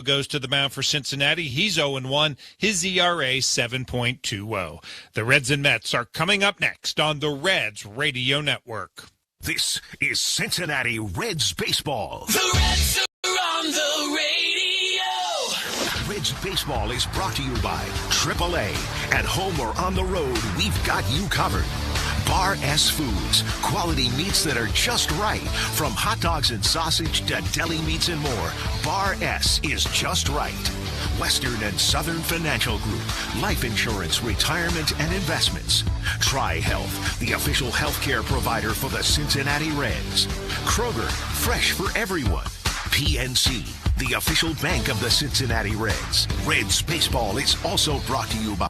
goes to the mound for Cincinnati. He's 0-1. His ERA 7.20. The Reds and Mets are coming up next on the Reds Radio Network. This is Cincinnati Reds baseball. The Reds are on the radio. Reds baseball is brought to you by AAA. At home or on the road, we've got you covered. Bar S Foods, quality meats that are just right. From hot dogs and sausage to deli meats and more, Bar S is just right. Western and Southern Financial Group, life insurance, retirement, and investments. Tri-Health, the official healthcare provider for the Cincinnati Reds. Kroger, fresh for everyone. PNC, the official bank of the Cincinnati Reds. Reds baseball is also brought to you by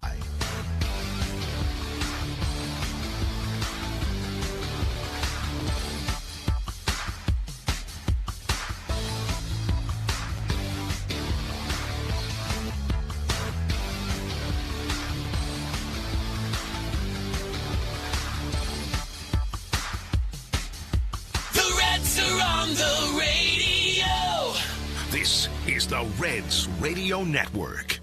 the radio. This is the Reds Radio Network.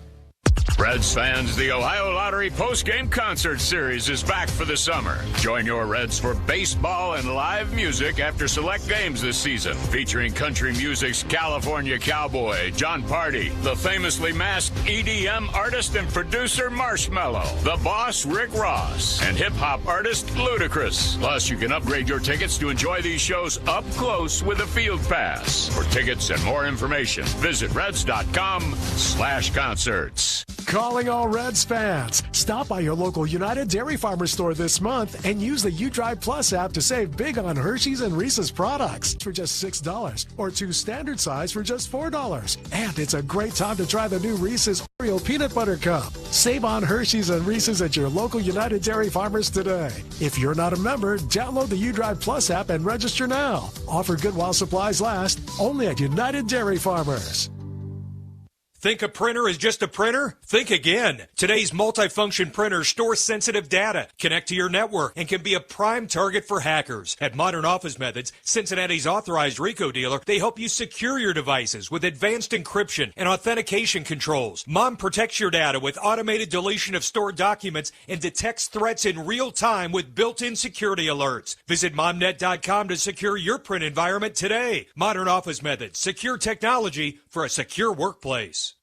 Reds fans, the Ohio Lottery postgame concert series is back for the summer. Join your Reds for baseball and live music after select games this season, featuring country music's California Cowboy, John Party, the famously masked EDM artist and producer Marshmello, the boss Rick Ross, and hip-hop artist Ludacris. Plus, you can upgrade your tickets to enjoy these shows up close with a field pass. For tickets and more information, visit Reds.com/concerts. Calling all Reds fans. Stop by your local United Dairy Farmers store this month and use the UDrive Plus app to save big on Hershey's and Reese's products for just $6 or 2 standard size for just $4. And it's a great time to try the new Reese's Oreo Peanut Butter Cup. Save on Hershey's and Reese's at your local United Dairy Farmers today. If you're not a member, download the UDrive Plus app and register now. Offer good while supplies last, only at United Dairy Farmers. Think a printer is just a printer? Think again. Today's multifunction printers store sensitive data, connect to your network, and can be a prime target for hackers. At Modern Office Methods, Cincinnati's authorized RICO dealer, they help you secure your devices with advanced encryption and authentication controls. Mom protects your data with automated deletion of stored documents and detects threats in real time with built-in security alerts. Visit momnet.com to secure your print environment today. Modern Office Methods, secure technology for a secure workplace.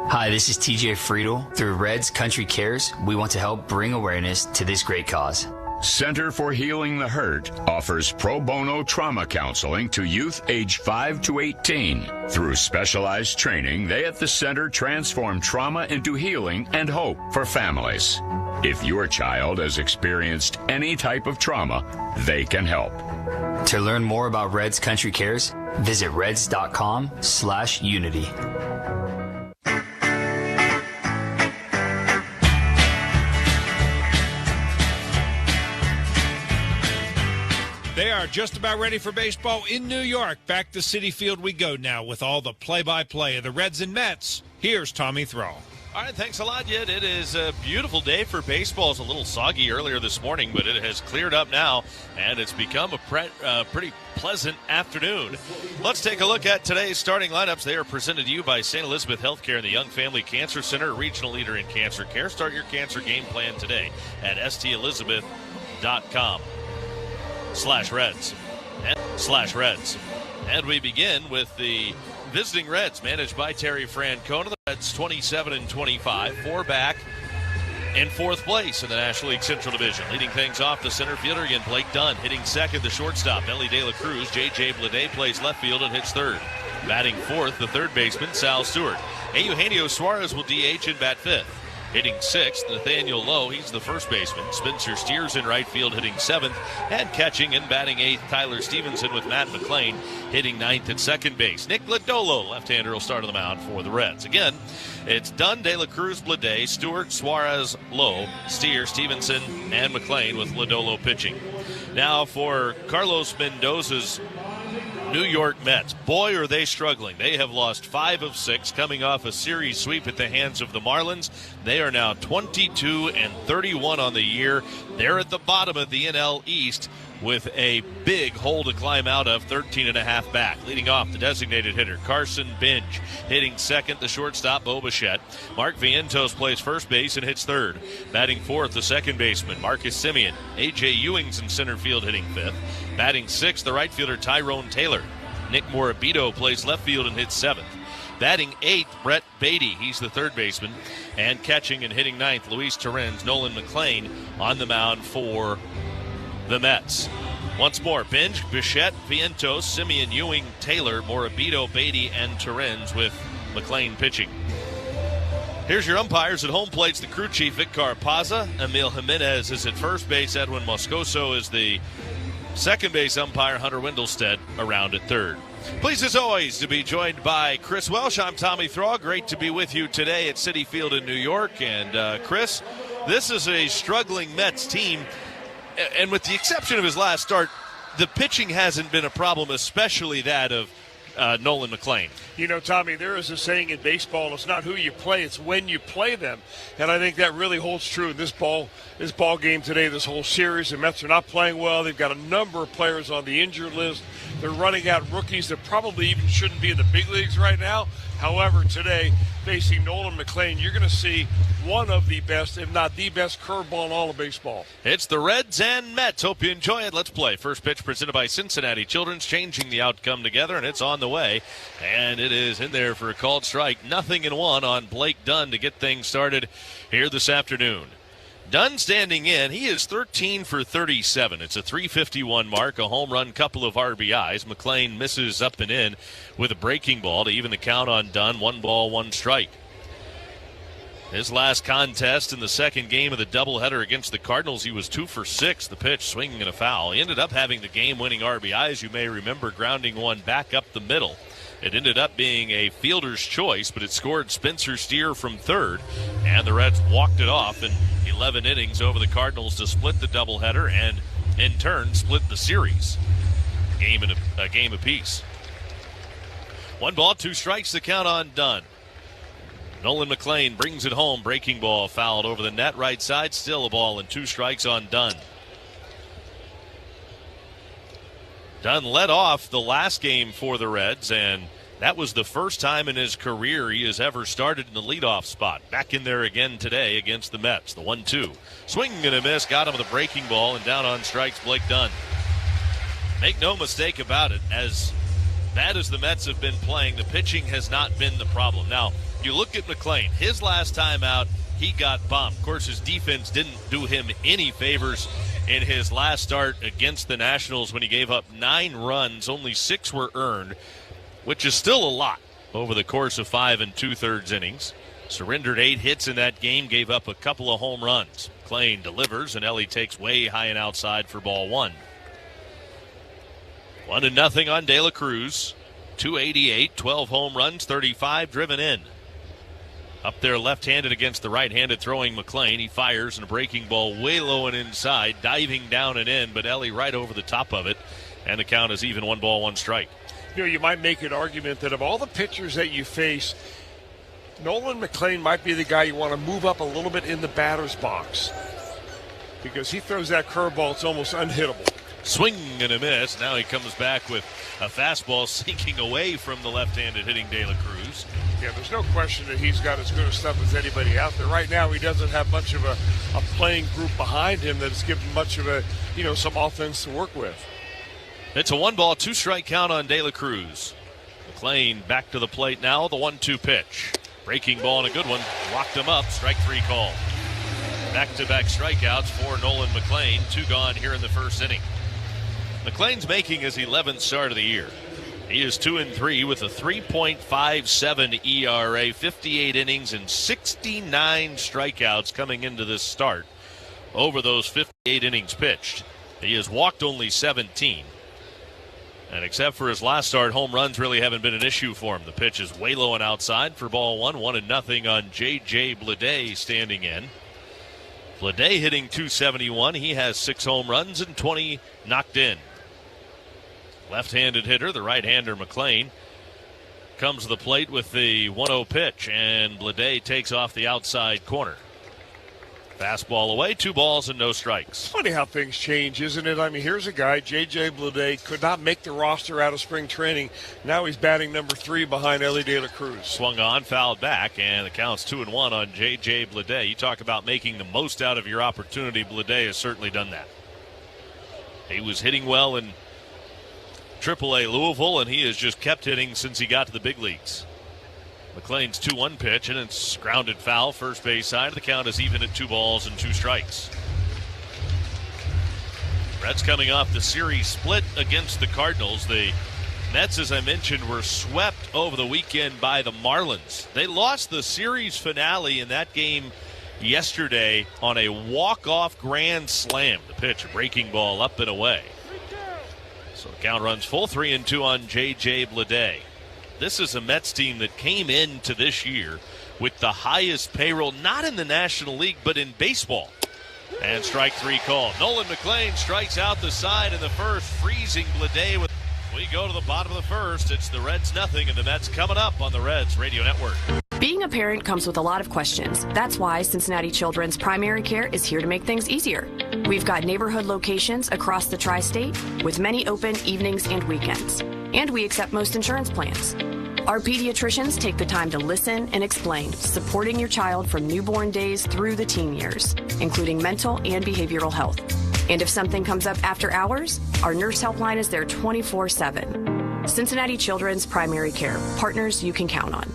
Hi, this is TJ Friedel. Through Reds Country Cares, we want to help bring awareness to this great cause. Center for Healing the Hurt offers pro bono trauma counseling to youth age 5 to 18. Through specialized training, they at the center transform trauma into healing and hope for families. If your child has experienced any type of trauma, they can help. To learn more about Reds Country Cares, visit reds.com/unity. They are just about ready for baseball in New York. Back to Citi Field we go now with all the play-by-play of the Reds and Mets. Here's Tommy Thrall. All right, thanks a lot, Yid. It is a beautiful day for baseball. It's a little soggy earlier this morning, but it has cleared up now, and it's become a pretty pleasant afternoon. Let's take a look at today's starting lineups. They are presented to you by St. Elizabeth Healthcare and the Young Family Cancer Center, a regional leader in cancer care. Start your cancer game plan today at stelizabeth.com/Reds. And we begin with the visiting Reds, managed by Terry Francona. The Reds 27-25, 4 back in 4th place in the National League Central Division. Leading things off, the center fielder again, Blake Dunn. Hitting second, the shortstop, Ellie De La Cruz. J.J. Blade plays left field and hits third. Batting 4th, the third baseman, Sal Stewart. Eugenio Suarez will DH and bat 5th. Hitting 6th, Nathaniel Lowe. He's the first baseman. Spencer Steers in right field, hitting 7th. And catching and batting 8th, Tyler Stevenson with Matt McClain, hitting 9th at second base. Nick Lodolo, left-hander, will start on the mound for the Reds. Again, it's Dunn, De La Cruz, Blade, Stewart, Suarez, Lowe, Steers, Stevenson, and McClain with Lodolo pitching. Now for Carlos Mendoza's New York Mets. Boy, are they struggling. They have lost 5 of 6, coming off a series sweep at the hands of the Marlins. They are now 22-31 on the year. They're at the bottom of the NL East. with a big hole to climb out of, 13.5 back. Leading off, the designated hitter, Carson Binge. Hitting second, the shortstop, Bo Bichette. Mark Vientos plays first base and hits third. Batting fourth, the second baseman, Marcus Semien. A.J. Ewing's in center field hitting fifth. Batting sixth, the right fielder, Tyrone Taylor. Nick Morabito plays left field and hits seventh. Batting eighth, Brett Beatty. He's the third baseman. And catching and hitting ninth, Luis Torrens. Nolan McLean on the mound for the Mets. Once more, Binge, Bichette, Vientos, Semien, Ewing, Taylor, Morabito, Beatty, and Torrens with McLean pitching. Here's your umpires at home plates. The crew chief, Vic Carpaza. Emil Jimenez is at first base. Edwin Moscoso is the second base umpire. Hunter Wendelstedt around at third. Pleased as always to be joined by Chris Welsh. I'm Tommy Thaw. Great to be with you today at Citi Field in New York. And Chris, this is a struggling Mets team. And with the exception of his last start, the pitching hasn't been a problem, especially that of Nolan McLean. You know, Tommy, there is a saying in baseball, it's not who you play, it's when you play them. And I think that really holds true in this ball game today, this whole series. The Mets are not playing well. They've got a number of players on the injured list. They're running out rookies that probably even shouldn't be in the big leagues right now. However, today, facing Nolan McLean, you're going to see one of the best, if not the best, curveball in all of baseball. It's the Reds and Mets. Hope you enjoy it. Let's play. First pitch presented by Cincinnati Children's, changing the outcome together, and it's on the way. And it is in there for a called strike. 0-1 on Blake Dunn to get things started here this afternoon. Dunn standing in. He is 13 for 37. It's a .351 mark, a home run, couple of RBIs. McLean misses up and in with a breaking ball to even the count on Dunn. 1 ball, 1 strike. His last contest in the second game of the doubleheader against the Cardinals, he was 2 for 6. The pitch swinging and a foul. He ended up having the game-winning RBI, as you may remember, grounding one back up the middle. It ended up being a fielder's choice, but it scored Spencer Steer from third, and the Reds walked it off in 11 innings over the Cardinals to split the doubleheader and, in turn, split the series. A game apiece. 1 ball, 2 strikes, the count on Dunn. Nolan McLean brings it home. Breaking ball fouled over the net right side. Still a ball and 2 strikes on Dunn. Dunn led off the last game for the Reds, and that was the first time in his career he has ever started in the leadoff spot. Back in there again today against the Mets. The 1-2. Swinging and a miss. Got him with a breaking ball, and down on strikes, Blake Dunn. Make no mistake about it, as bad as the Mets have been playing, the pitching has not been the problem. Now, you look at McLean. His last time out, he got bombed. Of course, his defense didn't do him any favors in his last start against the Nationals when he gave up 9 runs. Only 6 were earned, which is still a lot over the course of 5 2/3 innings. Surrendered 8 hits in that game, gave up a couple of home runs. McLean delivers, and Ellie takes way high and outside for ball 1. 1-0 on De La Cruz. 288, 12 home runs, 35 driven in. Up there left-handed against the right-handed throwing McLean. He fires, and a breaking ball way low and inside, diving down and in, but Ellie right over the top of it, and the count is even. 1 ball, 1 strike. You know, you might make an argument that of all the pitchers that you face, Nolan McLean might be the guy you want to move up a little bit in the batter's box, because he throws that curveball, it's almost unhittable. Swing and a miss. Now he comes back with a fastball sinking away from the left-handed hitting De La Cruz. Yeah, there's no question that he's got as good a stuff as anybody out there. Right now, he doesn't have much of a playing group behind him that has given much of some offense to work with. It's a 1 ball, 2 strike count on De La Cruz. McLean back to the plate now. The 1-2 pitch. Breaking ball and a good one. Locked him up. Strike 3 call. Back-to-back strikeouts for Nolan McLean. 2 gone here in the first inning. McLean's making his 11th start of the year. He is 2-3 with a 3.57 ERA, 58 innings, and 69 strikeouts coming into this start over those 58 innings pitched. He has walked only 17. And except for his last start, home runs really haven't been an issue for him. The pitch is way low and outside for ball 1. 1-0 on J.J. Bleday standing in. Bleday hitting .271. He has 6 home runs and 20 knocked in. Left-handed hitter, the right-hander McLean, comes to the plate with the 1-0 pitch, and Bleday takes off the outside corner. Fastball away, 2 balls and no strikes. Funny how things change, isn't it? I mean, here's a guy, J.J. Bleday, could not make the roster out of spring training. Now he's batting number 3 behind Ellie De La Cruz. Swung on, fouled back, and the count's 2-1 on J.J. Bleday. You talk about making the most out of your opportunity. Bleday has certainly done that. He was hitting well in AAA Louisville, and he has just kept hitting since he got to the big leagues. McLean's 2-1 pitch, and it's grounded foul, first base side. The count is even at 2 balls and 2 strikes. Reds coming off the series split against the Cardinals. The Mets, as I mentioned, were swept over the weekend by the Marlins. They lost the series finale in that game yesterday on a walk-off grand slam. The pitch, a breaking ball up and away. So the count runs full, 3-2 on J.J. Bleday. This is a Mets team that came into this year with the highest payroll, not in the National League, but in baseball. And strike 3 called. Nolan McLean strikes out the side in the first, freezing Bleday. We go to the bottom of the first. It's the Reds 0, and the Mets coming up on the Reds Radio Network. Being a parent comes with a lot of questions. That's why Cincinnati Children's Primary Care is here to make things easier. We've got neighborhood locations across the tri-state with many open evenings and weekends. And we accept most insurance plans. Our pediatricians take the time to listen and explain, supporting your child from newborn days through the teen years, including mental and behavioral health. And if something comes up after hours, our nurse helpline is there 24/7. Cincinnati Children's Primary Care, partners you can count on.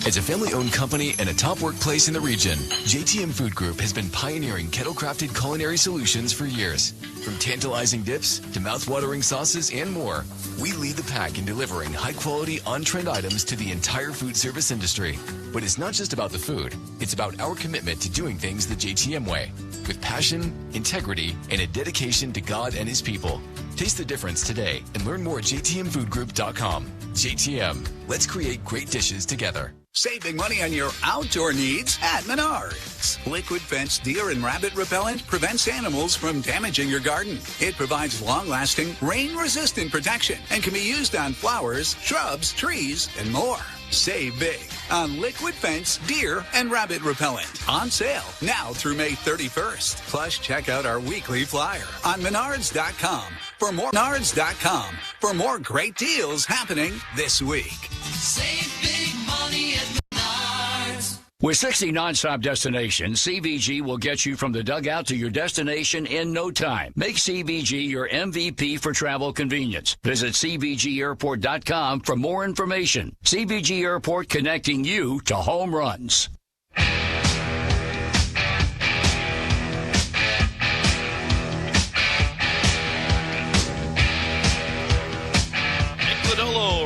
As a family-owned company and a top workplace in the region, JTM Food Group has been pioneering kettle-crafted culinary solutions for years. From tantalizing dips to mouth-watering sauces and more, we lead the pack in delivering high-quality, on-trend items to the entire food service industry. But it's not just about the food. It's about our commitment to doing things the JTM way, with passion, integrity, and a dedication to God and His people. Taste the difference today and learn more at jtmfoodgroup.com. JTM, let's create great dishes together. Saving money on your outdoor needs at Menards. Liquid Fence Deer and Rabbit Repellent prevents animals from damaging your garden. It provides long-lasting, rain-resistant protection and can be used on flowers, shrubs, trees, and more. Save big on Liquid Fence Deer and Rabbit Repellent. On sale now through May 31st. Plus, check out our weekly flyer on Menards.com for more. Menards.com for more great deals happening this week. Save big money at Menards. With 60 nonstop destinations, CVG will get you from the dugout to your destination in no time. Make CVG your MVP for travel convenience. Visit CVGAirport.com for more information. CVG Airport, connecting you to home runs.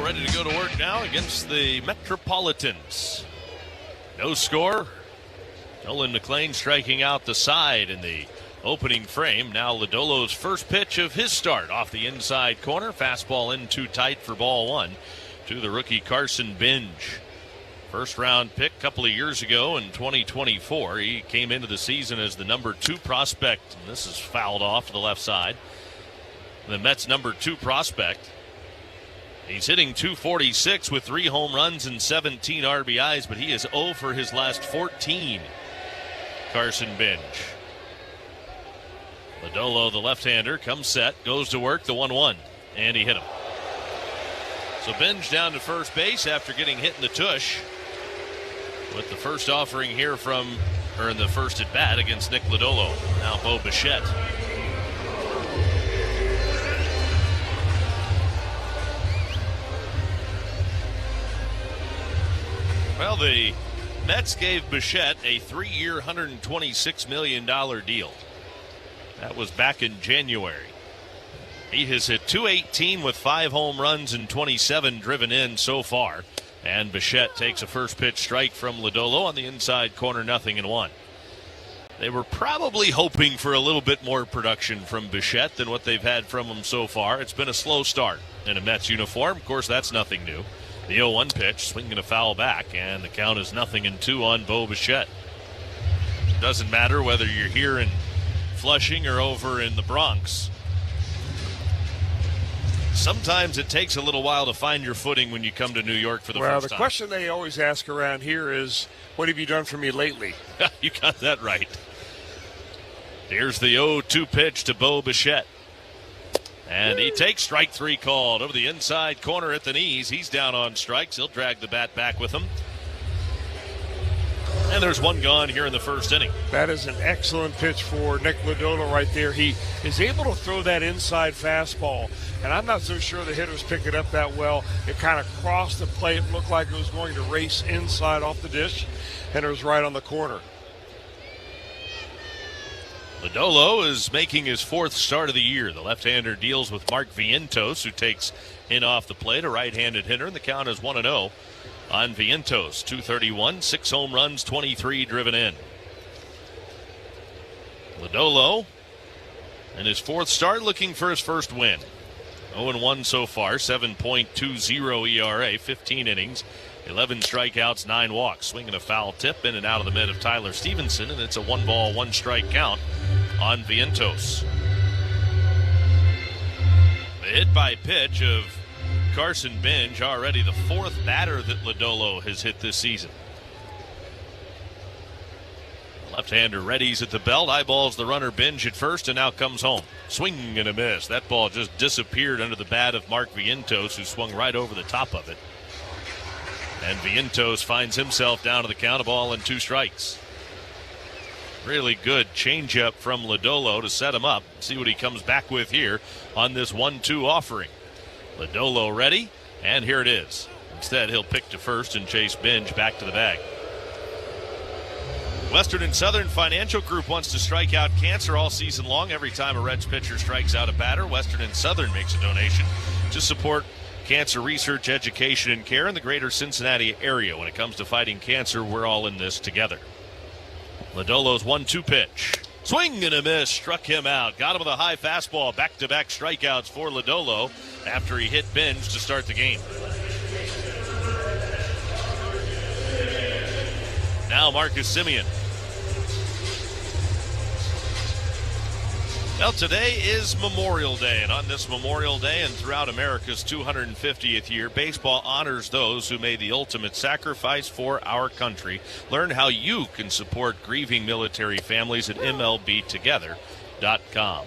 Ready to go to work now against the Metropolitans. No score. Nolan McLean striking out the side in the opening frame. Now Lodolo's first pitch of his start off the inside corner. Fastball in too tight for ball 1 to the rookie Carson Binge. First round pick a couple of years ago in 2024. He came into the season as the number 2 prospect. And this is fouled off to the left side. The Mets' number 2 prospect. He's hitting .246 with 3 home runs and 17 RBIs, but he is 0 for his last 14. Carson Binge. Lodolo, the left-hander, comes set, goes to work, the 1-1, and he hit him. So Binge down to first base after getting hit in the tush with the first offering here in the first at bat against Nick Lodolo. Now Bo Bichette. Well, the Mets gave Bichette a 3-year, $126 million deal. That was back in January. He has hit .218 with 5 home runs and 27 driven in so far. And Bichette takes a first pitch strike from Lodolo on the inside corner, 0-1. They were probably hoping for a little bit more production from Bichette than what they've had from him so far. It's been a slow start in a Mets uniform. Of course, that's nothing new. The 0-1 pitch, swinging a foul back, and the count is 0-2 on Bo Bichette. Doesn't matter whether you're here in Flushing or over in the Bronx. Sometimes it takes a little while to find your footing when you come to New York for the first time. Well, the question they always ask around here is, what have you done for me lately? You got that right. Here's the 0-2 pitch to Bo Bichette. And he takes strike 3 called over the inside corner at the knees. He's down on strikes. He'll drag the bat back with him. And there's one gone here in the first inning. That is an excellent pitch for Nick Lodolo right there. He is able to throw that inside fastball, and I'm not so sure the hitters pick it up that well. It kind of crossed the plate, looked like it was going to race inside off the dish, and it was right on the corner. Lodolo is making his 4th start of the year. The left-hander deals with Mark Vientos, who takes in off the plate, a right-handed hitter, and the count is 1-0 on Vientos. 231, 6 home runs, 23 driven in. Lodolo in his 4th start looking for his first win. 0-1 so far, 7.20 ERA, 15 innings, 11 strikeouts, 9 walks. Swinging a foul tip in and out of the mid of Tyler Stevenson, and it's a 1-ball, 1-strike count on Vientos. The hit by pitch of Carson Benj, already the 4th batter that Lodolo has hit this season. Left-hander readies at the belt, eyeballs the runner Benj at first, and now comes home. Swing and a miss. That ball just disappeared under the bat of Mark Vientos, who swung right over the top of it. And Vientos finds himself down to the count, of 1-2 strikes. Really good changeup from Lodolo to set him up. See what he comes back with here on this 1-2 offering. Lodolo ready, and here it is. Instead, he'll pick to first and chase Benj back to the bag. Western and Southern Financial Group wants to strike out cancer all season long. Every time a Reds pitcher strikes out a batter, Western and Southern makes a donation to support cancer research, education, and care in the greater Cincinnati area. When it comes to fighting cancer, we're all in this together. Lodolo's 1-2 pitch. Swing and a miss, struck him out. Got him with a high fastball. Back-to-back strikeouts for Lodolo after he hit Benj to start the game. Now Marcus Semien. Well, today is Memorial Day, and on this Memorial Day and throughout America's 250th year, baseball honors those who made the ultimate sacrifice for our country. Learn how you can support grieving military families at MLBtogether.com.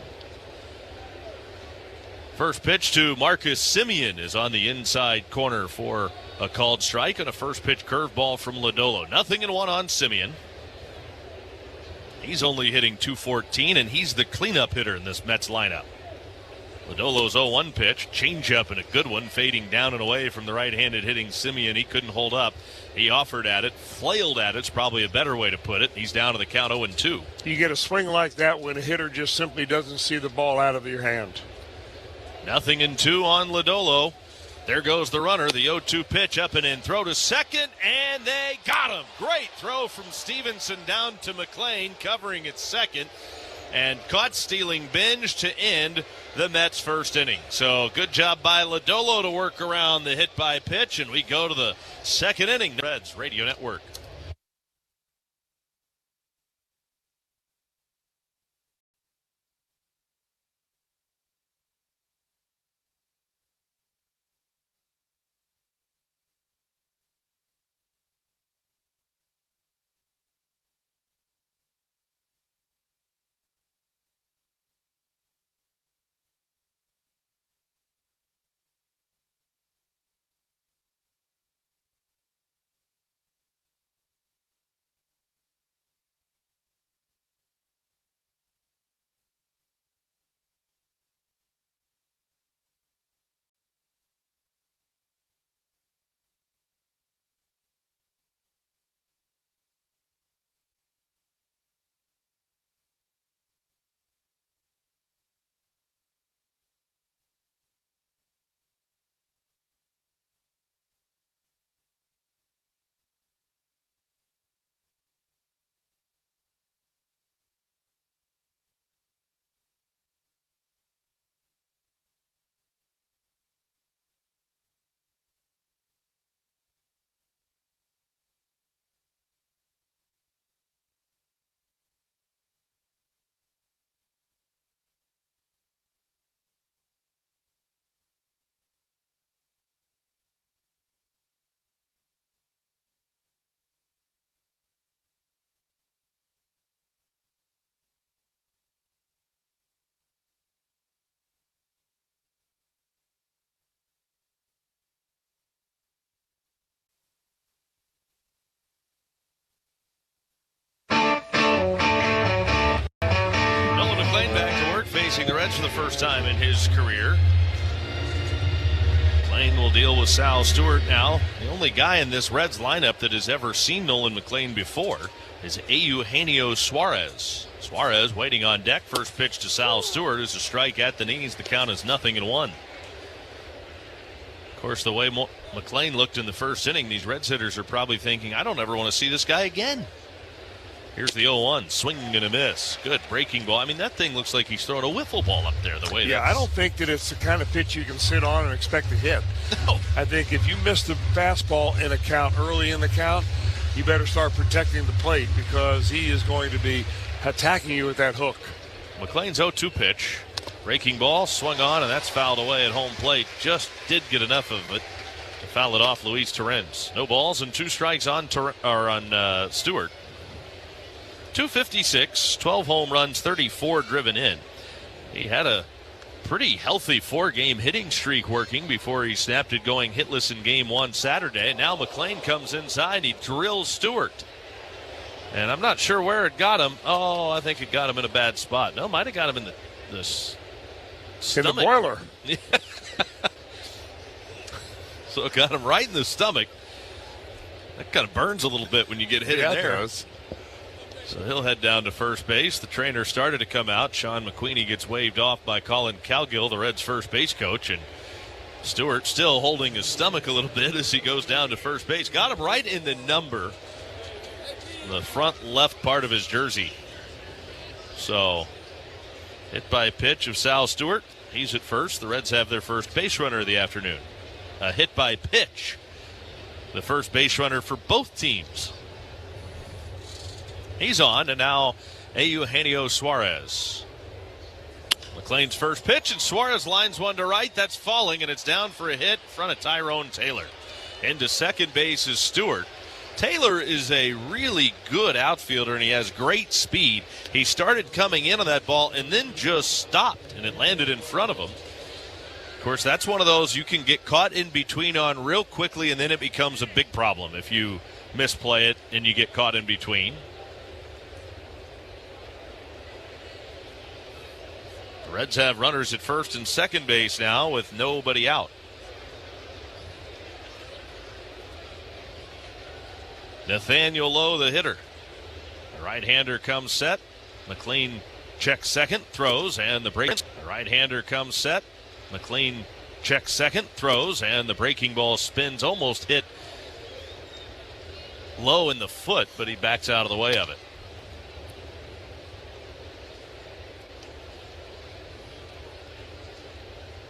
First pitch to Marcus Semien is on the inside corner for a called strike, and a first pitch curveball from Lodolo. 0-1 on Semien. He's only hitting .214, and he's the cleanup hitter in this Mets lineup. Lodolo's 0-1 pitch, changeup and a good one, fading down and away from the right-handed hitting Semien. He couldn't hold up. He offered at it, flailed at it's probably a better way to put it. He's down to the count 0-2. You get a swing like that when a hitter just simply doesn't see the ball out of your hand. 0-2 on Lodolo. There goes the runner, the 0-2 pitch, up and in, throw to second, and they got him. Great throw from Stevenson down to McLean, covering at second, and caught stealing Benj to end the Mets' first inning. So good job by Lodolo to work around the hit by pitch, and we go to the second inning. Reds Radio Network. facing the Reds for the first time in his career. McLean will deal with Sal Stewart now. The only guy in this Reds lineup that has ever seen Nolan McLean before is Eugenio Suarez. Suarez waiting on deck. First pitch to Sal Stewart is a strike at the knees. The count is 0-1. Of course, the way McLean looked in the first inning, these Reds hitters are probably thinking, I don't ever want to see this guy again. Here's the 0-1, swinging and a miss. Good breaking ball. I mean, that thing looks like he's throwing a wiffle ball up there the way Yeah, I don't think that it's the kind of pitch you can sit on and expect to hit. No. I think if you miss the fastball in a count early in the count, you better start protecting the plate because he is going to be attacking you with that hook. McLean's 0-2 pitch. Breaking ball, swung on, and that's fouled away at home plate. Just did get enough of it to foul it off Luis Torrens. No balls and 2 strikes on Stewart. 256, 12 home runs, 34 driven in. He had a pretty healthy 4-game hitting streak working before he snapped it going hitless in Game 1 Saturday. And now McLean comes inside, he drills Stewart. And I'm not sure where it got him. Oh, I think it got him in a bad spot. No, might have got him in the stomach. In the boiler. So it got him right in the stomach. That kind of burns a little bit when you get hit in there. It does. So he'll head down to first base. The trainer started to come out. Sean McQueenie gets waved off by Colin Cowgill, the Reds' first base coach. And Stewart still holding his stomach a little bit as he goes down to first base. Got him right in the number, the front left part of his jersey. So hit by pitch of Sal Stewart. He's at first. The Reds have their first base runner of the afternoon. A hit by pitch. The first base runner for both teams. He's on, and now Eugenio Suarez. McLean's first pitch, and Suarez lines one to right. That's falling, and it's down for a hit in front of Tyrone Taylor. Into second base is Stewart. Taylor is a really good outfielder, and he has great speed. He started coming in on that ball and then just stopped, and it landed in front of him. Of course, that's one of those you can get caught in between on real quickly, and then it becomes a big problem if you misplay it and you get caught in between. The Reds have runners at first and second base now with nobody out. Nathaniel Lowe, the hitter. The right-hander comes set. McLean checks second, throws, and the break. The right-hander comes set. McLean checks second, throws, and the breaking ball spins. Almost hit Lowe in the foot, but he backs out of the way of it.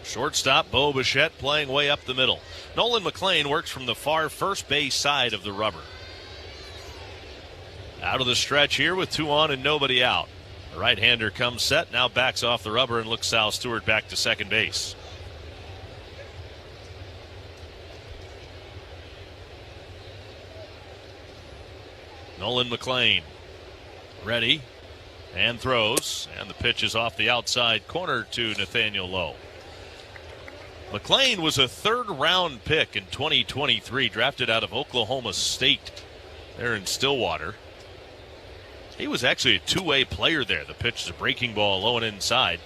Shortstop Bo Bichette playing way up the middle. Nolan McLean works from the far first base side of the rubber. Out of the stretch here with 2 on and nobody out. The right-hander comes set, now backs off the rubber and looks Sal Stewart back to second base. Nolan McLean ready and throws, and the pitch is off the outside corner to Nathaniel Lowe. McLean was a third-round pick in 2023, drafted out of Oklahoma State there in Stillwater. He was actually a two-way player there. The pitch is a breaking ball low and inside.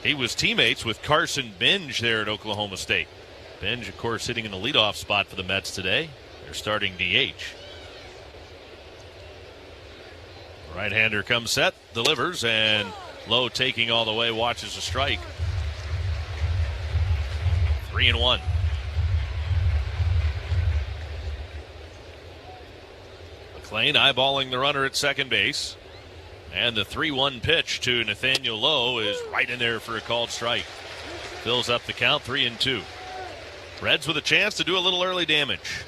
He was teammates with Carson Benj there at Oklahoma State. Benj, of course, sitting in the leadoff spot for the Mets today. They're starting DH. Right-hander comes set, delivers, and Lowe taking all the way, watches a strike. 3-1. McLean eyeballing the runner at second base. And the 3-1 pitch to Nathaniel Lowe is right in there for a called strike. Fills up the count, 3-2. Reds with a chance to do a little early damage.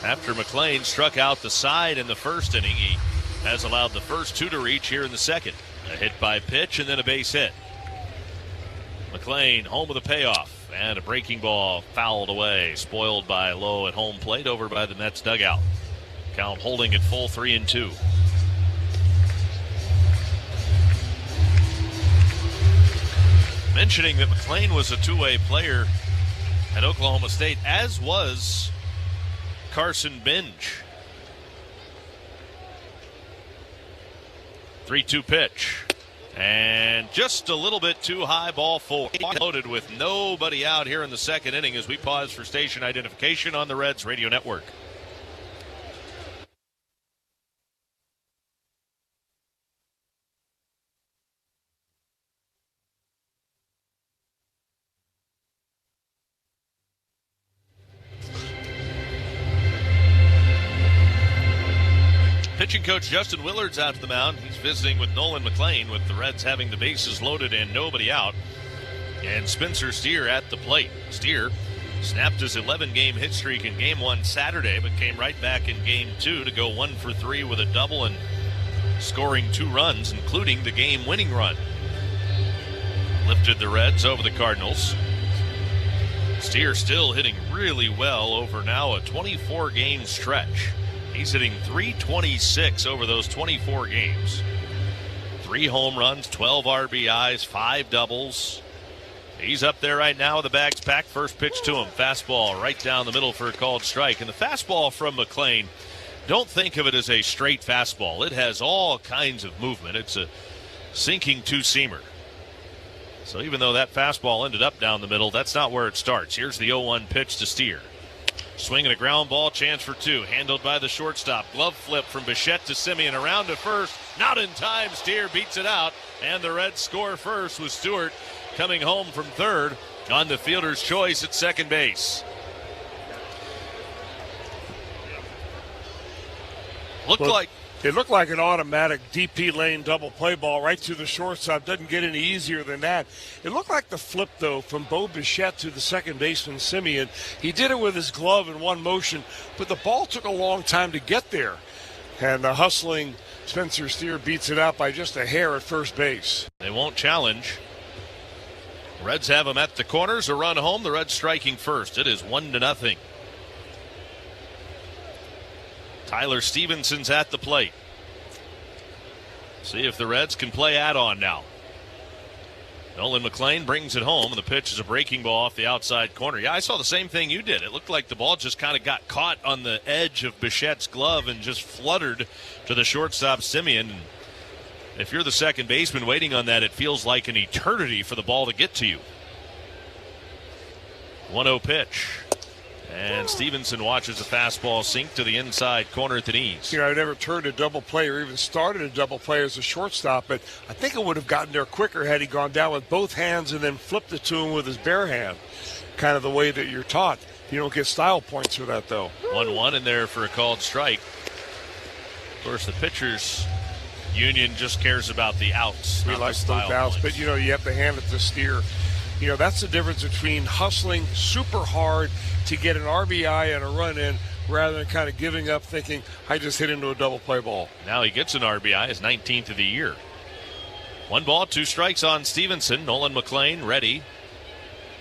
After McLean struck out the side in the first inning, he has allowed the first 2 to reach here in the second. A hit by pitch and then a base hit. McLean home with a payoff, and a breaking ball fouled away, spoiled by Lowe at home plate over by the Mets dugout. Count holding at full, 3-2. Mentioning that McLean was a two-way player at Oklahoma State, as was Carson Benj. 3-2 pitch. And just a little bit too high, ball 4. Loaded with nobody out here in the second inning as we pause for station identification on the Reds Radio Network. Pitching coach Justin Willard's out to the mound. He's visiting with Nolan McLean, with the Reds having the bases loaded and nobody out. And Spencer Steer at the plate. Steer snapped his 11-game hit streak in Game 1 Saturday, but came right back in Game 2 to go 1 for 3 with a double and scoring 2 runs, including the game-winning run. Lifted the Reds over the Cardinals. Steer still hitting really well over now a 24-game stretch. He's hitting .326 over those 24 games. 3 home runs, 12 RBIs, 5 doubles. He's up there right now with the bags packed. First pitch to him. Fastball right down the middle for a called strike. And the fastball from McLean, don't think of it as a straight fastball. It has all kinds of movement. It's a sinking two-seamer. So even though that fastball ended up down the middle, that's not where it starts. Here's the 0-1 pitch to Steer. Swinging a ground ball, chance for 2. Handled by the shortstop. Glove flip from Bichette to Simeon. Around to first. Not in time. Steer beats it out. And the Reds score first with Stewart coming home from third on the fielder's choice at second base. It looked like an automatic DP lane double play ball right to the shortstop. Doesn't get any easier than that. It looked like the flip, though, from Bo Bichette to the second baseman, Simeon. He did it with his glove in one motion, but the ball took a long time to get there. And the hustling Spencer Steer beats it out by just a hair at first base. They won't challenge. Reds have him at the corners. A run home. The Reds striking first. It is 1-0. Tyler Stevenson's at the plate. See if the Reds can play add-on now. Nolan McLean brings it home, and the pitch is a breaking ball off the outside corner. Yeah, I saw the same thing you did. It looked like the ball just kind of got caught on the edge of Bichette's glove and just fluttered to the shortstop, Simeon. And if you're the second baseman waiting on that, it feels like an eternity for the ball to get to you. 1-0 pitch. And Stevenson watches the fastball sink to the inside corner at the knees. You know, I never turned a double play or even started a double play as a shortstop, but I think it would have gotten there quicker had he gone down with both hands and then flipped it to him with his bare hand. Kind of the way that you're taught. You don't get style points for that, though. 1-1 in there for a called strike. Of course, the pitchers union just cares about the outs. We like those outs, but, you know, you have to hand it to Steer. You know, that's the difference between hustling super hard to get an RBI and a run in rather than kind of giving up thinking, I just hit into a double play ball. Now he gets an RBI, his 19th of the year. 1 ball, 2 strikes on Stevenson. Nolan McLean ready.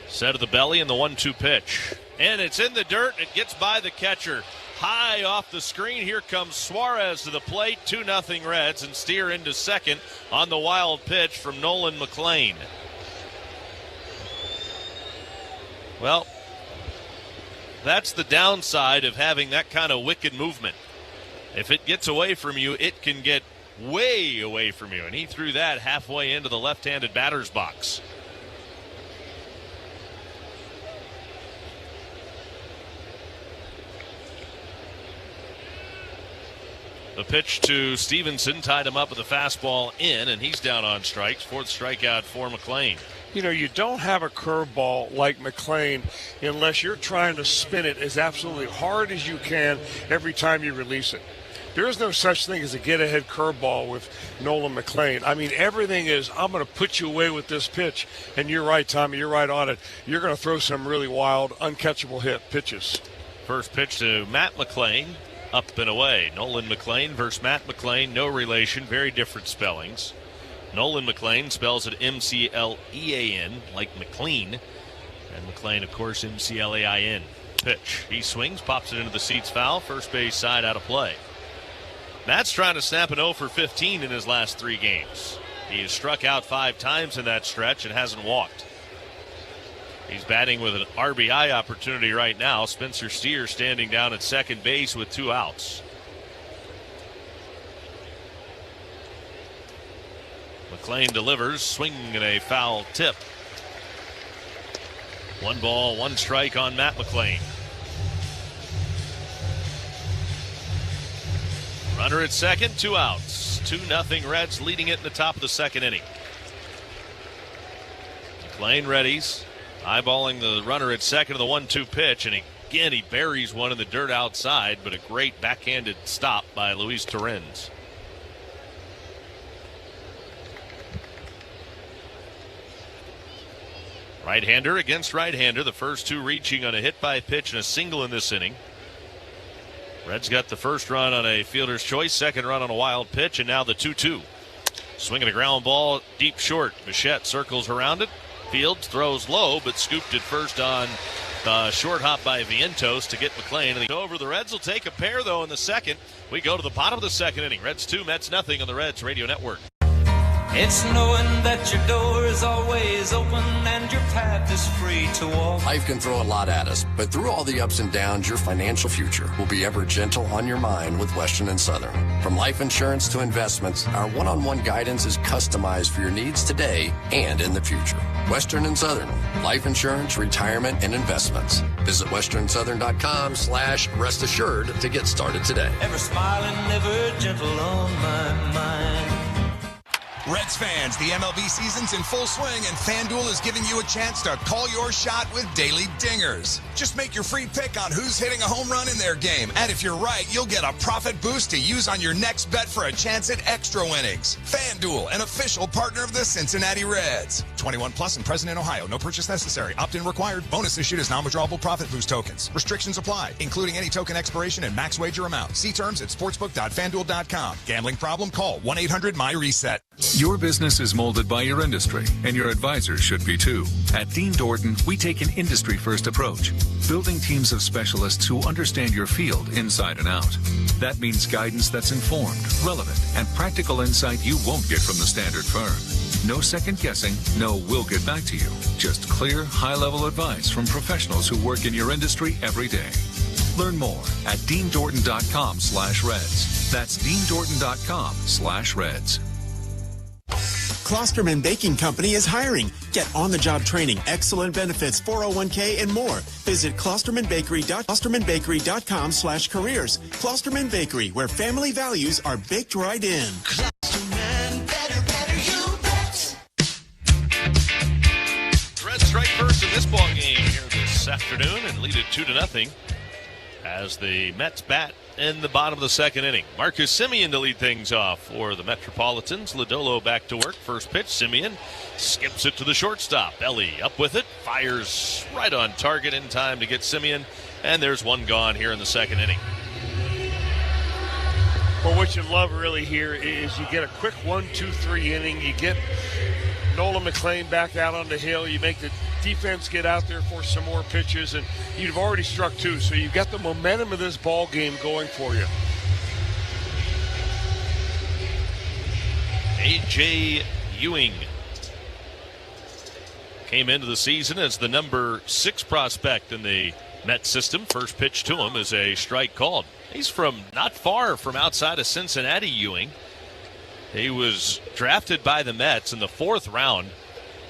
Set of the belly and the 1-2 pitch. And it's in the dirt. It gets by the catcher. High off the screen. Here comes Suarez to the plate. 2-0 Reds, and Steer into second on the wild pitch from Nolan McLean. Well, that's the downside of having that kind of wicked movement. If it gets away from you, it can get way away from you. And he threw that halfway into the left-handed batter's box. The pitch to Stevenson tied him up with a fastball in, and he's down on strikes. 4th strikeout for McLean. You know, you don't have a curveball like McLean unless you're trying to spin it as absolutely hard as you can every time you release it. There is no such thing as a get-ahead curveball with Nolan McLean. I mean, everything is, I'm going to put you away with this pitch. And you're right, Tommy, you're right on it. You're going to throw some really wild, uncatchable pitches. First pitch to Matt McLean, up and away. Nolan McLean versus Matt McLean, no relation, very different spellings. Nolan McLean spells it M-C-L-E-A-N, like McLean. And McLean, of course, M-C-L-A-I-N. Pitch. He swings, pops it into the seats foul. First base side out of play. Matt's trying to snap an 0 for 15 in his last 3 games. He has struck out 5 times in that stretch and hasn't walked. He's batting with an RBI opportunity right now. Spencer Steer standing down at second base with 2 outs. McLean delivers, swing and a foul tip. 1 ball, 1 strike on Matt McLean. Runner at second, 2 outs. 2-0 Reds, leading it in the top of the second inning. McLean readies, eyeballing the runner at second of the 1-2 pitch, and again he buries one in the dirt outside, but a great backhanded stop by Luis Torrens. Right-hander against right-hander, the first 2 reaching on a hit by pitch and a single in this inning. Reds got the first run on a fielder's choice, second run on a wild pitch, and now the 2-2. Swinging a ground ball deep short. Bichette circles around it. Fields throws low, but scooped at first on the short hop by Vientos to get McLean. And over the Reds will take a pair, though, in the second. We go to the bottom of the second inning. Reds 2, Mets nothing on the Reds Radio Network. It's knowing that your door is always open and your path is free to walk. Life can throw a lot at us, but through all the ups and downs, your financial future will be ever gentle on your mind with Western and Southern. From life insurance to investments, our one-on-one guidance is customized for your needs today and in the future. Western and Southern, life insurance, retirement, and investments. Visit westernsouthern.com/rest assured to get started today. Ever smiling, ever gentle on my mind. Reds fans, the MLB season's in full swing, and FanDuel is giving you a chance to call your shot with daily dingers. Just make your free pick on who's hitting a home run in their game, and if you're right, you'll get a profit boost to use on your next bet for a chance at extra winnings. FanDuel, an official partner of the Cincinnati Reds. 21 plus and present in Ohio. No purchase necessary. Opt-in required. Bonus issued as non-withdrawable profit boost tokens. Restrictions apply, including any token expiration and max wager amount. See terms at sportsbook.fanduel.com. Gambling problem? Call 1-800-MY-RESET. Your business is molded by your industry, and your advisors should be too. At Dean Dorton, we take an industry-first approach, building teams of specialists who understand your field inside and out. That means guidance that's informed, relevant, and practical insight you won't get from the standard firm. No second guessing, no we'll get back to you. Just clear, high-level advice from professionals who work in your industry every day. Learn more at deandorton.com/Reds. That's deandorton.com/Reds. Klosterman Baking Company is hiring. Get on-the-job training, excellent benefits, 401k, and more. Visit klostermanbakery.com/careers. Klosterman Bakery, where family values are baked right in. Klosterman, better, you bet. The Reds strike first in this ball game here this afternoon and lead it 2-0 as the Mets bat in the bottom of the second inning. Marcus Semien to lead things off for the Metropolitans. Lodolo back to work. First pitch, Semien skips it to the shortstop. Ellie up with it, fires right on target in time to get Semien, and there's one gone here in the second inning. Well, what you love really here is you get a quick 1-2-3 inning. You get Nolan McLean back out on the hill. You make the defense get out there for some more pitches, and you've already struck 2, so you've got the momentum of this ball game going for you. A.J. Ewing came into the season as the number 6 prospect in the Mets system. First pitch to him is a strike called. He's from not far from outside of Cincinnati, Ewing. He was drafted by the Mets in the 4th round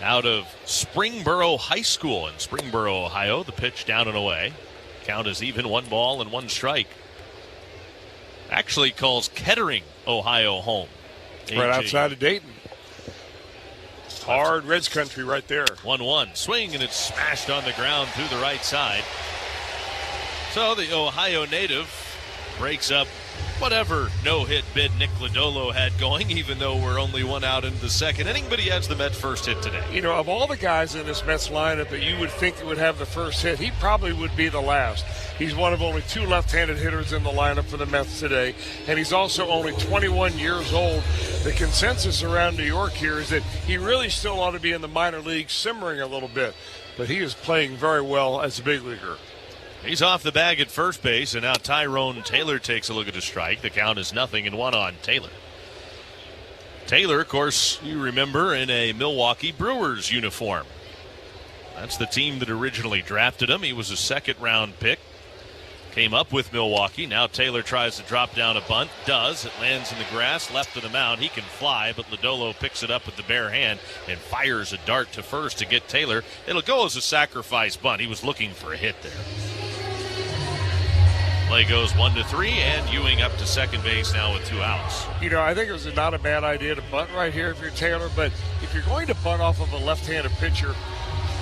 out of Springboro High School in Springboro, Ohio. The pitch down and away. Count is even, 1 ball and 1 strike. Actually calls Kettering, Ohio home. Right outside of Dayton. Hard Reds country right there. 1-1. Swing, and it's smashed on the ground through the right side. So the Ohio native breaks up whatever no-hit bid Nick Lodolo had going, even though we're only 1 out into the second inning, but he has the Mets' first hit today. You know, of all the guys in this Mets lineup that you would think would have the first hit, he probably would be the last. He's one of only 2 left-handed hitters in the lineup for the Mets today, and he's also only 21 years old. The consensus around New York here is that he really still ought to be in the minor leagues, simmering a little bit, but he is playing very well as a big leaguer. He's off the bag at first base, and now Tyrone Taylor takes a look at the strike. The count is 0-1 on Taylor. Taylor, of course, you remember, in a Milwaukee Brewers uniform. That's the team that originally drafted him. He was a 2nd-round pick came up with Milwaukee. Now Taylor tries to drop down a bunt. Does. It lands in the grass, left of the mound. He can fly, but Lodolo picks it up with the bare hand and fires a dart to first to get Taylor. It'll go as a sacrifice bunt. He was looking for a hit there. Play goes 1-3, and Ewing up to second base now with 2 outs. I think it was not a bad idea to bunt right here if you're Taylor, but if you're going to bunt off of a left-handed pitcher,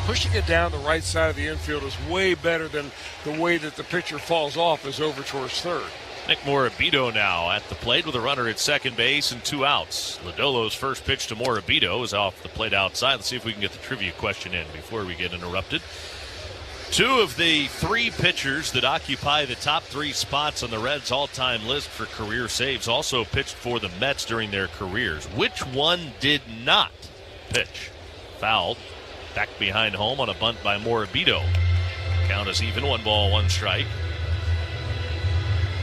pushing it down the right side of the infield is way better than the way that the pitcher falls off is over towards third. Nick Morabito now at the plate with a runner at second base and 2 outs. Lodolo's first pitch to Morabito is off the plate outside. Let's see if we can get the trivia question in before we get interrupted. 2 of the 3 pitchers that occupy the top 3 spots on the Reds' all-time list for career saves also pitched for the Mets during their careers. Which one did not pitch? Fouled. Back behind home on a bunt by Morabito. Count is even, 1 ball, 1 strike.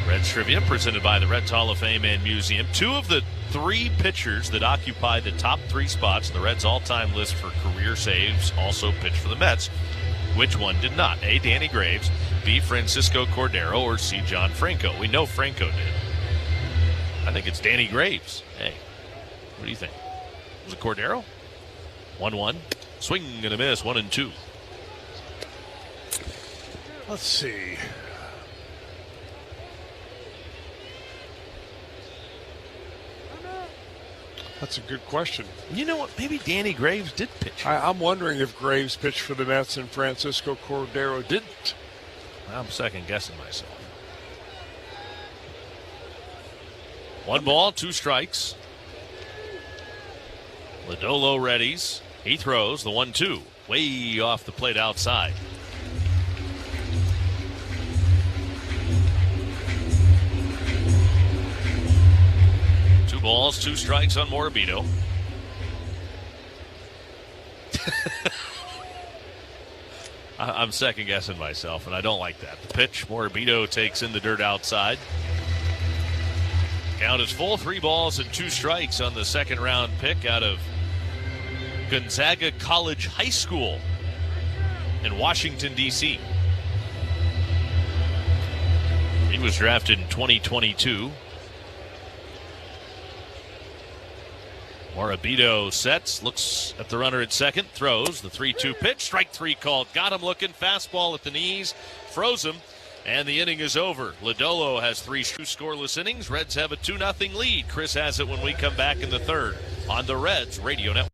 Reds trivia presented by the Reds Hall of Fame and Museum. 2 of the 3 pitchers that occupy the top 3 spots on the Reds' all-time list for career saves also pitched for the Mets. Which one did not? A, Danny Graves, B, Francisco Cordero, or C, John Franco? We know Franco did. I think it's Danny Graves. Hey, what do you think? Was it Cordero? 1-1. Swing and a miss, 1-2. Let's see. That's a good question. You know what? Maybe Danny Graves did pitch. I'm wondering if Graves pitched for the Mets and Francisco Cordero didn't. I'm second-guessing myself. 1 ball, 2 strikes. Lodolo readies. He throws the 1-2. Way off the plate outside. Balls, 2 strikes on Morabito. I'm second guessing myself, and I don't like that. The pitch, Morabito takes in the dirt outside. Count is full, 3 balls and 2 strikes on the second round pick out of Gonzaga College High School in Washington, D.C. He was drafted in 2022. Morabito sets, looks at the runner at second, throws the 3-2 pitch, strike 3 called. Got him looking, fastball at the knees, froze him, and the inning is over. Lodolo has 3 scoreless innings. Reds have a 2-0 lead. Chris has it when we come back in the third on the Reds Radio Network.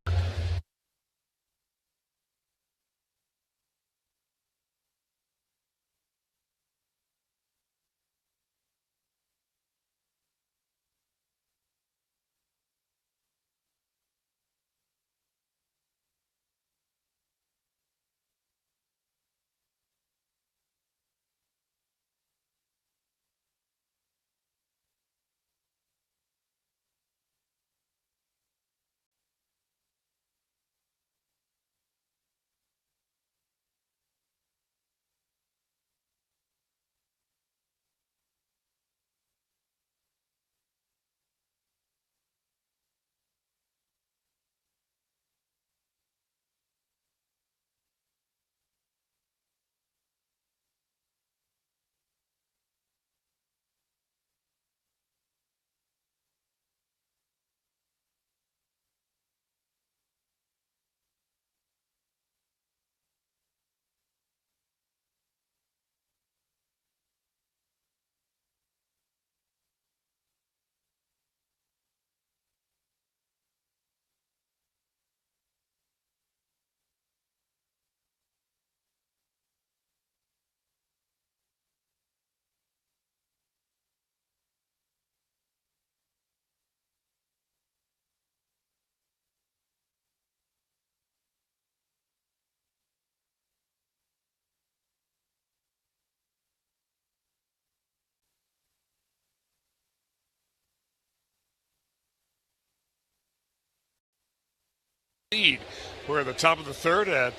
We're at the top of the third at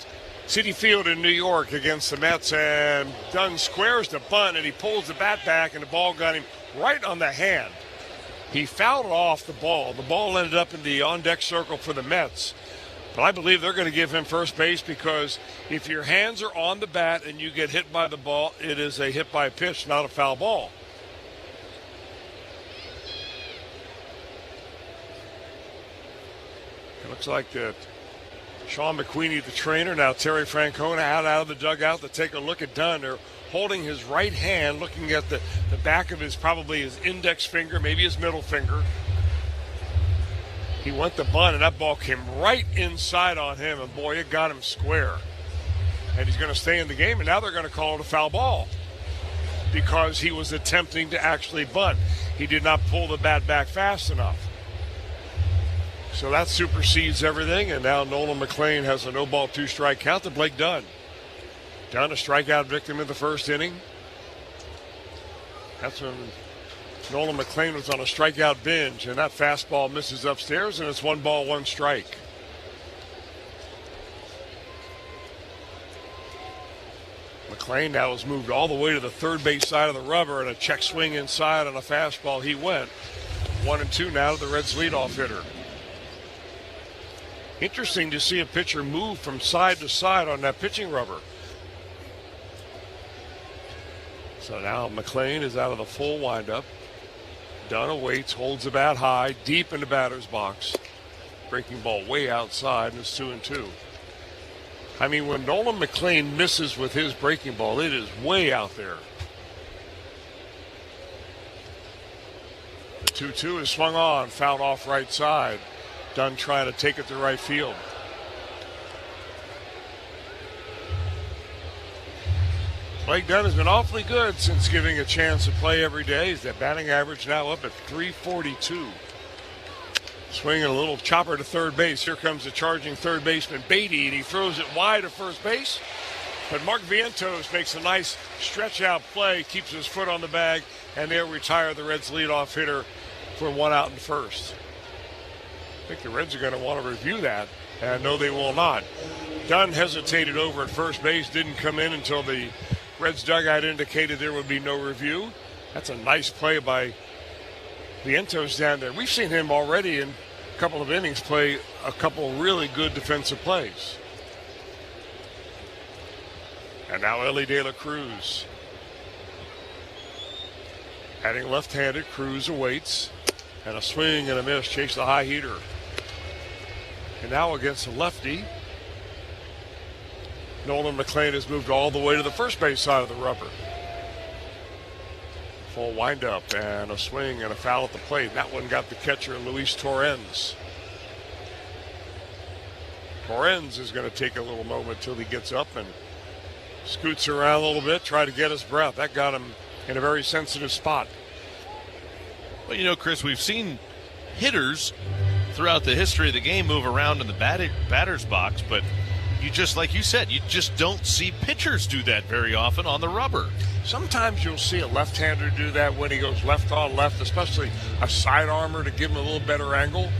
Citi Field in New York against the Mets, and Dunn squares the bunt, and he pulls the bat back, and the ball got him right on the hand. He fouled off the ball. The ball ended up in the on-deck circle for the Mets. But I believe they're going to give him first base because if your hands are on the bat and you get hit by the ball, it is a hit by pitch, not a foul ball. It looks like that Sean McQueenie, the trainer, now Terry Francona out of the dugout to take a look at Dunn. They're holding his right hand, looking at the back of probably his index finger, maybe his middle finger. He went to bunt, and that ball came right inside on him, and boy, it got him square. And he's going to stay in the game, and now they're going to call it a foul ball because he was attempting to actually bunt. He did not pull the bat back fast enough. So that supersedes everything, and now Nolan McLean has a no-ball, 2-strike count to Blake Dunn. Dunn, a strikeout victim in the first inning. That's when Nolan McLean was on a strikeout binge, and that fastball misses upstairs, and it's 1 ball, 1 strike. McLean now has moved all the way to the third base side of the rubber, and a check swing inside on a fastball. He went 1-2 now to the Reds' leadoff hitter. Interesting to see a pitcher move from side to side on that pitching rubber. So now McLean is out of the full windup. Dunn awaits, holds the bat high, deep in the batter's box. Breaking ball way outside, and it's 2-2. I mean, when Nolan McLean misses with his breaking ball, it is way out there. The 2-2 is swung on, fouled off right side. Dunn trying to take it to right field. Blake Dunn has been awfully good since giving a chance to play every day. His batting average now up at .342. Swinging a little chopper to third base. Here comes the charging third baseman Beatty, and he throws it wide to first base. But Mark Vientos makes a nice stretch-out play, keeps his foot on the bag, and they'll retire the Reds' leadoff hitter for 1 out in first. I think the Reds are going to want to review that, and no, they will not. Dunn hesitated over at first base, didn't come in until the Reds dugout indicated there would be no review. That's a nice play by Vientos down there. We've seen him already in a couple of innings play a couple really good defensive plays. And now Ellie De La Cruz. Heading left-handed, Cruz awaits. And a swing and a miss, chase the high heater. And now against the lefty, Nolan McLean has moved all the way to the first base side of the rubber. Full windup and a swing and a foul at the plate. That one got the catcher, Luis Torrens. Torrens is going to take a little moment till he gets up and scoots around a little bit, try to get his breath. That got him in a very sensitive spot. Well, you know, Chris, we've seen hitters throughout the history of the game move around in the batter's box, but you just, like you said, you just don't see pitchers do that very often on the rubber. Sometimes you'll see a left-hander do that when he goes left on left, especially a side armor to give him a little better angle.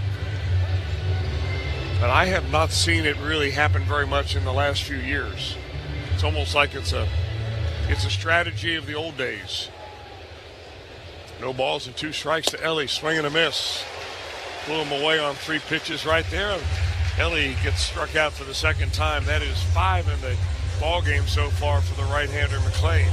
But I have not seen it really happen very much in the last few years. It's almost like it's a strategy of the old days. No balls and 2 strikes to Ellie. Swing and a miss. Blew him away on 3 pitches right there. Ellie gets struck out for the second time. That is 5 in the ball game so far for the right-hander McLean.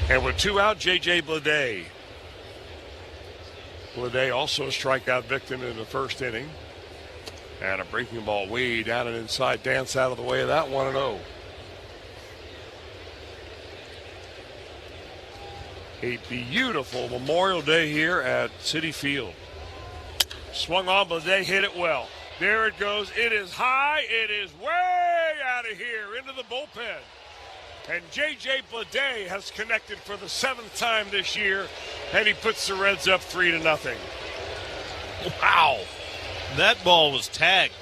And with 2 out, J.J. Bleday. Bleday also a strikeout victim in the first inning. And a breaking ball way down and inside. Dance out of the way of that 1-0. A beautiful Memorial Day here at Citi Field. Swung on, Bleday hit it well. There it goes. It is high. It is way out of here into the bullpen. And J.J. Bleday has connected for the 7th time this year, and he puts the Reds up 3-0. Wow. That ball was tagged.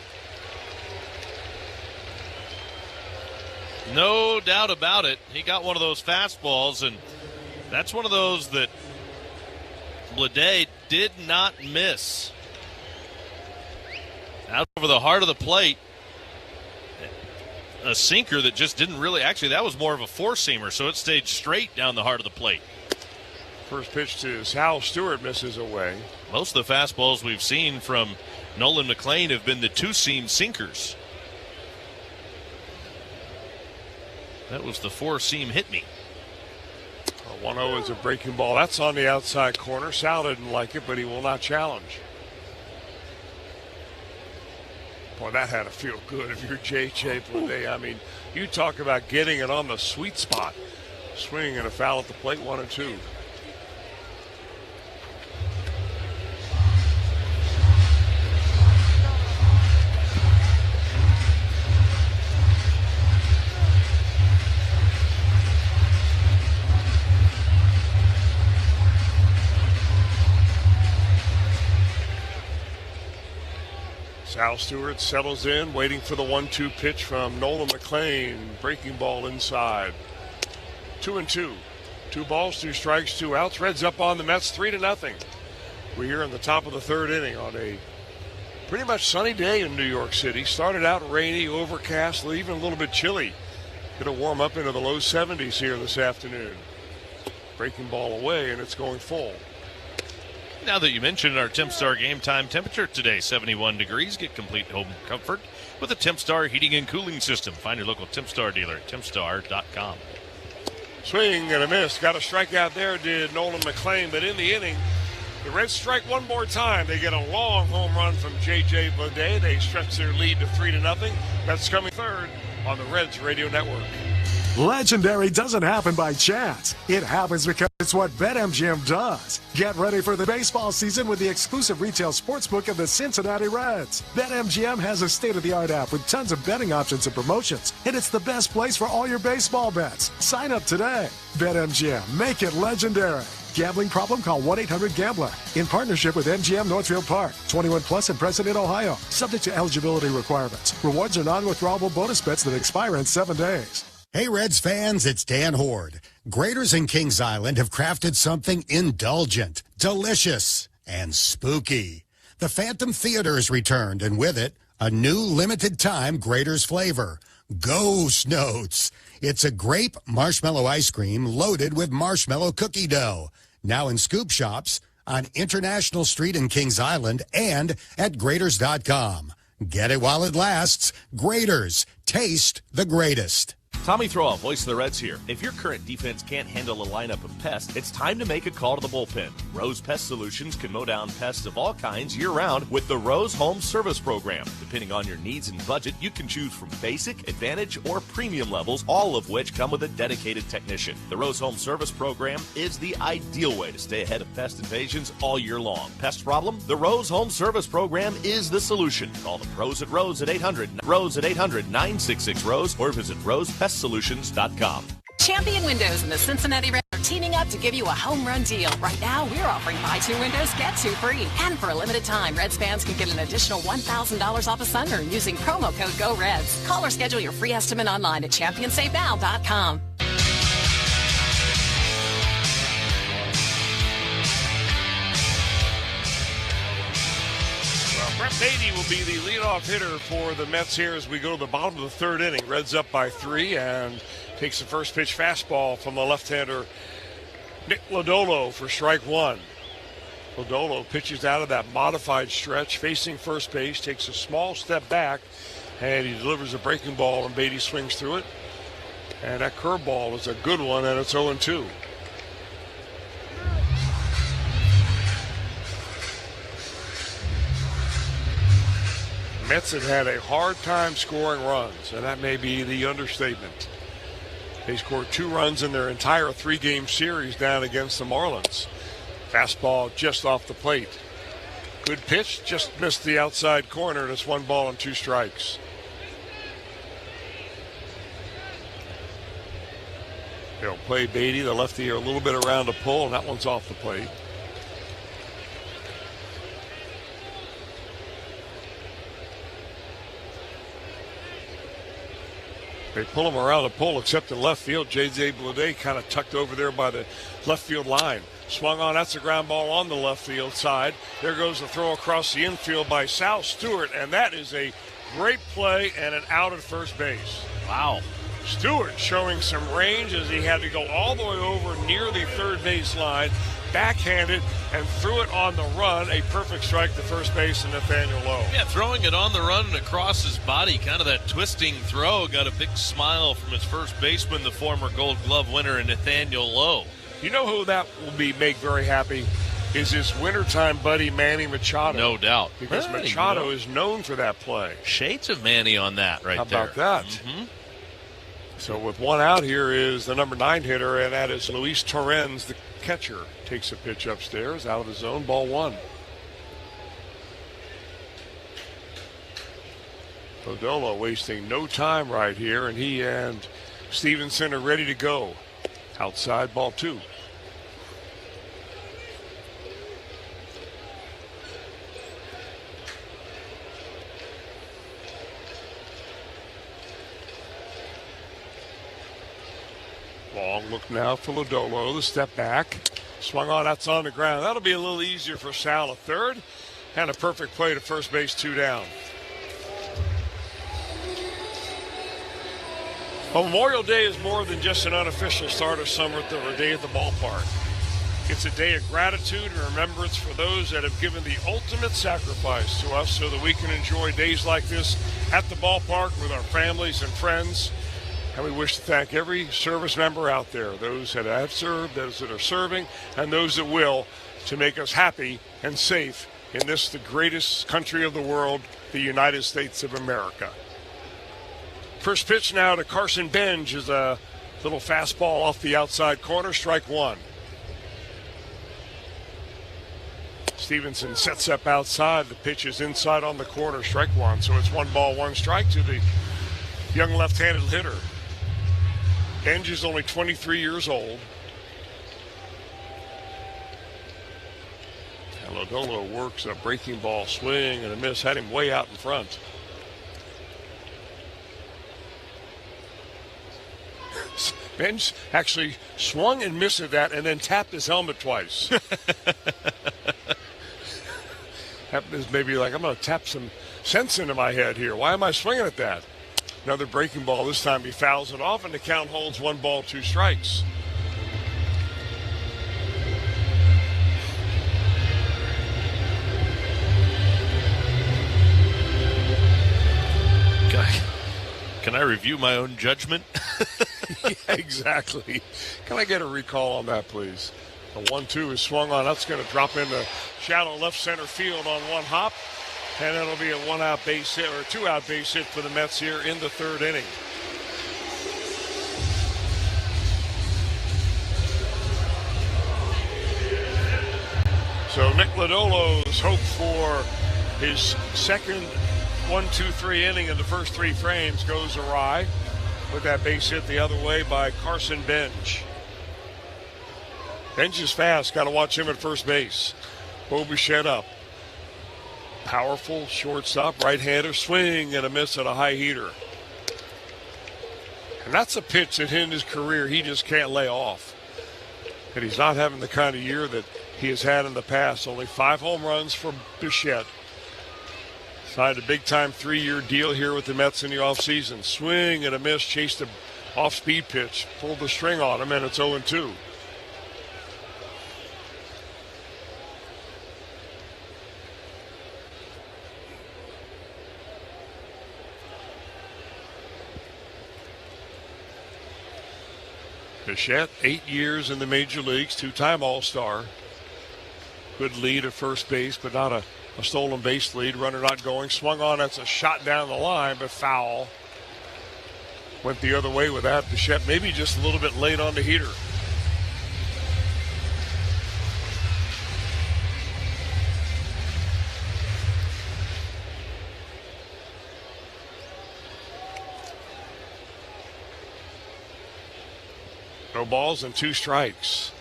No doubt about it. He got one of those fastballs, and that's one of those that Bleday did not miss. Out over the heart of the plate. a sinker that just didn't really, actually that was more of a four-seamer, so it stayed straight down the heart of the plate. First pitch to Hal Stewart misses away. Most of the fastballs we've seen from Nolan McLean have been the two-seam sinkers. That was the four-seam hit me. 1-0 is a breaking ball. That's on the outside corner. Sal didn't like it, but he will not challenge. Boy, that had to feel good if you're J.J. Bleday. I mean, you talk about getting it on the sweet spot. Swinging and a foul at the plate, 1-2. Sal Stewart settles in, waiting for the 1-2 pitch from Nolan McLean. Breaking ball inside. 2-2. 2 balls, 2 strikes, 2 outs. Reds up on the Mets 3-0. We're here in the top of the third inning on a pretty much sunny day in New York City. Started out rainy, overcast, even a little bit chilly. Going to warm up into the low 70s here this afternoon. Breaking ball away, and it's going full. Now that you mentioned our TempStar game time temperature today, 71 degrees. Get complete home comfort with a TempStar heating and cooling system. Find your local TempStar dealer at tempstar.com. Swing and a miss. Got a strikeout there, did Nolan McLean. But in the inning, the Reds strike one more time. They get a long home run from J.J. Bleday. They stretch their lead to 3-0. That's coming third on the Reds Radio Network. Legendary doesn't happen by chance. It happens because it's what BetMGM does. Get ready for the baseball season with the exclusive retail sportsbook of the Cincinnati Reds. BetMGM has a state-of-the-art app with tons of betting options and promotions, and it's the best place for all your baseball bets. Sign up today. BetMGM, make it legendary. Gambling problem? Call 1-800-GAMBLER. In partnership with MGM Northfield Park. 21 plus and present in Ohio. Subject to eligibility requirements. Rewards are non-withdrawable bonus bets that expire in 7 days. Hey, Reds fans, it's Dan Horde. Graders in Kings Island have crafted something indulgent, delicious, and spooky. The Phantom Theater has returned, and with it, a new limited-time Graders flavor, Ghost Notes. It's a grape marshmallow ice cream loaded with marshmallow cookie dough. Now in scoop shops, on International Street in Kings Island, and at Graders.com. Get it while it lasts. Graders. Taste the greatest. Tommy Throwoff, voice of the Reds here. If your current defense can't handle a lineup of pests, it's time to make a call to the bullpen. Rose Pest Solutions can mow down pests of all kinds year-round with the Rose Home Service Program. Depending on your needs and budget, you can choose from basic, advantage, or premium levels, all of which come with a dedicated technician. The Rose Home Service Program is the ideal way to stay ahead of pest invasions all year long. Pest problem? The Rose Home Service Program is the solution. Call the pros at Rose at 800-966-ROSE or visit RosePestSolutions.com. Champion Windows and the Cincinnati Reds are teaming up to give you a home run deal. Right now, we're offering buy 2 windows, get 2 free. And for a limited time, Reds fans can get an additional $1,000 off a sunroom using promo code GOREDS. Call or schedule your free estimate online at ChampionSaveNow.com. Brett Beatty will be the leadoff hitter for the Mets here as we go to the bottom of the third inning. Reds up by 3 and takes the first pitch fastball from the left-hander Nick Lodolo for strike 1. Lodolo pitches out of that modified stretch, facing first base, takes a small step back, and he delivers a breaking ball, and Beatty swings through it. And that curveball is a good one, and it's 0-2. Mets have had a hard time scoring runs, and that may be the understatement. They scored 2 runs in their entire 3-game series down against the Marlins. Fastball just off the plate. Good pitch, just missed the outside corner, and it's 1 ball and 2 strikes. They'll play Beatty, the lefty, here a little bit around the pull, and that one's off the plate. They pull him around the pole, except in left field. J.J. Bleday kind of tucked over there by the left field line. Swung on, that's a ground ball on the left field side. There goes the throw across the infield by Sal Stewart, and that is a great play and an out at first base. Wow. Stewart showing some range as he had to go all the way over near the third base line, backhanded, and threw it on the run. A perfect strike to first base and Nathaniel Lowe. Yeah, throwing it on the run and across his body, kind of that twisting throw. Got a big smile from his first baseman, the former Gold Glove winner, Nathaniel Lowe. You know who that will make very happy is his wintertime buddy Manny Machado. No doubt. Because Machado is known for that play. Shades of Manny on that right there. How about that? Mm-hmm. So with one out here is the number 9 hitter, and that is Luis Torrens, the catcher. Takes a pitch upstairs, out of the zone, ball 1. Lodolo wasting no time right here, and he and Stevenson are ready to go. Outside, ball 2. Long look now for Lodolo. The step back. Swung on, that's on the ground. That'll be a little easier for Sal at third. And a perfect play to first base, 2 down. Well, Memorial Day is more than just an unofficial start of summer or a day at the ballpark. It's a day of gratitude and remembrance for those that have given the ultimate sacrifice to us so that we can enjoy days like this at the ballpark with our families and friends. And we wish to thank every service member out there, those that have served, those that are serving, and those that will, to make us happy and safe in this, the greatest country of the world, the United States of America. First pitch now to Carson Benj is a little fastball off the outside corner, strike 1. Stevenson sets up outside. The pitch is inside on the corner, strike 1. So it's 1 ball, 1 strike to the young left-handed hitter. Benj is only 23 years old. And Lodolo works a breaking ball swing and a miss, had him way out in front. Benj actually swung and missed at that and then tapped his helmet twice. That is maybe like, I'm going to tap some sense into my head here. Why am I swinging at that? Another breaking ball. This time he fouls it off, and the count holds 1 ball, 2 strikes. Can I review my own judgment? Yeah, exactly. Can I get a recall on that, please? The 1-2 is swung on. That's going to drop into shallow left center field on 1 hop. And it'll be a 1-out base hit, or a 2-out base hit for the Mets here in the 3rd inning. So Nick Lodolo's hope for his second 1-2-3 inning in the first 3 frames goes awry with that base hit the other way by Carson Benj. Benj is fast. Got to watch him at first base. Bo Bichette up. Powerful shortstop, right-hander, swing and a miss at a high heater. And that's a pitch that in his career he just can't lay off. And he's not having the kind of year that he has had in the past. Only 5 home runs for Bichette. Signed a big-time 3-year deal here with the Mets in the offseason. Swing and a miss, chased an off-speed pitch, pulled the string on him, and it's 0-2. Bichette, 8 years in the major leagues, 2-time All-Star. Good lead at first base, but not a stolen base lead. Runner not going. Swung on. That's a shot down the line, but foul. Went the other way with that. Bichette maybe just a little bit late on the heater. No balls and 2 strikes.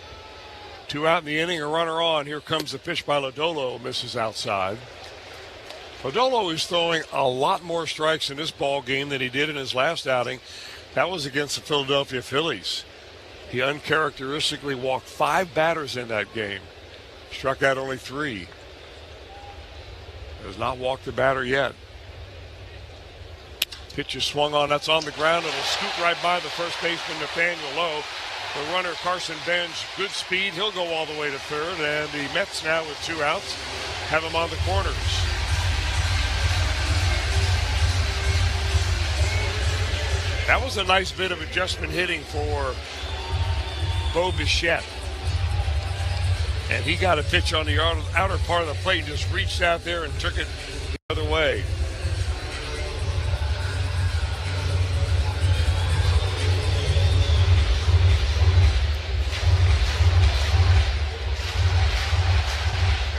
2 out in the inning, a runner on. Here comes the pitch by Lodolo, misses outside. Lodolo is throwing a lot more strikes in this ball game than he did in his last outing. That was against the Philadelphia Phillies. He uncharacteristically walked 5 batters in that game. Struck out only 3. Has not walked a batter yet. Pitch is swung on. That's on the ground. It'll scoot right by the first baseman, Nathaniel Lowe. The runner, Carson Benj, good speed. He'll go all the way to third. And the Mets now with 2 outs have him on the corners. That was a nice bit of adjustment hitting for Bo Bichette. And he got a pitch on the outer part of the plate and just reached out there and took it the other way.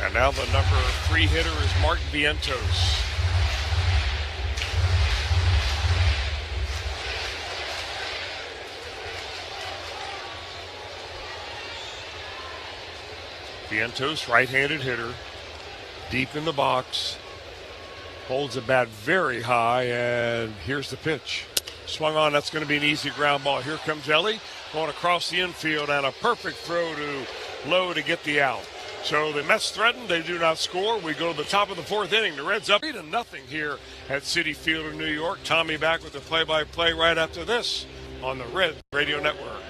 And now the number 3 hitter is Martin Vientos. Vientos, right-handed hitter, deep in the box, holds the bat very high, and here's the pitch. Swung on, that's going to be an easy ground ball. Here comes Ellie, going across the infield, and a perfect throw to Lowe to get the out. So the Mets threaten, they do not score. We go to the top of the 4th inning. The Reds up 3-0 here at Citi Field in New York. Tommy back with the play-by-play right after this on the Red Radio Network.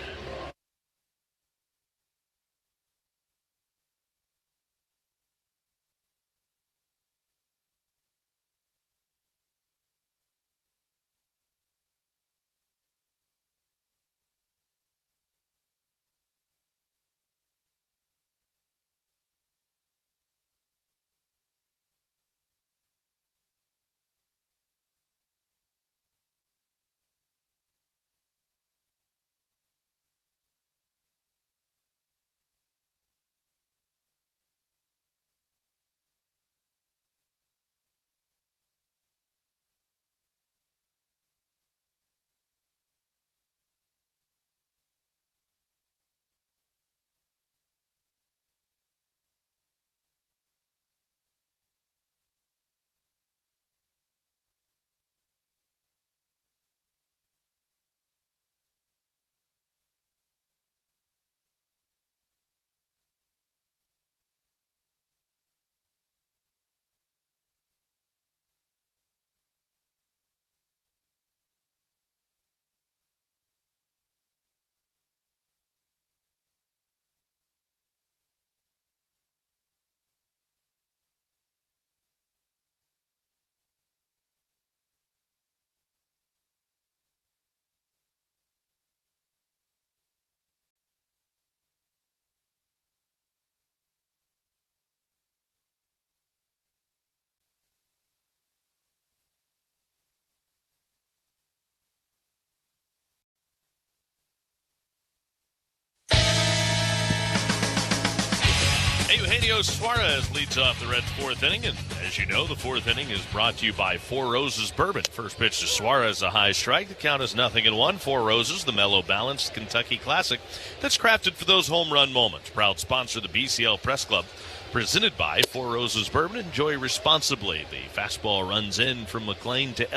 Eugenio Suarez leads off the Reds' 4th inning, and as you know, the 4th inning is brought to you by Four Roses Bourbon. First pitch to Suarez, a high strike. The count is 0-1. Four Roses, the mellow, balanced Kentucky classic that's crafted for those home run moments. Proud sponsor of the BCL Press Club. Presented by Four Roses Bourbon. Enjoy responsibly. The fastball runs in from McLean to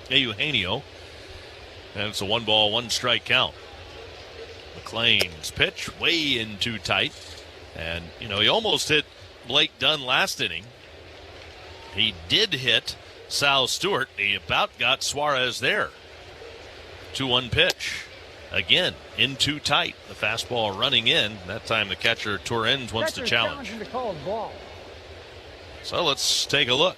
Eugenio, and it's a 1-ball, 1-strike count. McLean's pitch way in too tight. And, you know, he almost hit Blake Dunn last inning. He did hit Sal Stewart. He about got Suarez there. 2-1 pitch. Again, in too tight. The fastball running in. That time the catcher, Torrens, wants to challenge. So let's take a look.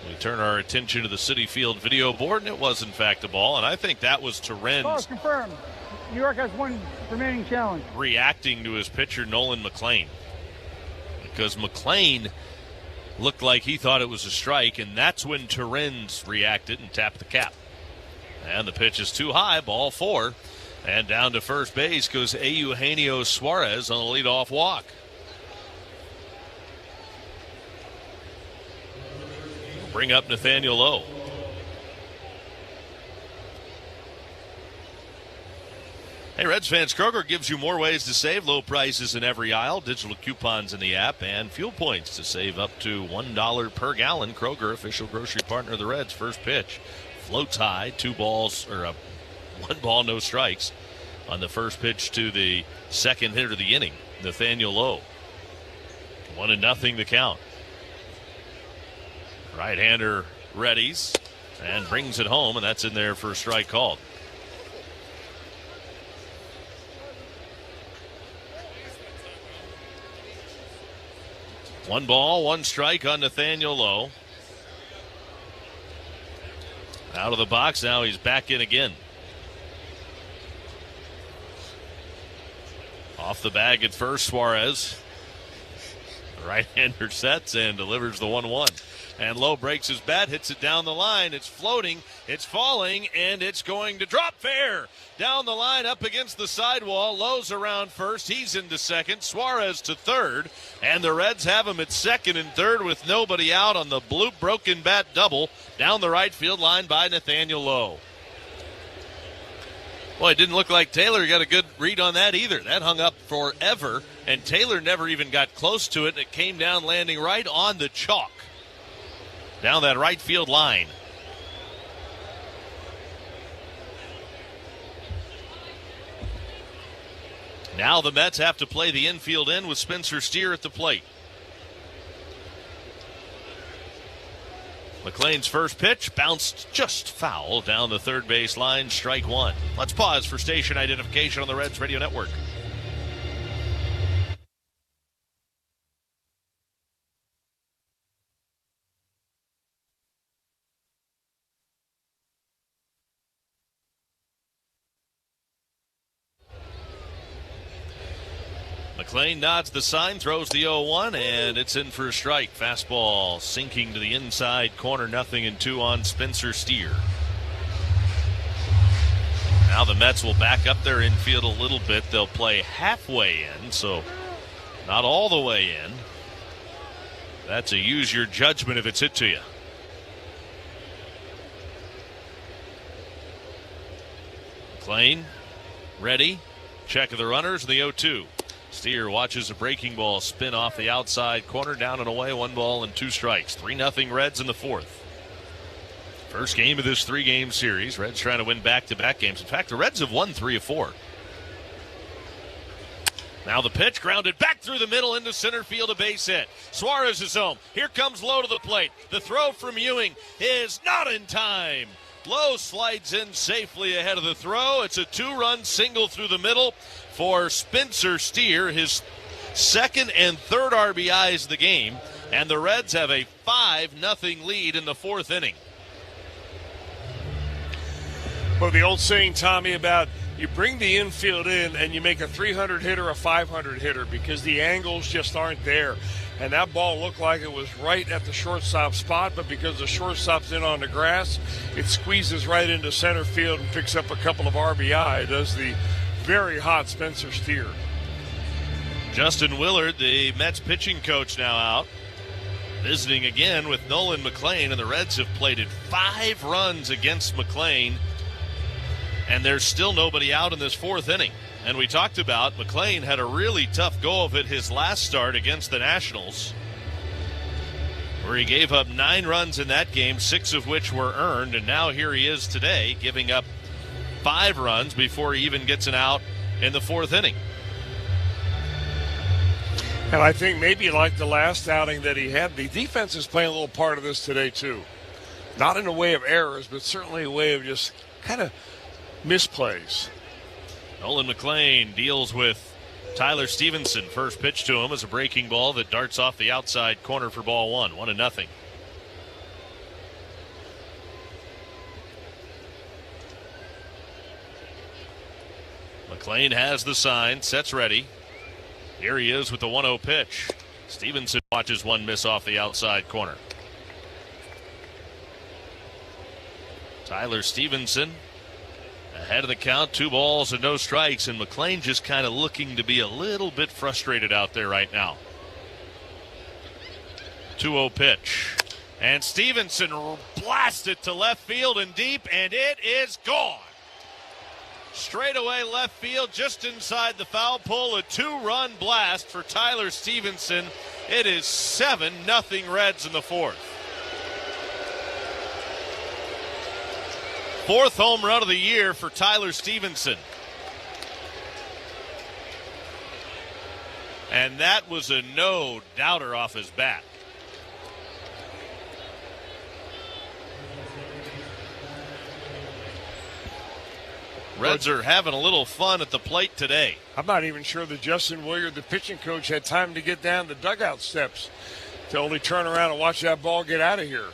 We turn our attention to the Citi Field video board, and it was, in fact, a ball. And I think that was Torrens. Oh, confirmed. New York has 1 remaining challenge. Reacting to his pitcher, Nolan McLean. Because McLean looked like he thought it was a strike, and that's when Torrens reacted and tapped the cap. And the pitch is too high, ball 4. And down to first base goes Eugenio Suarez on a leadoff walk. We'll bring up Nathaniel Lowe. Hey, Reds fans, Kroger gives you more ways to save. Low prices in every aisle, digital coupons in the app, and fuel points to save up to $1 per gallon. Kroger, official grocery partner of the Reds. First pitch floats high, 1 ball, no strikes. on the first pitch to the second hitter of the inning, Nathaniel Lowe. 1-0 the count. Right-hander readies and brings it home, and that's in there for a strike called. One ball, one strike on Nathaniel Lowe. Out of the box now, he's back in again. Off the bag at first, Suarez. The right-hander sets and delivers the 1-1. And Lowe breaks his bat, hits it down the line. It's floating, it's falling, and it's going to drop fair. Down the line, up against the sidewall. Lowe's around first. He's into second. Suarez to third. And the Reds have him at second and third with nobody out on the blue broken bat double down the right field line by Nathaniel Lowe. Boy, it didn't look like Taylor got a good read on that either. That hung up forever, and Taylor never even got close to it, and it came down landing right on the chalk down that right field line. Now the Mets have to play the infield in with Spencer Steer at the plate. McLean's first pitch bounced just foul down the third base line, strike one. Let's pause for station identification on the Reds Radio Network. McLean nods the sign, throws the 0-1, and it's in for a strike. Fastball sinking to the inside corner, 0-2 on Spencer Steer. Now the Mets will back up their infield a little bit. They'll play halfway in, so not all the way in. That's a use your judgment if it's hit to you. McLean ready. Check of the runners, and the 0-2. Steer watches a breaking ball spin off the outside corner, down and away, 1 ball and 2 strikes. 3-0 Reds in the fourth. First game of this 3-game series. Reds trying to win back-to-back games. In fact, the Reds have won 3 of 4. Now the pitch grounded back through the middle into center field, a base hit. Suarez is home. Here comes Lowe to the plate. The throw from Ewing is not in time. Lowe slides in safely ahead of the throw. It's a 2-run single through the middle for Spencer Steer, his second and third RBIs of the game, and the Reds have a 5-0 lead in the fourth inning. Well, the old saying, Tommy, about you bring the infield in and you make a 300 hitter a 500 hitter because the angles just aren't there. And that ball looked like it was right at the shortstop spot, but because the shortstop's in on the grass, it squeezes right into center field and picks up a couple of RBI. Does the very hot Spencer Steer. Justin Willard, the Mets pitching coach, now out. Visiting again with Nolan McLean, and the Reds have plated 5 runs against McLean, and there's still nobody out in this fourth inning. And we talked about McLean had a really tough go of it his last start against the Nationals, where he gave up 9 runs in that game, 6 of which were earned, and now here he is today giving up 5 runs before he even gets an out in the fourth inning. And I think maybe like the last outing that he had, the defense is playing a little part of this today too. Not in a way of errors, but certainly a way of just kind of misplays. Nolan McLean deals with Tyler Stevenson. First pitch to him is a breaking ball that darts off the outside corner for ball 1, 1-0. McLean has the sign, sets ready. Here he is with the 1-0 pitch. Stevenson watches one miss off the outside corner. Tyler Stevenson ahead of the count, 2 balls and no strikes, and McLean just kind of looking to be a little bit frustrated out there right now. 2-0 pitch. And Stevenson blasted to left field and deep, and it is gone. Straight away left field, just inside the foul pole, a 2-run blast for Tyler Stevenson. It is 7-0 Reds in the fourth. 4th home run of the year for Tyler Stevenson. And that was a no-doubter off his bat. Reds are having a little fun at the plate today. I'm not even sure that Justin Williard, the pitching coach, had time to get down the dugout steps to only turn around and watch that ball get out of here.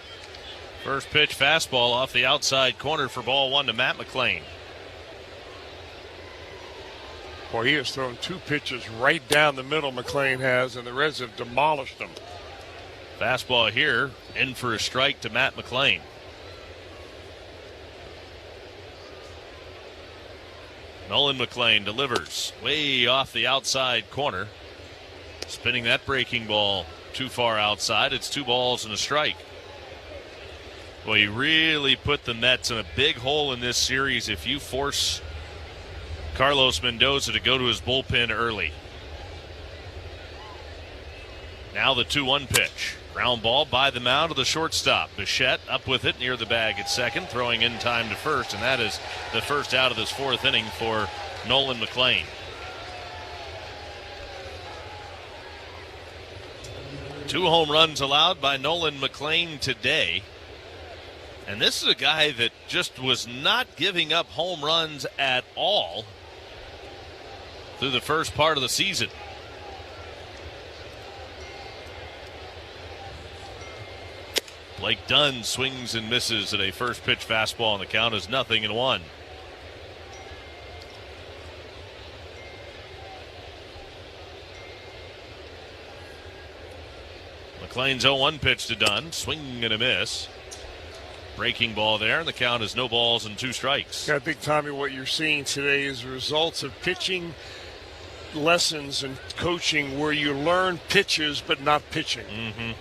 First pitch fastball off the outside corner for ball one to Matt McLean. Boy, he has thrown 2 pitches right down the middle, McLean has, and the Reds have demolished him. Fastball here, in for a strike to Matt McLean. Nolan McLean delivers way off the outside corner. Spinning that breaking ball too far outside. It's 2 balls and a strike. Well, you really put the Mets in a big hole in this series if you force Carlos Mendoza to go to his bullpen early. Now the 2-1 pitch. Ground ball by the mound of the shortstop. Bichette up with it near the bag at second, throwing in time to first, and that is the first out of this 4th inning for Nolan McLean. Two home runs allowed by Nolan McLean today. And this is a guy that just was not giving up home runs at all through the first part of the season. Blake Dunn swings and misses at a first pitch fastball, and the count is 0-1. McLean's 0-1 pitch to Dunn. Swing and a miss. Breaking ball there, and the count is 0 balls and 2 strikes. I think, Tommy, what you're seeing today is results of pitching lessons and coaching where you learn pitches but not pitching. Mm-hmm.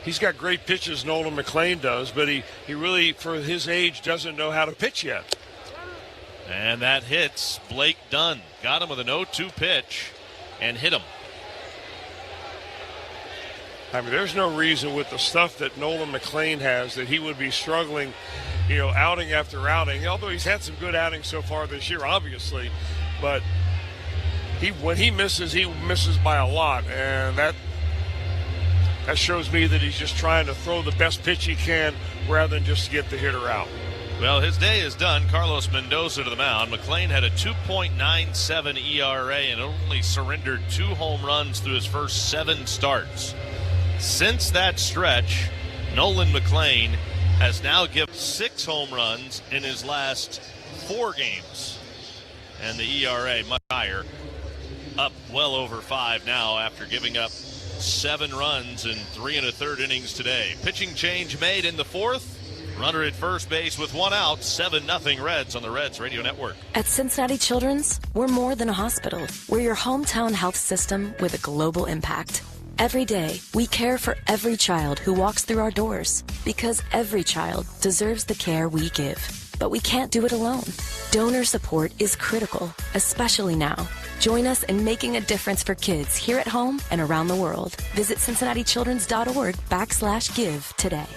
He's got great pitches, Nolan McLean does, but he really, for his age, doesn't know how to pitch yet. And that hits Blake Dunn. Got him with an 0-2 pitch and hit him. I mean, there's no reason with the stuff that Nolan McLean has that he would be struggling, outing after outing. Although he's had some good outings so far this year, obviously. But when he misses by a lot. And that shows me that he's just trying to throw the best pitch he can rather than just to get the hitter out. Well, his day is done. Carlos Mendoza to the mound. McLean had a 2.97 ERA and only surrendered 2 home runs through his first 7 starts. Since that stretch, Nolan McLean has now given 6 home runs in his last 4 games. And the ERA much higher, up well over 5 now after giving up 7 runs in 3 1/3 innings today. Pitching change made in the 4th. Runner at first base with 1 out. 7-0 Reds on the Reds Radio Network. At Cincinnati Children's, we're more than a hospital. We're your hometown health system with a global impact. Every day, we care for every child who walks through our doors because every child deserves the care we give. But we can't do it alone. Donor support is critical, especially now. Join us in making a difference for kids here at home and around the world. Visit CincinnatiChildren's.org/give today.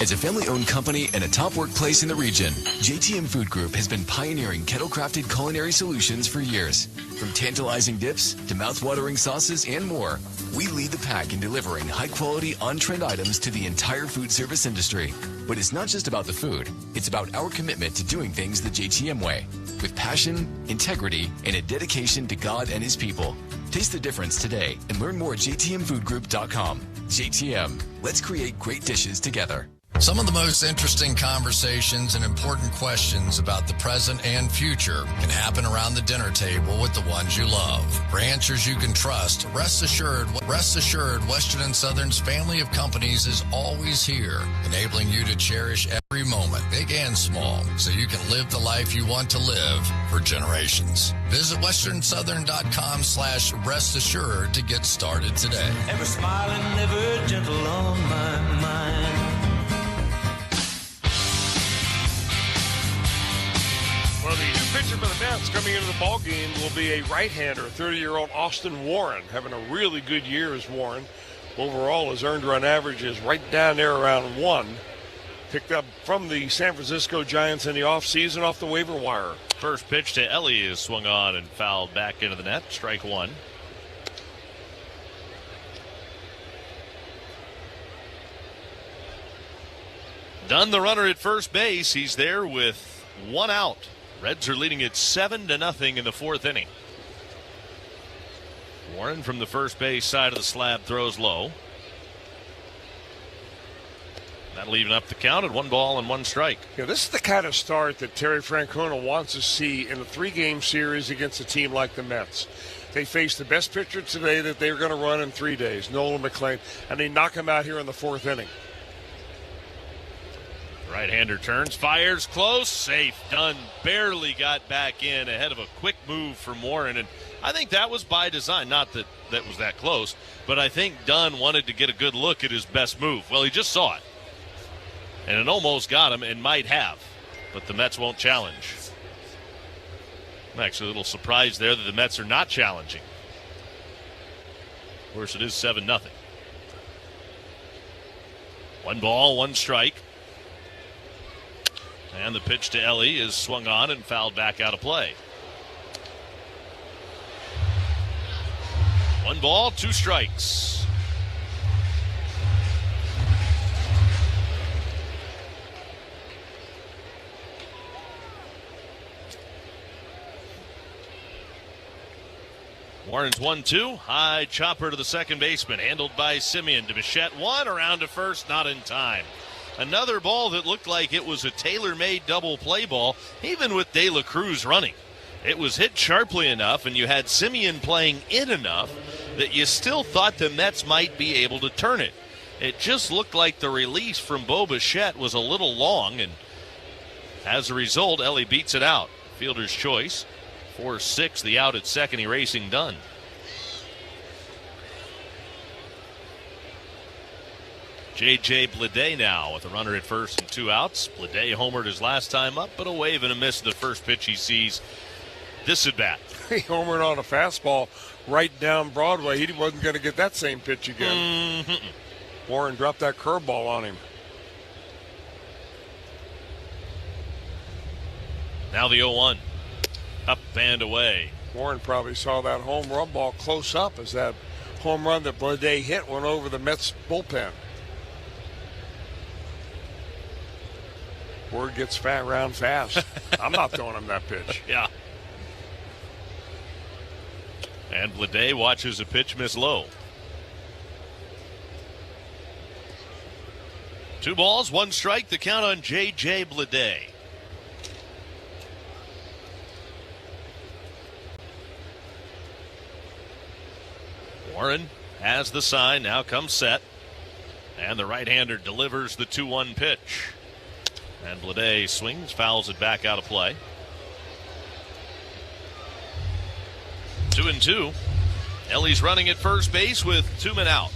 As a family-owned company and a top workplace in the region, JTM Food Group has been pioneering kettle-crafted culinary solutions for years. From tantalizing dips to mouth-watering sauces and more, we lead the pack in delivering high-quality, on-trend items to the entire food service industry. But it's not just about the food. It's about our commitment to doing things the JTM way, with passion, integrity, and a dedication to God and His people. Taste the difference today and learn more at jtmfoodgroup.com. JTM, let's create great dishes together. Some of the most interesting conversations and important questions about the present and future can happen around the dinner table with the ones you love. For answers you can trust, rest assured, Western and Southern's family of companies is always here, enabling you to cherish every moment, big and small, so you can live the life you want to live for generations. Visit westernsouthern.com/rest assured to get started today. Ever smiling, ever gentle on my mind. Well, the new pitcher for the Mets coming into the ballgame will be a right-hander, 30-year-old Austin Warren, having a really good year as Warren. Overall, his earned run average is right down there around 1. picked up from the San Francisco Giants in the offseason off the waiver wire. First pitch to Ellie is swung on and fouled back into the net. Strike one. Dunn, the runner at first base. He's there with one out. Reds are leading it 7-0 in the fourth inning. Warren from the first base side of the slab throws low. That'll even up the count at 1 ball and 1 strike. Yeah, this is the kind of start that Terry Francona wants to see in a 3-game series against a team like the Mets. They face the best pitcher today that they're going to run in 3 days, Nolan McLean, and they knock him out here in the fourth inning. Right-hander turns, fires close, safe. Dunn barely got back in ahead of a quick move from Warren, and I think that was by design. Not that that was that close, but I think Dunn wanted to get a good look at his best move. Well, he just saw it, and it almost got him and might have, but the Mets won't challenge. I'm actually a little surprised there that the Mets are not challenging. Of course, it is 7-0. 1 ball, 1 strike. And the pitch to Ellie is swung on and fouled back out of play. 1 ball, 2 strikes. Warren's 1-2. High chopper to the second baseman. Handled by Semien. To Bichette. 1 around to first. Not in time. Another ball that looked like it was a tailor-made double play ball, even with De La Cruz running. It was hit sharply enough, and you had Semien playing in enough that you still thought the Mets might be able to turn it. It just looked like the release from Bo Bichette was a little long, and as a result, Ellie beats it out. Fielder's choice. 4-6, the out at second, erasing Dunn. J.J. Bleday now with a runner at first and 2 outs. Bleday homered his last time up, but a wave and a miss the first pitch he sees this at bat. He homered on a fastball right down Broadway. He wasn't going to get that same pitch again. Warren dropped that curveball on him. Now the 0-1. Up and away. Warren probably saw that home run ball close up as that home run that Bleday hit went over the Mets bullpen. Word gets fat round fast. I'm not throwing him that pitch. Yeah. And Bleday watches a pitch miss low. 2 balls, 1 strike. The count on J.J. Bleday. Warren has the sign. Now comes set. And the right-hander delivers the 2-1 pitch. And Bleday swings, fouls it back out of play. 2-2. Ellie's running at first base with 2 men out.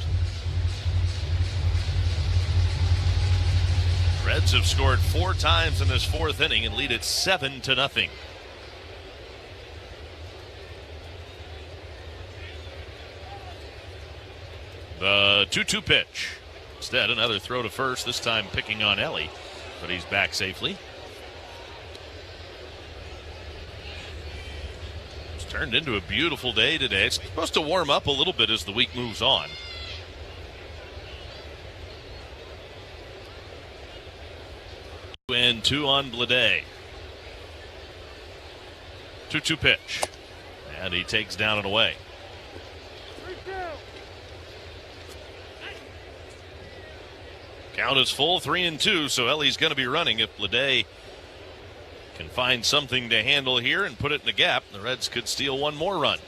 Reds have scored 4 times in this fourth inning and lead it 7-0. The 2-2 pitch. Instead, another throw to first, this time picking on Ellie. But he's back safely. It's turned into a beautiful day today. It's supposed to warm up a little bit as the week moves on. And 2 on Bleday. 2-2 pitch. And he takes down and away. Count is full, 3-2, so Ellie's going to be running. If Bleday can find something to handle here and put it in the gap, the Reds could steal 1 more run.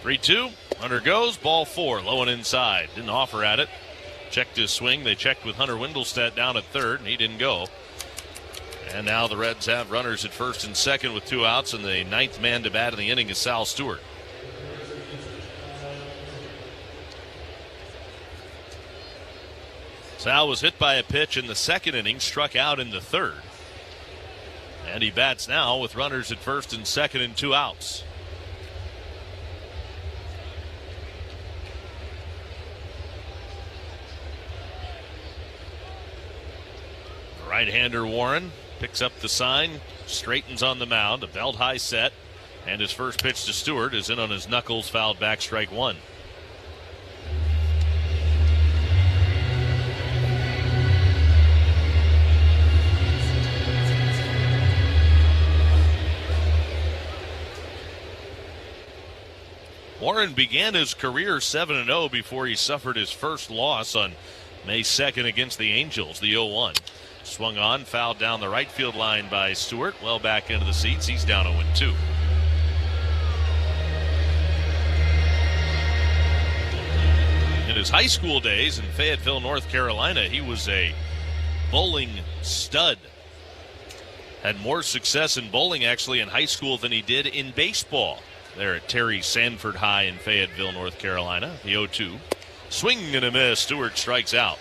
3-2, runner goes, ball 4, low and inside. Didn't offer at it. Checked his swing. They checked with Hunter Wendelstedt down at third, and he didn't go. And now the Reds have runners at first and second with 2 outs, and the 9th man to bat in the inning is Sal Stewart. Sal was hit by a pitch in the second inning, struck out in the third. And he bats now with runners at first and second and 2 outs. Right-hander Warren picks up the sign, straightens on the mound, a belt-high set, and his first pitch to Stewart is in on his knuckles, fouled back, strike one. Warren began his career 7-0 before he suffered his first loss on May 2nd against the Angels, the 0-1. Swung on, fouled down the right field line by Stewart, well back into the seats. He's down 0-2. In his high school days in Fayetteville, North Carolina, he was a bowling stud. Had more success in bowling, actually, in high school than he did in baseball. There at Terry Sanford High in Fayetteville, North Carolina. The 0-2. Swing and a miss. Stewart strikes out.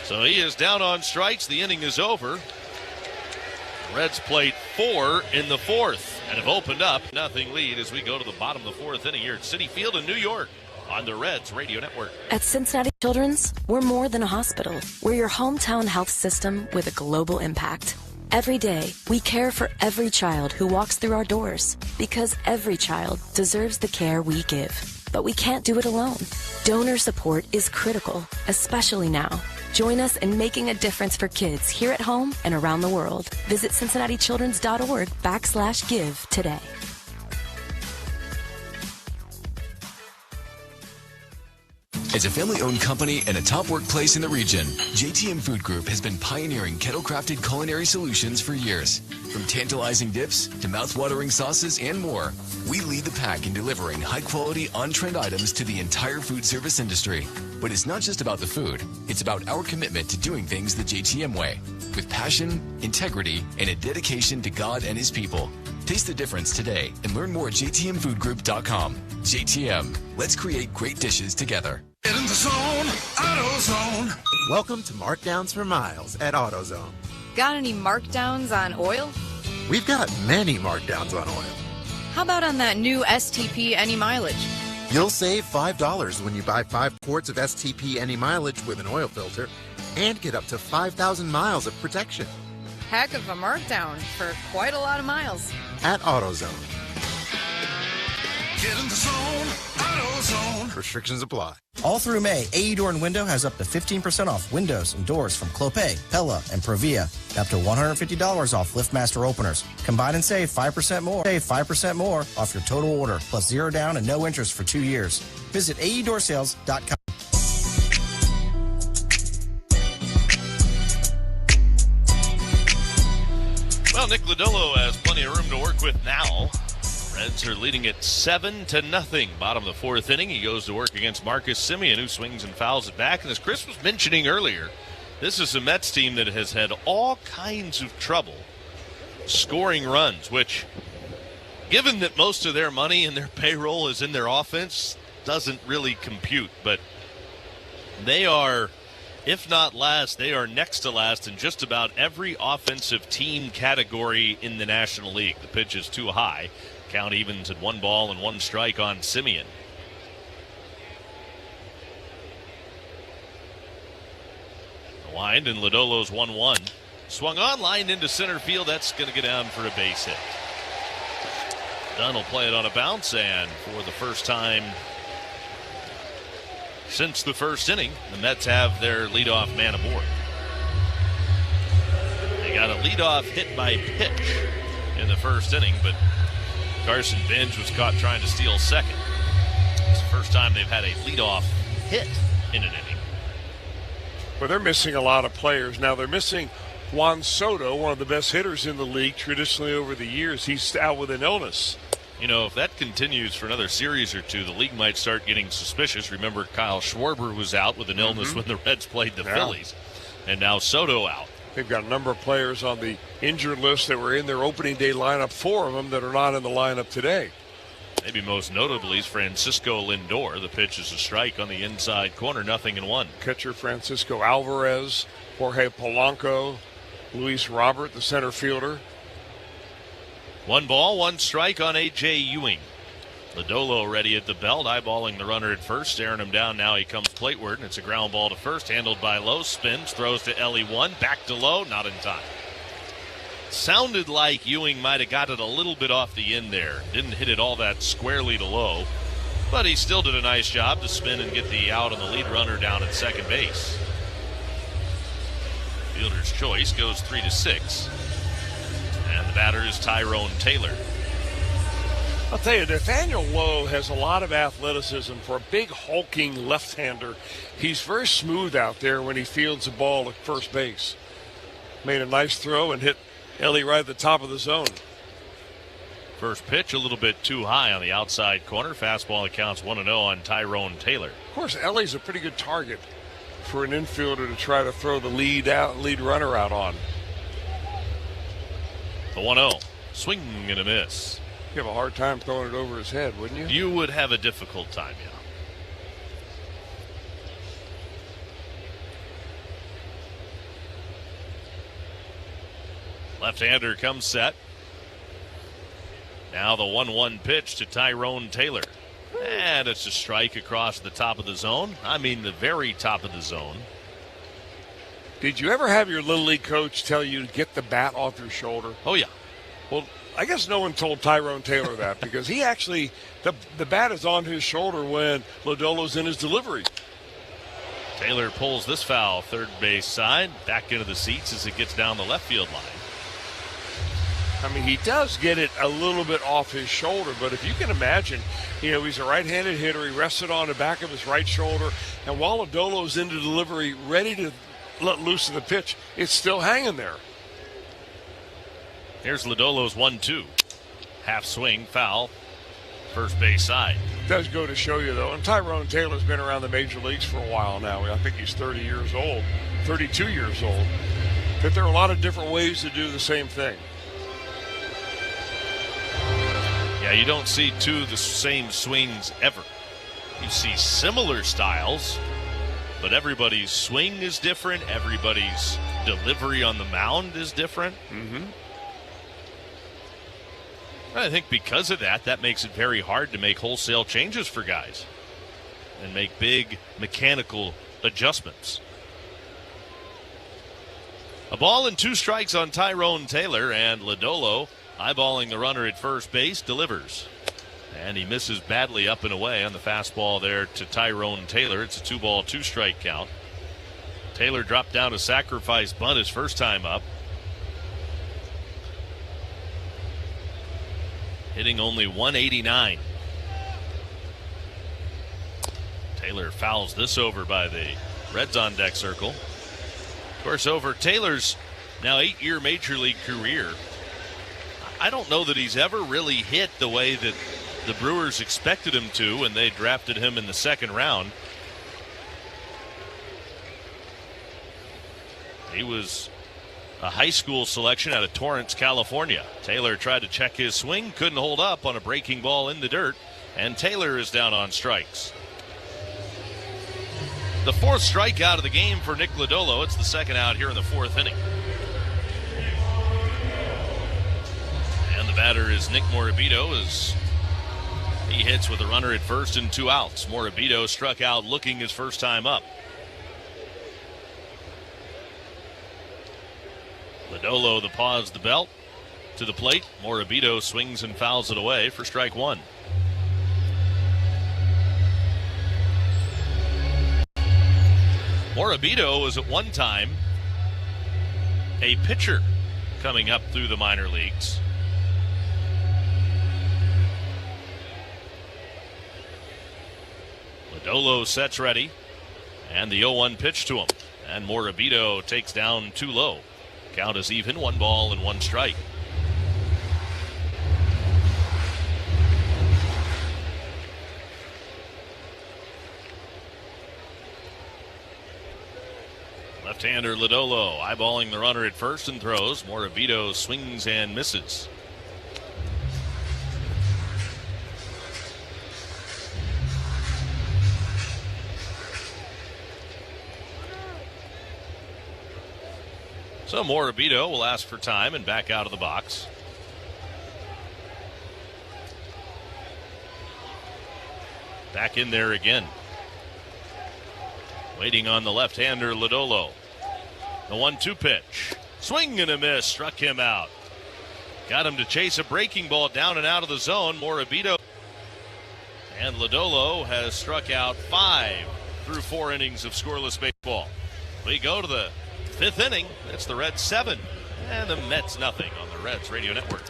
So he is down on strikes. The inning is over. The Reds played 4 in the fourth and have opened up nothing lead as we go to the bottom of the fourth inning here at Citi Field in New York on the Reds Radio Network. At Cincinnati Children's, we're more than a hospital. We're your hometown health system with a global impact. Every day, we care for every child who walks through our doors because every child deserves the care we give. But we can't do it alone. Donor support is critical, especially now. Join us in making a difference for kids here at home and around the world. Visit CincinnatiChildren's.org/give today. As a family-owned company and a top workplace in the region, JTM Food Group has been pioneering kettle-crafted culinary solutions for years. From tantalizing dips to mouth-watering sauces and more, we lead the pack in delivering high-quality, on-trend items to the entire food service industry. But it's not just about the food. It's about our commitment to doing things the JTM way, with passion, integrity, and a dedication to God and His people. Taste the difference today and learn more at jtmfoodgroup.com. JTM, let's create great dishes together. Get in the zone, AutoZone. Welcome to Markdowns for Miles at AutoZone. Got any markdowns on oil? We've got many markdowns on oil. How about on that new STP Any Mileage? You'll save $5 when you buy 5 quarts of STP Any Mileage with an oil filter and get up to 5,000 miles of protection. Heck of a markdown for quite a lot of miles. At AutoZone. Get in the zone, AutoZone. Restrictions apply. All through May, AE Door and Window has up to 15% off windows and doors from Clopay, Pella, and Provia. Up to $150 off LiftMaster openers. Combine and save 5% more. Save 5% more off your total order, plus 0 down and no interest for 2 years. Visit AEDoorsales.com. Well, Nick Lodolo has plenty of room to work with now. Reds are leading it 7-0. Bottom of the fourth inning. He goes to work against Marcus Semien, who swings and fouls it back. And as Chris was mentioning earlier, this is a Mets team that has had all kinds of trouble scoring runs, which, given that most of their money and their payroll is in their offense, doesn't really compute. But they are, if not last, they are next to last in just about every offensive team category in the National League. The pitch is too high. Count evens at 1 ball and 1 strike on Semien. The wind and Lodolo's 1-1. Swung on, lined into center field. That's going to get down for a base hit. Dunn will play it on a bounce, and for the first time since the first inning, the Mets have their leadoff man aboard. They got a leadoff hit by pitch in the first inning, but Carson Benj was caught trying to steal second. It's the first time they've had a leadoff hit in an inning. Well, they're missing a lot of players. Now they're missing Juan Soto, one of the best hitters in the league traditionally over the years. He's out with an illness. You know, if that continues for another series or two, the league might start getting suspicious. Remember, Kyle Schwarber was out with an illness when the Reds played the Phillies. And now Soto out. They've got a number of players on the injured list that were in their opening day lineup, 4 of them that are not in the lineup today. Maybe most notably is Francisco Lindor. The pitch is a strike on the inside corner, 0-1. Catcher Francisco Alvarez, Jorge Polanco, Luis Robert, the center fielder. 1 ball, 1 strike on A.J. Ewing. Lodolo ready at the belt, eyeballing the runner at first, staring him down. Now he comes plateward, and it's a ground ball to first, handled by Lowe. Spins, throws to LE1, back to Lowe, not in time. Sounded like Ewing might have got it a little bit off the end there. Didn't hit it all that squarely to Lowe, but he still did a nice job to spin and get the out on the lead runner down at second base. Fielder's choice goes 3-6. And the batter is Tyrone Taylor. I'll tell you, Nathaniel Lowe has a lot of athleticism for a big hulking left-hander. He's very smooth out there when he fields the ball at first base. Made a nice throw and hit Ellie right at the top of the zone. First pitch a little bit too high on the outside corner. Fastball that counts 1-0 on Tyrone Taylor. Of course, Ellie's a pretty good target for an infielder to try to throw the lead runner out on. The 1-0. Swing and a miss. You have a hard time throwing it over his head, wouldn't you? You would have a difficult time, yeah. Left-hander comes set. Now the 1-1 pitch to Tyrone Taylor. And it's a strike across the top of the zone. I mean the very top of the zone. Did you ever have your Little League coach tell you to get the bat off your shoulder? Oh, yeah. Well, I guess no one told Tyrone Taylor that because he actually, the bat is on his shoulder when Lodolo's in his delivery. Taylor pulls this foul third base side, back into the seats as it gets down the left field line. I mean, he does get it a little bit off his shoulder, but if you can imagine, he's a right-handed hitter. He rests it on the back of his right shoulder, and while Lodolo's into delivery, ready to let loose of the pitch, it's still hanging there. Here's Lodolo's 1-2. Half swing, foul, first base side. It does go to show you, though, and Tyrone Taylor's been around the major leagues for a while now. I think he's 32 years old, that there are a lot of different ways to do the same thing. Yeah, you don't see two of the same swings ever. You see similar styles, but everybody's swing is different. Everybody's delivery on the mound is different. Mm-hmm. I think because of that, that makes it very hard to make wholesale changes for guys and make big mechanical adjustments. A ball and 2 strikes on Tyrone Taylor, and Lodolo, eyeballing the runner at first base, delivers. And he misses badly up and away on the fastball there to Tyrone Taylor. It's a 2-ball, 2-strike count. Taylor dropped down a sacrifice bunt his first time up. Hitting only 189. Taylor fouls this over by the Reds on deck circle. Of course, over Taylor's now 8-year major league career, I don't know that he's ever really hit the way that the Brewers expected him to when they drafted him in the second round. He was a high school selection out of Torrance, California. Taylor tried to check his swing, couldn't hold up on a breaking ball in the dirt, and Taylor is down on strikes. The 4th strikeout of the game for Nick Lodolo. It's the second out here in the 4th inning. And the batter is Nick Morabito as he hits with a runner at first and 2 outs. Morabito struck out looking his first time up. Lodolo, the pause, the belt to the plate. Morabito swings and fouls it away for strike 1. Morabito was at one time a pitcher coming up through the minor leagues. Lodolo sets ready, and the 0-1 pitch to him. And Morabito takes down too low. Count is even, 1 ball and 1 strike. Left-hander Lodolo eyeballing the runner at first and throws. Morabito swings and misses. So Morabito will ask for time and back out of the box. back in there again. Waiting on the left-hander, Lodolo. The 1-2 pitch. Swing and a miss. Struck him out. Got him to chase a breaking ball down and out of the zone. Morabito. And Lodolo has struck out 5 through 4 innings of scoreless baseball. We go to the 5th inning. It's the Reds 7 and the Mets nothing on the Reds Radio Network.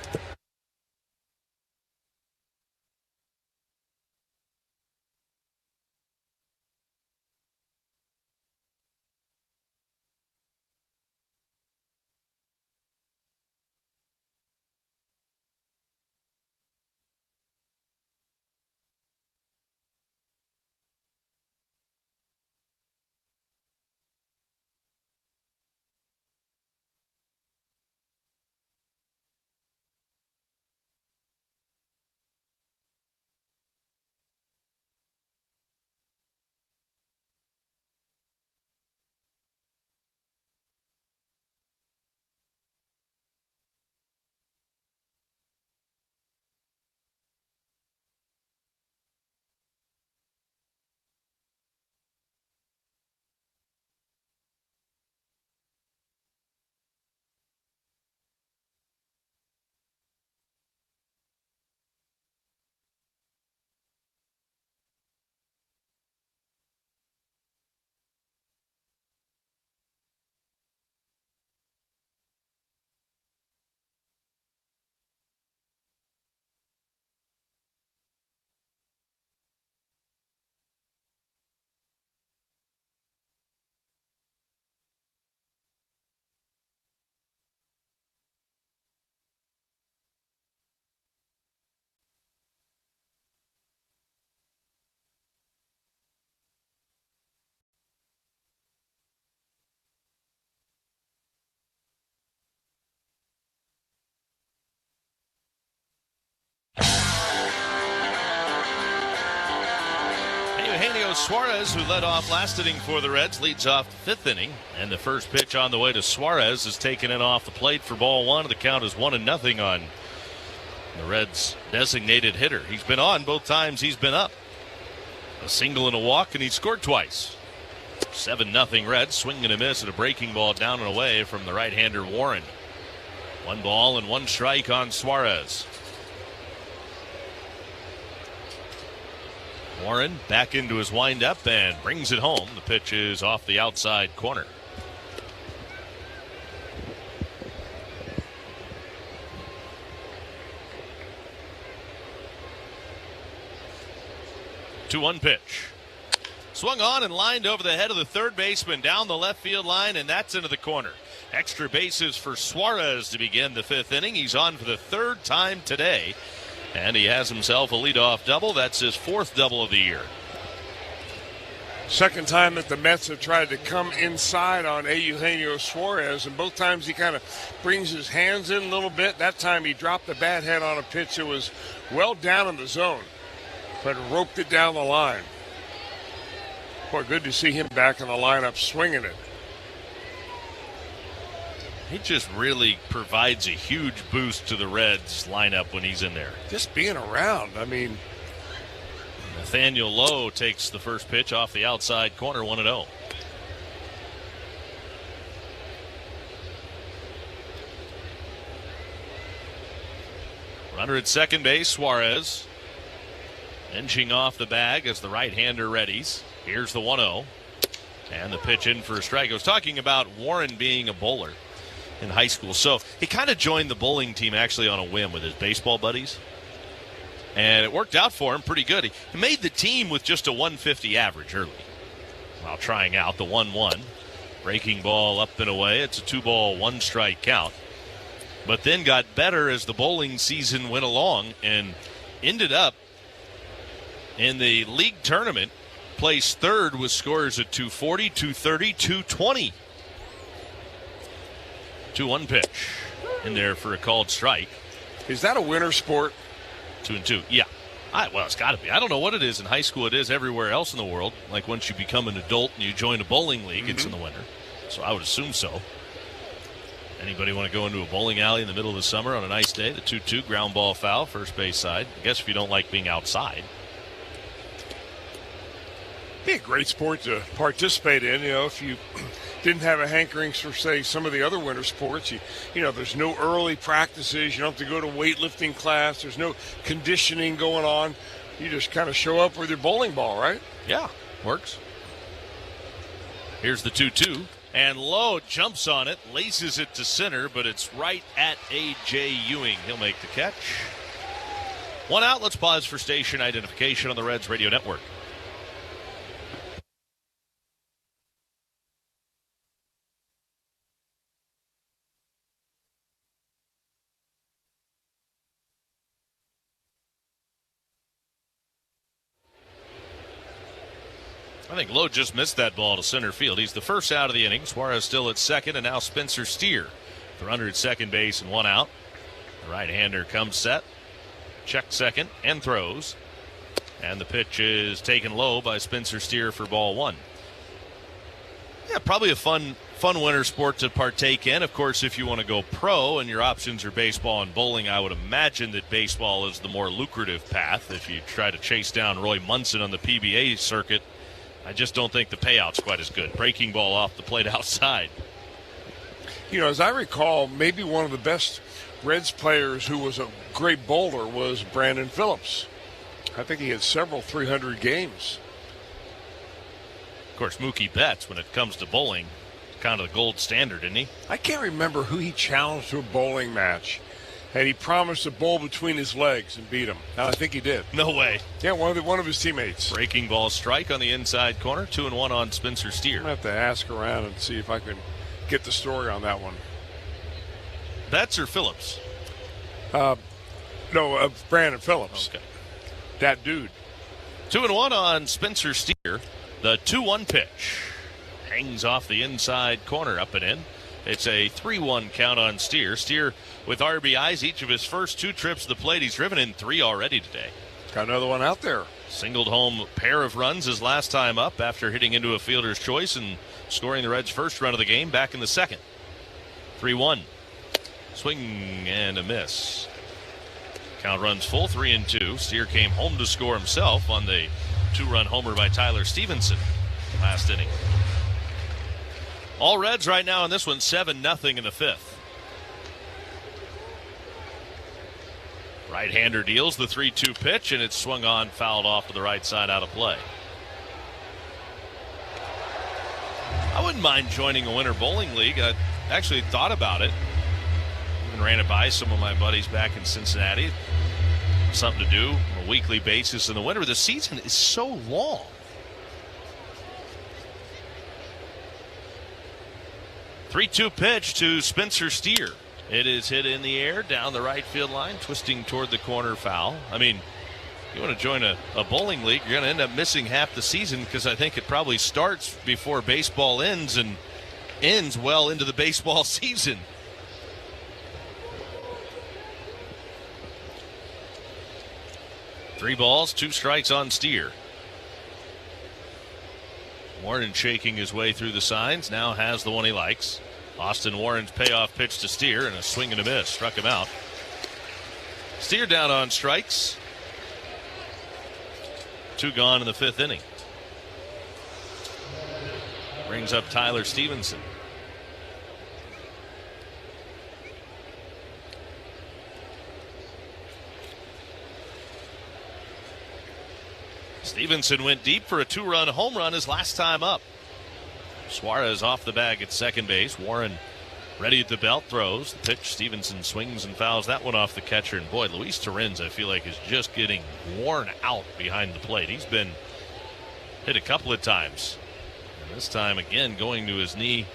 Eugenio Suarez, who led off last inning for the Reds, leads off the 5th inning. And the first pitch on the way to Suarez is taken in off the plate for ball 1. The count is 1-0 on the Reds' designated hitter. He's been on both times he's been up. A single and a walk, and he scored twice. 7-0 Reds. Swing and a miss at a breaking ball down and away from the right-hander Warren. 1 ball and 1 strike on Suarez. Warren back into his windup and brings it home. The pitch is off the outside corner. Two 1 pitch. Swung on and lined over the head of the third baseman down the left field line, and that's into the corner. Extra bases for Suarez to begin the 5th inning. He's on for the 3rd time today, and he has himself a leadoff double. That's his 4th double of the year. Second time that the Mets have tried to come inside on Eugenio Suarez, and both times he kind of brings his hands in a little bit. That time he dropped the bat head on a pitch that was well down in the zone, but roped it down the line. Boy, good to see him back in the lineup swinging it. He just really provides a huge boost to the Reds lineup when he's in there. Just being around, I mean. Nathaniel Lowe takes the first pitch off the outside corner, 1-0. Runner at second base, Suarez. Inching off the bag as the right-hander readies. Here's the 1-0. And the pitch in for a strike. I was talking about Warren being a bowler in high school. So he kind of joined the bowling team actually on a whim with his baseball buddies. And it worked out for him pretty good. He made the team with just a 150 average early while trying out the 1-1. Breaking ball up and away. It's a 2-ball, 1-strike count. But then got better as the bowling season went along and ended up in the league tournament, placed 3rd with scores at 240, 230, 220. 2-1 pitch in there for a called strike. Is that a winter sport? 2-2, yeah. Well, it's got to be. I don't know what it is in high school. It is everywhere else in the world. Like once you become an adult and you join a bowling league, it's in the winter. So I would assume so. Anybody want to go into a bowling alley in the middle of the summer on a nice day? The 2-2 ground ball foul, first base side. I guess if you don't like being outside. Be a great sport to participate in. If you didn't have a hankering for, say, some of the other winter sports, there's no early practices. You don't have to go to weightlifting class. There's no conditioning going on. You just kind of show up with your bowling ball, right? Yeah, works. Here's the 2-2. And Lowe jumps on it, laces it to center, but it's right at A.J. Ewing. He'll make the catch. 1 out. Let's pause for station identification on the Reds Radio Network. I think Lowe just missed that ball to center field. He's the first out of the inning. Suarez still at second, and now Spencer Steer. The runner at second base and 1 out. The right-hander comes set, checks second, and throws. And the pitch is taken low by Spencer Steer for ball 1. Yeah, probably a fun winter sport to partake in. Of course, if you want to go pro and your options are baseball and bowling, I would imagine that baseball is the more lucrative path. If you try to chase down Roy Munson on the PBA circuit, I just don't think the payout's quite as good. Breaking ball off the plate outside. As I recall, maybe one of the best Reds players who was a great bowler was Brandon Phillips. I think he had several 300 games. Of course, Mookie Betts, when it comes to bowling, kind of the gold standard, isn't he? I can't remember who he challenged to a bowling match. And he promised to bowl between his legs and beat him. And I think he did. No way. Yeah, one of his teammates. Breaking ball strike on the inside corner. 2-1 on Spencer Steer. I'm going to have to ask around and see if I can get the story on that one. Betts or Phillips? Brandon Phillips. Okay. That dude. 2-1 on Spencer Steer. The 2-1 pitch. Hangs off the inside corner, up and in. It's a 3-1 count on Steer. Steer with RBIs each of his first 2 trips to the plate. He's driven in 3 already today. Got another one out there. Singled home pair of runs his last time up after hitting into a fielder's choice and scoring the Reds' first run of the game back in the second. 3-1. Swing and a miss. Count runs full, 3-2. Steer came home to score himself on the 2-run homer by Tyler Stevenson last inning. All Reds right now in this one, 7-0 in the 5th. Right-hander deals the 3-2 pitch, and it's swung on, fouled off to the right side, out of play. I wouldn't mind joining a winter bowling league. I actually thought about it. Even ran it by some of my buddies back in Cincinnati. Something to do on a weekly basis in the winter. The season is so long. Three-2 pitch to Spencer Steer. It is hit in the air down the right field line, twisting toward the corner, foul. I mean, you want to join a bowling league, you're going to end up missing half the season because I think it probably starts before baseball ends and ends well into the baseball season. Three balls, 2 strikes on Steer. Warren shaking his way through the signs, now has the one he likes. Austin Warren's payoff pitch to Steer and a swing and a miss, struck him out. Steer down on strikes. 2 gone in the 5th inning. Brings up Tyler Stevenson. Stevenson went deep for a 2-run home run his last time up. Suarez off the bag at second base. Warren ready at the belt, throws the pitch. Stevenson swings and fouls that one off the catcher. And boy, Luis Torrens, I feel like, is just getting worn out behind the plate. He's been hit a couple of times. And this time again going to his knee.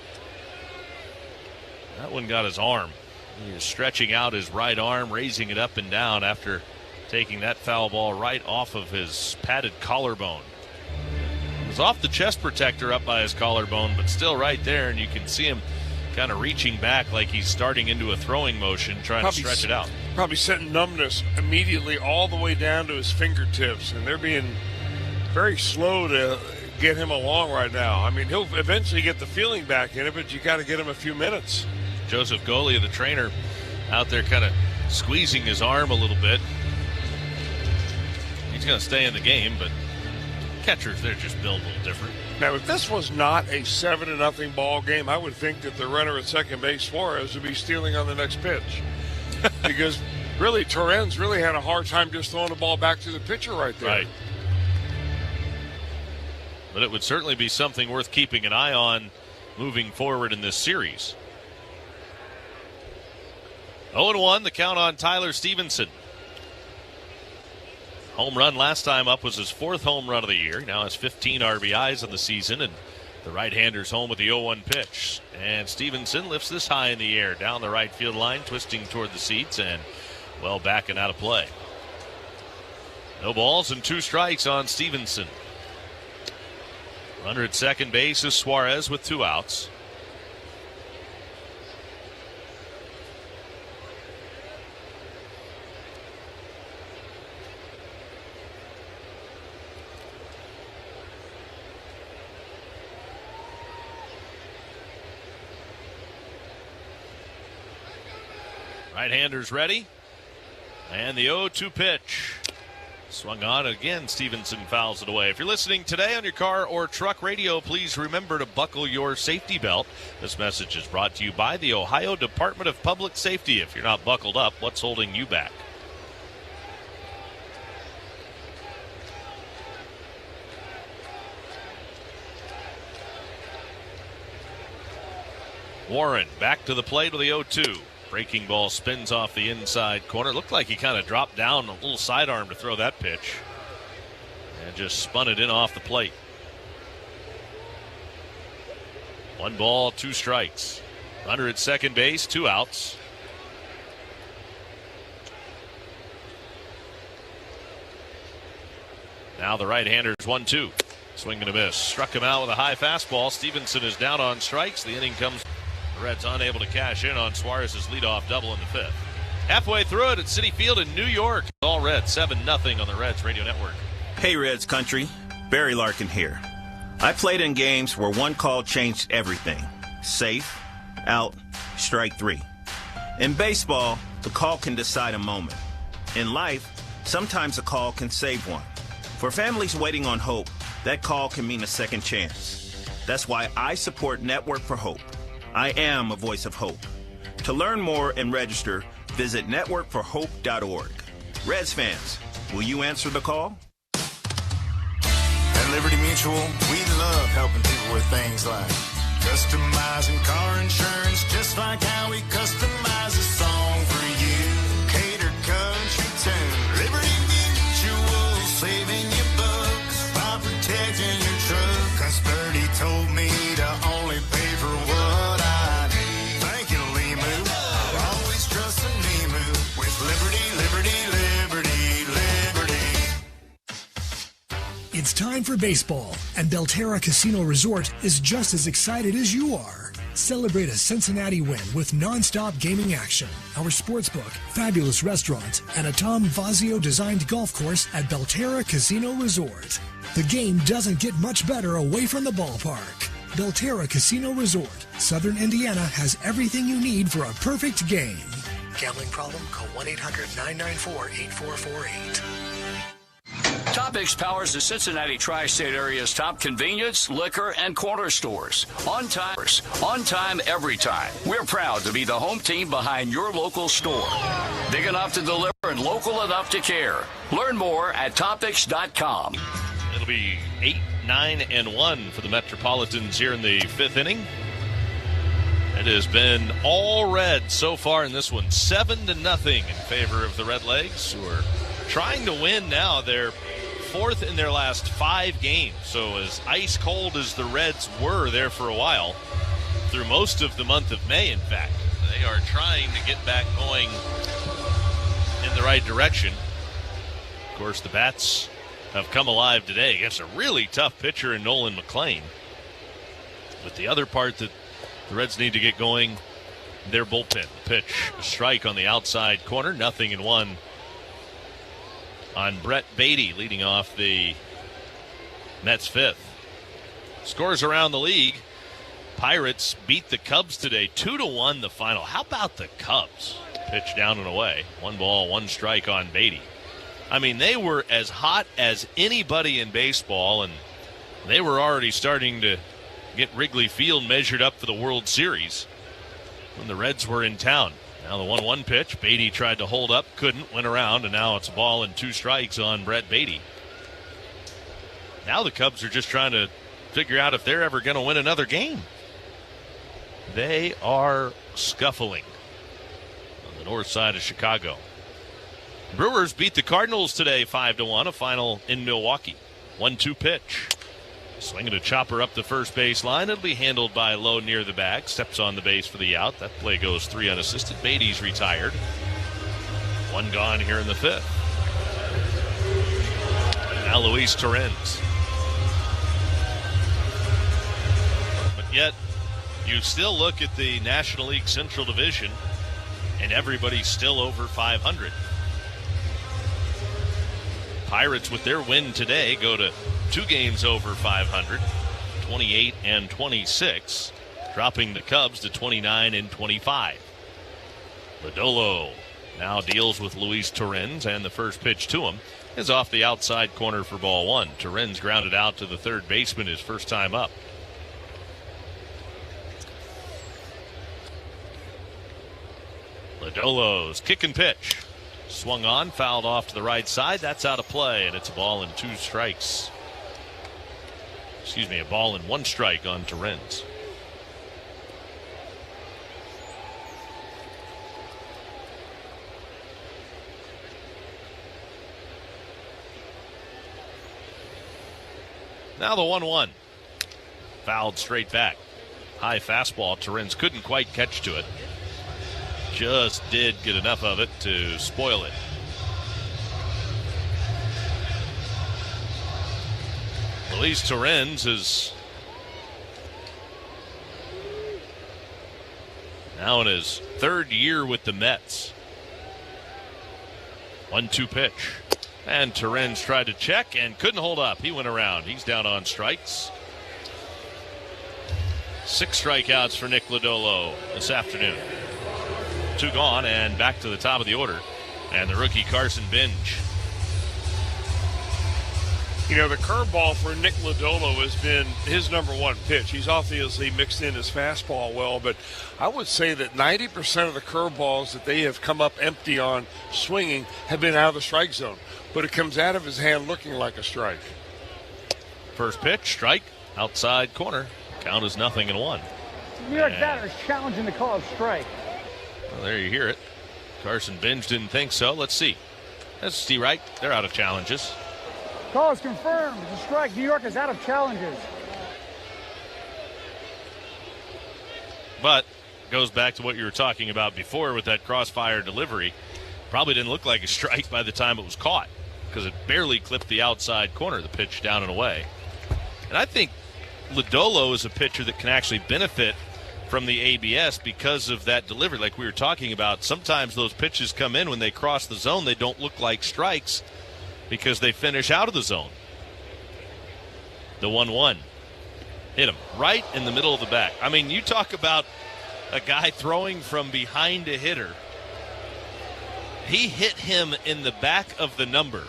That one got his arm. He is stretching out his right arm, raising it up and down after taking that foul ball right off of his padded collarbone. It was off the chest protector up by his collarbone, but still right there, and you can see him kind of reaching back like he's starting into a throwing motion, trying to stretch it out. Probably sent numbness immediately all the way down to his fingertips, and they're being very slow to get him along right now. I mean, he'll eventually get the feeling back in it, but you got to get him a few minutes. Joseph Golia, the trainer, out there kind of squeezing his arm a little bit. He's going to stay in the game, but Catchers, they're just built a little different. Now, if this was not a 7-0 ball game, I would think that the runner at second base, Suarez, would be stealing on the next pitch. Because really, Torrens really had a hard time just throwing the ball back to the pitcher right there. Right. But it would certainly be something worth keeping an eye on moving forward in this series. 0-1, the count on Tyler Stevenson. Home run last time up was his 4th home run of the year. He now has 15 RBIs in the season, and the right-hander's home with the 0-1 pitch. And Stevenson lifts this high in the air down the right field line, twisting toward the seats and, well, back and out of play. No balls and 2 strikes on Stevenson. Runner at second base is Suarez with 2 outs. Right-hander's ready. And the 0-2 pitch. Swung on again. Stevenson fouls it away. If you're listening today on your car or truck radio, please remember to buckle your safety belt. This message is brought to you by the Ohio Department of Public Safety. If you're not buckled up, what's holding you back? Warren back to the plate with the 0-2. Breaking ball spins off the inside corner. Looked like he kind of dropped down a little sidearm to throw that pitch. And just spun it in off the plate. 1 ball, 2 strikes. Runner at second base, 2 outs. Now the right-hander's 1-2. Swing and a miss. Struck him out with a high fastball. Stevenson is down on strikes. The inning comes. The Reds unable to cash in on Suarez's leadoff double in the 5th. Halfway through it at Citi Field in New York. All Reds, 7-0 on the Reds Radio Network. Hey, Reds country. Barry Larkin here. I played in games where one call changed everything. Safe, out, strike 3. In baseball, the call can decide a moment. In life, sometimes a call can save one. For families waiting on hope, that call can mean a second chance. That's why I support Network for Hope. I am a voice of hope. To learn more and register, visit networkforhope.org. Reds fans, will you answer the call? At Liberty Mutual, we love helping people with things like customizing car insurance, just like how we customize a song for you. Catered country tune. Liberty Mutual, saving you bucks by protecting your truck. 'Cause Birdie told me to only pay for what I need. Thank you, Limu. I'll always trust in Limu with Liberty, Liberty, Liberty, Liberty. It's time for baseball, and Belterra Casino Resort is just as excited as you are. Celebrate a Cincinnati win with non-stop gaming action, our sportsbook, fabulous restaurant, and a Tom Fazio-designed golf course at Belterra Casino Resort. The game doesn't get much better away from the ballpark. Belterra Casino Resort, Southern Indiana has everything you need for a perfect game. Gambling problem? Call 1-800-994-8448. Topics powers the Cincinnati tri-state area's top convenience, liquor, and corner stores. On time, every time. We're proud to be the home team behind your local store. Big enough to deliver and local enough to care. Learn more at topics.com. It'll be 8, 9, and 1 for the Metropolitans here in the 5th inning. It has been all red so far in this one. 7-0 in favor of the Redlegs, who are trying to win now. They're 4th in their last 5 games. So as ice cold as the Reds were there for a while, through most of the month of May, in fact, they are trying to get back going in the right direction. Of course, the bats have come alive today against a really tough pitcher in Nolan McLean. But the other part that the Reds need to get going, their bullpen. Pitch, a strike on the outside corner, 0-1 on Brett Beatty, leading off the Mets 5th. Scores around the league. Pirates beat the Cubs today, 2-1 the final. How about the Cubs? Pitch down and away. 1 ball, 1 strike on Beatty. I mean, they were as hot as anybody in baseball, and they were already starting to get Wrigley Field measured up for the World Series when the Reds were in town. Now the 1-1 pitch. Beatty tried to hold up, couldn't, went around, and now it's a ball and 2 strikes on Brett Beatty. Now the Cubs are just trying to figure out if they're ever going to win another game. They are scuffling on the north side of Chicago. Brewers beat the Cardinals today 5-1, a final in Milwaukee. 1-2 pitch. Swinging a chopper up the first base line. It'll be handled by Lowe near the bag. Steps on the base for the out. That play goes 3 unassisted. Beatty's retired. 1 gone here in the 5th. Now Luis Torrens. But yet, you still look at the National League Central Division, and everybody's still over 500. Pirates, with their win today, go to 2 games over 500, 28 and 26, dropping the Cubs to 29 and 25. Lodolo now deals with Luis Torrens, and the first pitch to him is off the outside corner for ball 1. Torrens grounded out to the third baseman his first time up. Lodolo's kick and pitch. Swung on, fouled off to the right side. That's out of play, and it's a ball and 2 strikes. Excuse me, a ball and 1 strike on Torrens. Now the 1-1. Fouled straight back. High fastball. Torrens couldn't quite catch to it. Just did get enough of it to spoil it. Luis Torrens is now in his 3rd year with the Mets. 1-2 pitch. And Torrens tried to check and couldn't hold up. He went around. He's down on strikes. 6 strikeouts for Nick Lodolo this afternoon. 2 gone, and back to the top of the order. And the rookie Carson Bench. You know, the curveball for Nick Lodolo has been his number 1 pitch. He's obviously mixed in his fastball well, but I would say that 90% of the curveballs that they have come up empty on swinging have been out of the strike zone. But it comes out of his hand looking like a strike. First pitch, strike, outside corner. Count is 0-1. New York batter is challenging the call of strike. Well, there you hear it. Carson Bench didn't think so. Let's see. That's Steve Wright. They're out of challenges. Call is confirmed. It's a strike. New York is out of challenges. But goes back to what you were talking about before with that crossfire delivery. Probably didn't look like a strike by the time it was caught because it barely clipped the outside corner, the pitch down and away. And I think Lodolo is a pitcher that can actually benefit from the ABS because of that delivery like we were talking about. Sometimes those pitches come in when they cross the zone, they don't look like strikes because they finish out of the zone. The 1-1 hit him right in the middle of the back. I mean, you talk about a guy throwing from behind a hitter. He hit him in the back of the number.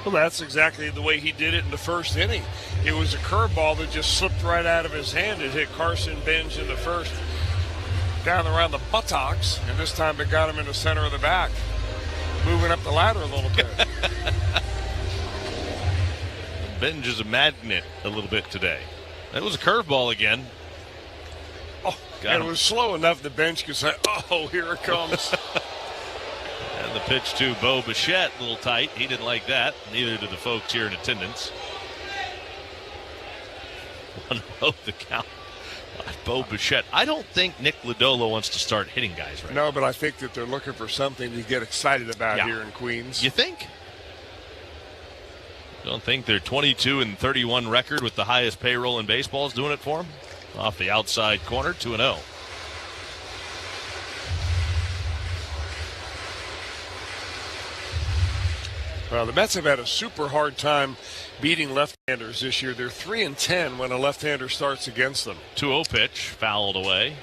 Well, that's exactly the way he did it in the first inning. It was a curveball that just slipped right out of his hand. It hit Carson Bench in the first, down around the buttocks, and this time it got him in the center of the back, moving up the ladder a little bit. Bench is a magnet a little bit today. That was a curveball again. Oh, and it was slow enough the Bench could say, oh, here it comes. And the pitch to Bo Bichette, a little tight. He didn't like that. Neither did the folks here in attendance. 1-0 the count. Bo Bichette. I don't think Nick Lodolo wants to start hitting guys right now. No, but I think that they're looking for something to get excited about here in Queens. You think? You don't think their 22-31 record with the highest payroll in baseball is doing it for them? Off the outside corner, 2-0. Well, the Mets have had a super hard time beating left-handers this year. They're 3-10 when a left-hander starts against them. 2-0 pitch, fouled away.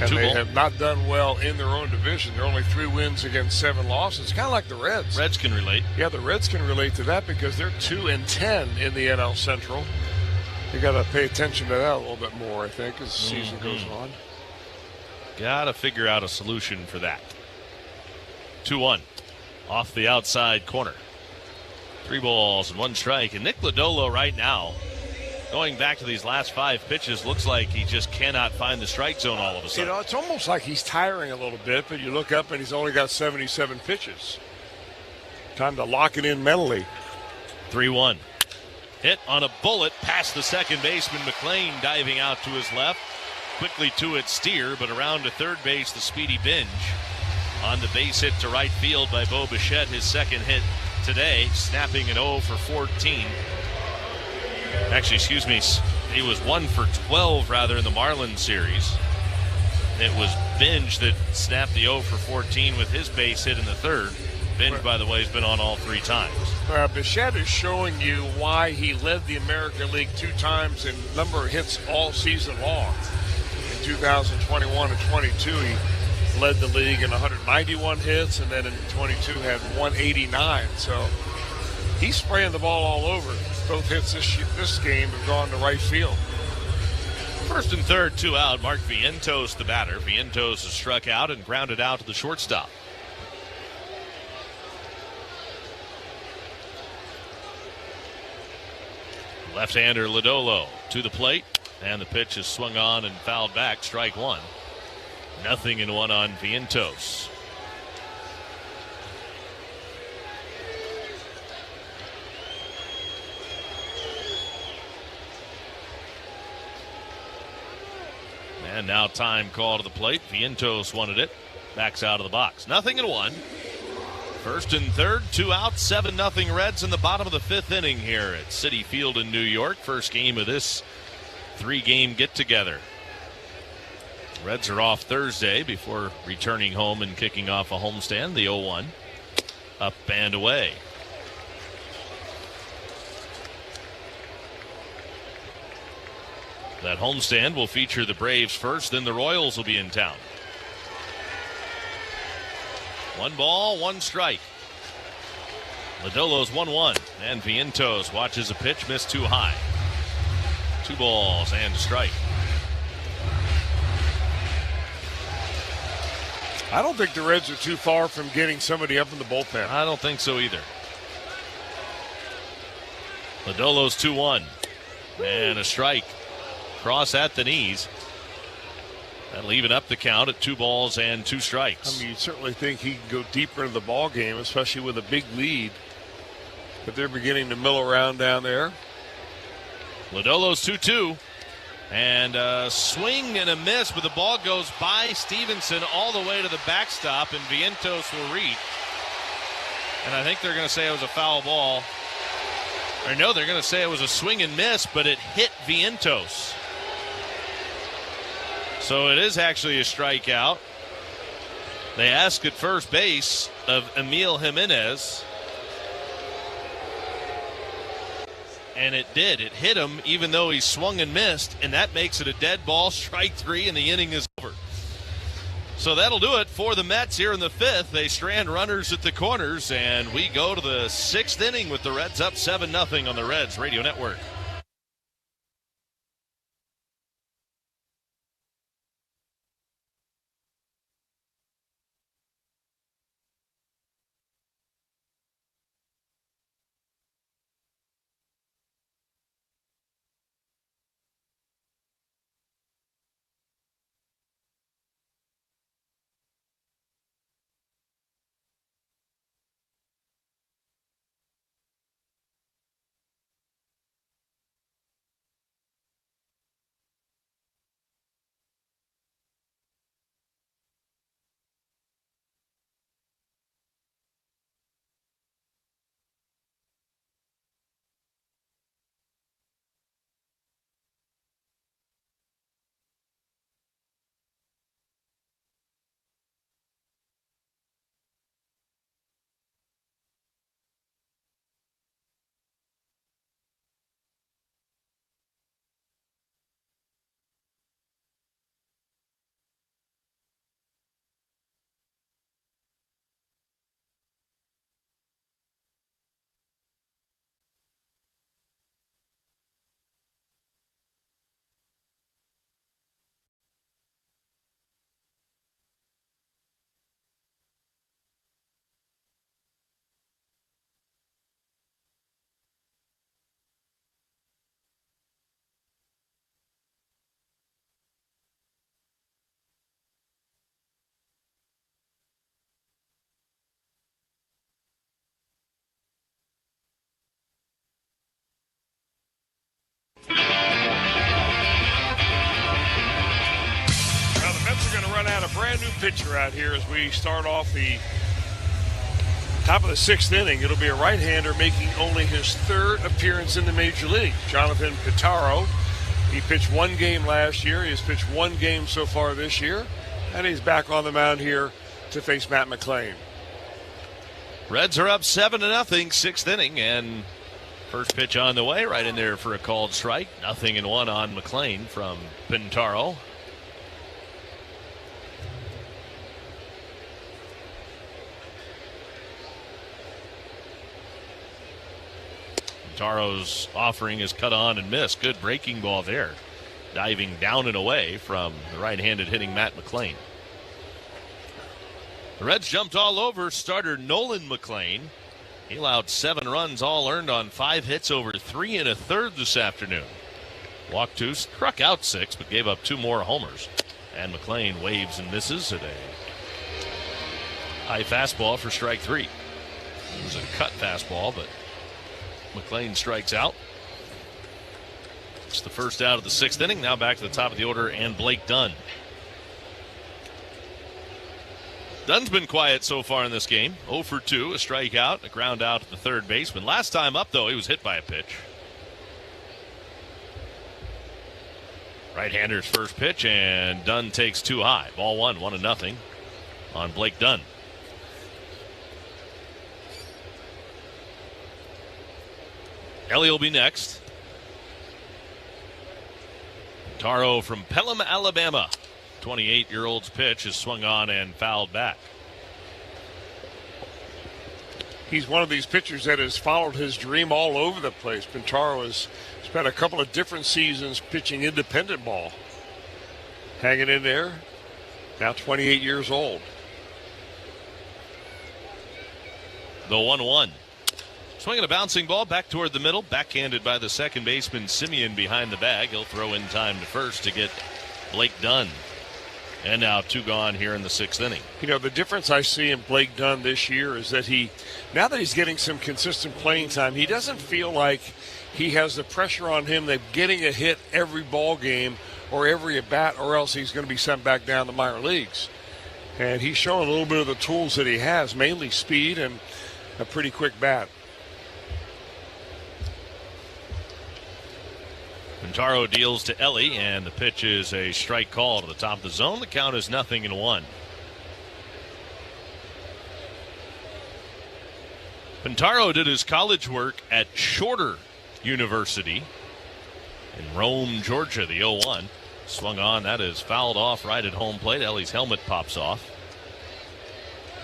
And they have not done well in their own division. They're only 3 wins against 7 losses. Kind of like the Reds. Reds can relate. Yeah, the Reds can relate to that because they're 2-10 in the NL Central. You got to pay attention to that a little bit more, I think, as the season goes on. Got to figure out a solution for that. 2-1 off the outside corner. 3 balls and 1 strike. And Nick Lodolo right now, going back to these last 5 pitches, looks like he just cannot find the strike zone all of a sudden. You know, it's almost like he's tiring a little bit, but you look up and he's only got 77 pitches. Time to lock it in mentally. 3-1. Hit on a bullet past the second baseman. McLean diving out to his left. Quickly to its steer, but around to third base, the speedy Binge. On the base hit to right field by Bo Bichette, his second hit today, snapping an 0 for 14. Actually, excuse me, he was 1 for 12 rather in the Marlins series. It was Binge that snapped the 0 for 14 with his base hit in the third. Binge, by the way, has been on all 3 times. Bichette is showing you why he led the American League 2 times in number of hits all season long. In 2021 and 22, he led the league in 191 hits, and then in 22 had 189. So he's spraying the ball all over. Both hits this game have gone to right field. First and third, 2 out. Mark Vientos, the batter. Vientos is struck out and grounded out to the shortstop. Left-hander Lodolo to the plate, and the pitch is swung on and fouled back. Strike 1. 0-1 on Vientos. And now time call to the plate. Vientos wanted it. Backs out of the box. 0-1. First and third, 2 out, 7-0 Reds in the bottom of the 5th inning here at Citi Field in New York. First game of this 3-game get-together. Reds are off Thursday before returning home and kicking off a homestand. The 0-1 up and away. That homestand will feature the Braves first, then the Royals will be in town. 1 ball, 1 strike. Lodolo's 1-1, and Vientos watches a pitch missed too high. 2 balls and a strike. I don't think the Reds are too far from getting somebody up in the bullpen. I don't think so either. Lodolo's 2-1, and a strike. Cross at the knees. That'll even up the count at 2 balls and 2 strikes. I mean, you certainly think he can go deeper into the ball game, especially with a big lead. But they're beginning to mill around down there. Lodolo's 2-2. And a swing and a miss, but the ball goes by Stevenson all the way to the backstop, and Vientos will reach. And I think they're going to say it was a foul ball. Or no, they're going to say it was a swing and miss, but it hit Vientos. So it is actually a strikeout. They ask at first base of Emil Jimenez. And it did. It hit him even though he swung and missed. And that makes it a dead ball, strike 3, and the inning is over. So that'll do it for the Mets here in the 5th. They strand runners at the corners. And we go to the 6th inning with the Reds up 7-0 on the Reds Radio Network. pitcher out here as we start off the top of the 6th inning. It'll be a right-hander making only his 3rd appearance in the Major League. Jonathan Pitaro. He pitched 1 game last year. He has pitched 1 game so far this year. And he's back on the mound here to face Matt McLain. Reds are up 7-0, 6th inning, and first pitch on the way, right in there for a called strike. 0-1 on McLain from Pintaro. Pintaro's offering is cut on and missed. Good breaking ball there. Diving down and away from the right-handed hitting Matt McLain. The Reds jumped all over starter Nolan McLain. He allowed 7 runs, all earned on 5 hits over 3 1/3 this afternoon. Walked 2, struck out 6, but gave up 2 more homers. And McLain waves and misses at a high fastball for strike 3. It was a cut fastball, but McLain strikes out. It's the first out of the 6th inning. Now back to the top of the order and Blake Dunn. Dunn's been quiet so far in this game. 0 for 2, a strikeout, a ground out at the third baseman. Last time up, though, he was hit by a pitch. Right-hander's first pitch, and Dunn takes 2 high. Ball 1, 1-0 on Blake Dunn. Ellie will be next. Taro from Pelham, Alabama. 28-year-old's pitch is swung on and fouled back. He's one of these pitchers that has followed his dream all over the place. Pintaro has spent a couple of different seasons pitching independent ball. Hanging in there, now 28 years old. The 1-1. Swinging a bouncing ball back toward the middle, backhanded by the second baseman Simeon behind the bag. He'll throw in time to first to get Blake Dunn. And now 2 gone here in the 6th inning. You know, the difference I see in Blake Dunn this year is that now that he's getting some consistent playing time, he doesn't feel like he has the pressure on him that getting a hit every ball game or every at bat, or else he's going to be sent back down to minor leagues. And he's showing a little bit of the tools that he has, mainly speed and a pretty quick bat. Pintaro deals to Ellie, and the pitch is a strike call to the top of the zone. The count is 0-1. Pintaro did his college work at Shorter University in Rome, Georgia, the 0-1. Swung on, that is fouled off right at home plate. Ellie's helmet pops off.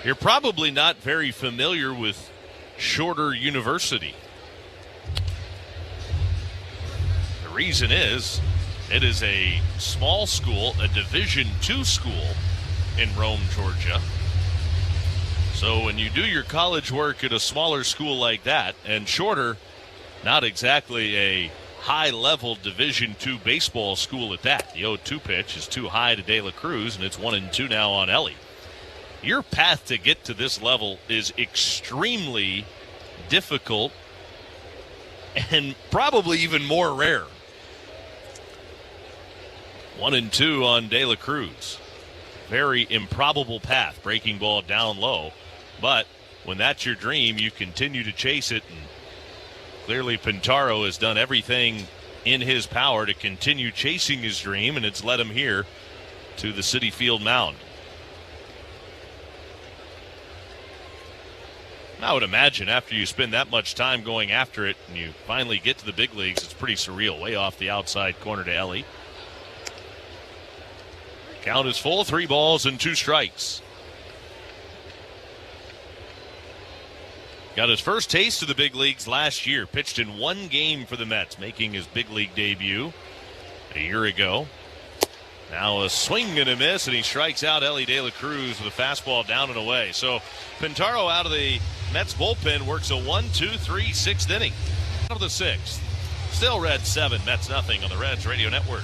You're probably not very familiar with Shorter University. Reason is it is a small school, a Division II school in Rome, Georgia. So when you do your college work at a smaller school like that, and Shorter, not exactly a high-level Division II baseball school at that. The 0-2 pitch is too high to De La Cruz, and it's 1-2 now on Ellie. Your path to get to this level is extremely difficult and probably even more rare. 1-2 on De La Cruz. Very improbable path, breaking ball down low. But when that's your dream, you continue to chase it. And clearly Pintaro has done everything in his power to continue chasing his dream, and it's led him here to the Citi Field mound. I would imagine after you spend that much time going after it and you finally get to the big leagues, it's pretty surreal. Way off the outside corner to Ellie. Count is full, 3 balls and 2 strikes. Got his first taste of the big leagues last year. Pitched in 1 game for the Mets, making his big league debut a year ago. Now a swing and a miss, and he strikes out Ellie De La Cruz with a fastball down and away. So Pintaro out of the Mets bullpen works a 1-2-3 6th inning. Out of the 6th. Still Reds 7, Mets nothing on the Reds Radio Network.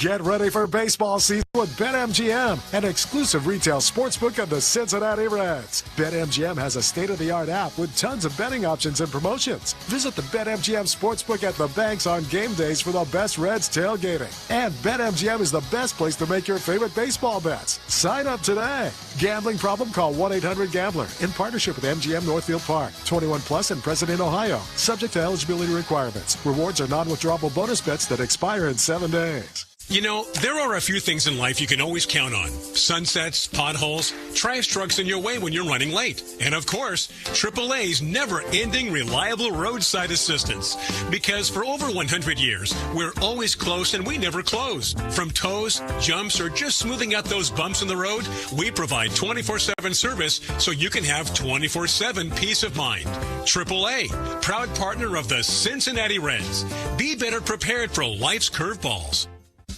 Get ready for baseball season with BetMGM, an exclusive retail sportsbook of the Cincinnati Reds. BetMGM has a state-of-the-art app with tons of betting options and promotions. Visit the BetMGM sportsbook at the banks on game days for the best Reds tailgating. And BetMGM is the best place to make your favorite baseball bets. Sign up today. Gambling problem? Call 1-800-GAMBLER in partnership with MGM Northfield Park. 21 plus and present in Ohio. Subject to eligibility requirements. Rewards are non-withdrawable bonus bets that expire in 7 days. You know, there are a few things in life you can always count on. Sunsets, potholes, trash trucks in your way when you're running late. And of course, AAA's never-ending reliable roadside assistance. Because for over 100 years, we're always close and we never close. From tows, jumps, or just smoothing out those bumps in the road, we provide 24/7 service so you can have 24/7 peace of mind. AAA, proud partner of the Cincinnati Reds. Be better prepared for life's curveballs.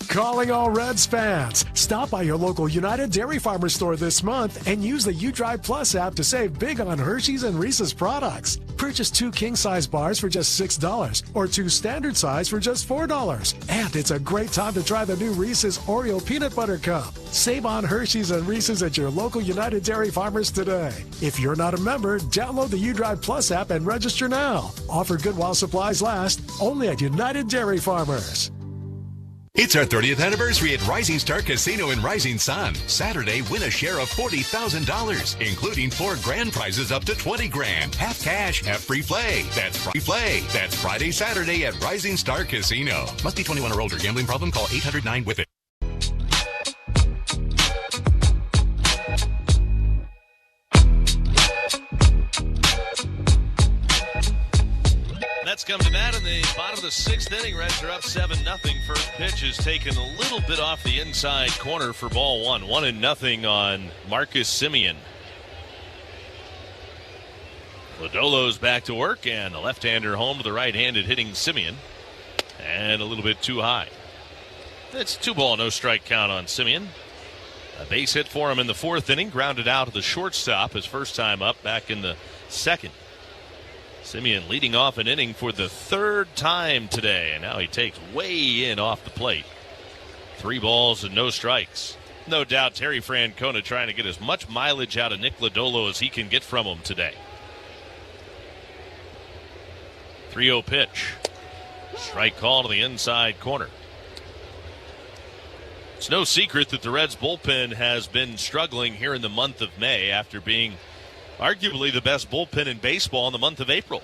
Calling all Reds fans. Stop by your local United Dairy Farmers store this month and use the UDrive Plus app to save big on Hershey's and Reese's products. Purchase 2 king-size bars for just $6 or 2 standard size for just $4. And it's a great time to try the new Reese's Oreo Peanut Butter Cup. Save on Hershey's and Reese's at your local United Dairy Farmers today. If you're not a member, download the UDrive Plus app and register now. Offer good while supplies last, only at United Dairy Farmers. It's our 30th anniversary at Rising Star Casino in Rising Sun. Saturday, win a share of $40,000, including 4 grand prizes up to $20 grand. Half cash, half free play. That's free play. That's Friday, Saturday at Rising Star Casino. Must be 21 or older. Gambling problem? Call 800-9-WITH-IT. Mets come to bat in the bottom of the 6th inning. Reds are up 7-0. First pitch is taken a little bit off the inside corner for ball 1. 1-0 on Marcus Semien. Lodolo's back to work, and the left-hander home to the right-handed hitting Semien. And a little bit too high. It's 2-ball, no strike count on Semien. A base hit for him in the 4th inning. Grounded out to the shortstop his first time up back in the 2nd. Semien leading off an inning for the 3rd time today, and now he takes way in off the plate. 3 balls and no strikes. No doubt Terry Francona trying to get as much mileage out of Nick Lodolo as he can get from him today. 3-0 pitch. Strike call to the inside corner. It's no secret that the Reds bullpen has been struggling here in the month of May after being arguably the best bullpen in baseball in the month of April.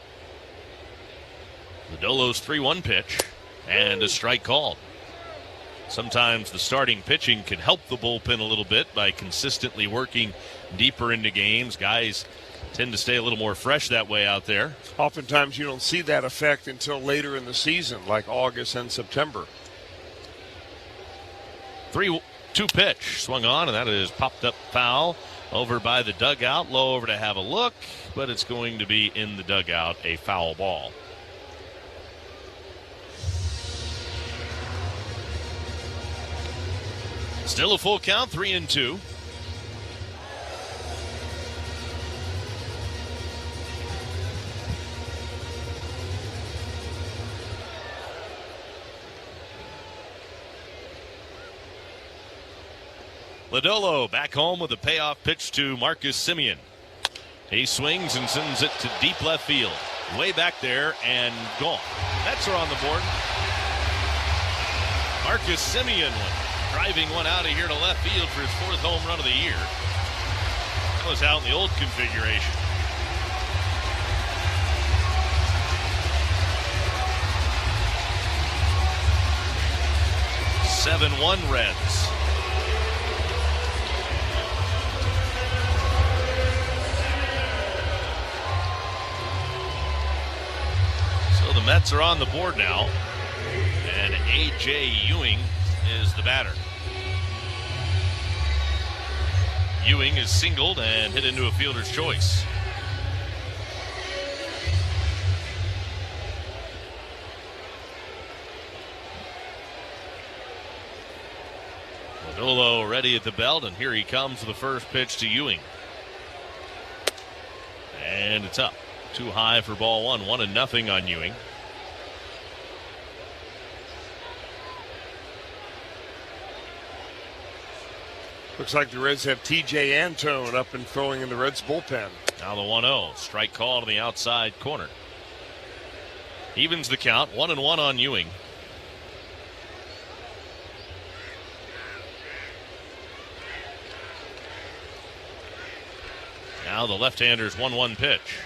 Lodolo's 3-1 pitch and a strike called. Sometimes the starting pitching can help the bullpen a little bit by consistently working deeper into games. Guys tend to stay a little more fresh that way out there. Oftentimes you don't see that effect until later in the season, like August and September. 3-2 pitch swung on, and that is popped up foul. Over by the dugout, low over to have a look, but it's going to be in the dugout, a foul ball. Still a full count, 3-2. Lodolo back home with a payoff pitch to Marcus Semien. He swings and sends it to deep left field. Way back there and gone. Mets are on the board. Marcus Semien driving one out of here to left field for his 4th home run of the year. That was out in the old configuration. (7-1) Reds. The Mets are on the board now, and A.J. Ewing is the batter. Ewing is singled and hit into a fielder's choice. Lodolo ready at the belt, and here he comes for the first pitch to Ewing. And it's up. Too high for ball 1. 1-0 on Ewing. Looks like the Reds have T.J. Antone up and throwing in the Reds bullpen. Now the 1-0. Strike call to the outside corner. Evens the count. 1-1 on Ewing. Now the left-hander's 1-1 pitch.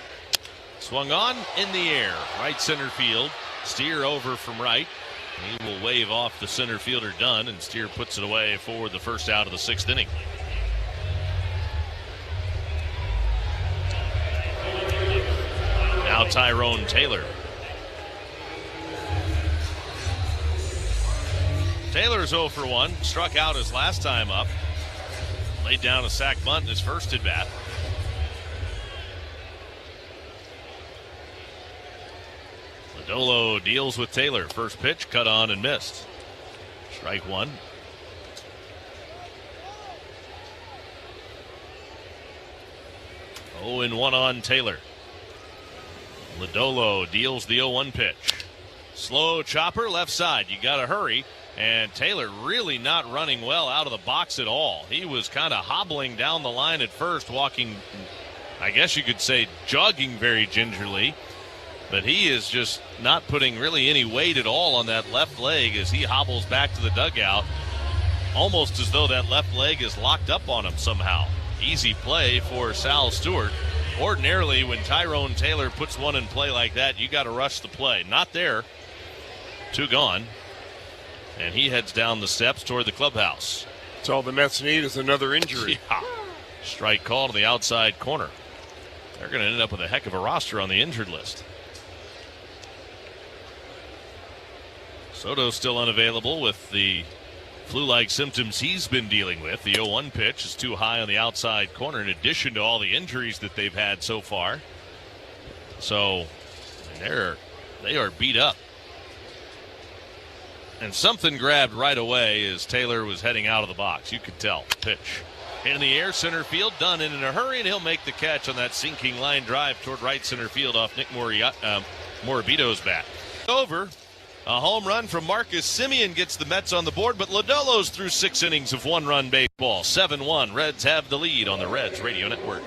Swung on in the air. Right center field. Steer over from right. He will wave off the center fielder Dunn, and Steer puts it away for the first out of the 6th inning. Now Tyrone Taylor. Taylor's 0 for 1. Struck out his last time up. Laid down a sac bunt in his first at bat. Lodolo deals with Taylor. First pitch cut on and missed. Strike one. Oh, and 1 on Taylor. Lodolo deals the 0-1 pitch. Slow chopper left side. You got to hurry. And Taylor really not running well out of the box at all. He was kind of hobbling down the line at first, walking, I guess you could say, jogging very gingerly. But he is just not putting really any weight at all on that left leg as he hobbles back to the dugout, almost as though that left leg is locked up on him somehow. Easy play for Sal Stewart. Ordinarily, when Tyrone Taylor puts one in play like that, you got to rush the play. Not there. 2 gone. And he heads down the steps toward the clubhouse. That's all the Mets need is another injury. Yeah. Strike call to the outside corner. They're going to end up with a heck of a roster on the injured list. Soto's still unavailable with the flu-like symptoms he's been dealing with. The 0-1 pitch is too high on the outside corner in addition to all the injuries that they've had so far. So they are beat up. And something grabbed right away as Taylor was heading out of the box. You could tell. Pitch. In the air, center field. Dunn in a hurry, and he'll make the catch on that sinking line drive toward right center field off Nick Morabito's bat. Over. A home run from Marcus Semien gets the Mets on the board, but Lodolo's through 6 innings of 1-run baseball. 7-1. Reds have the lead on the Reds Radio Network.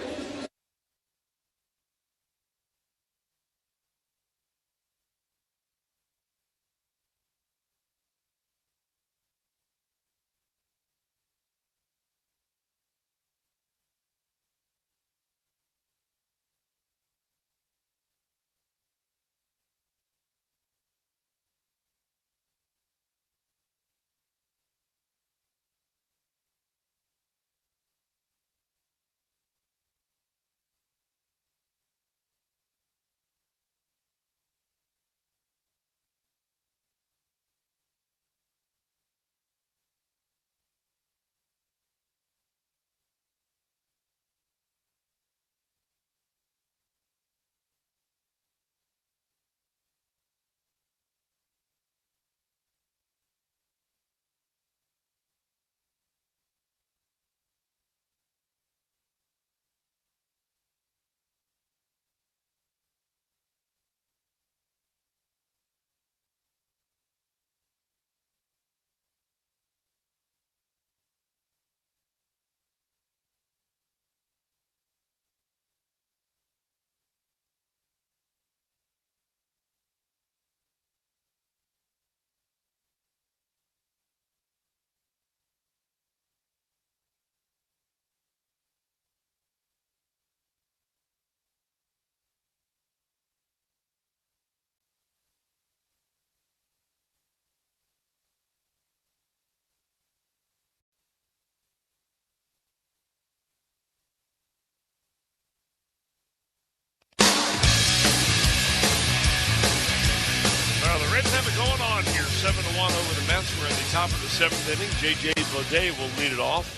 Reds have it going on here. 7-1 over the Mets. We're in the top of the 7th inning. J.J. Bleday will lead it off.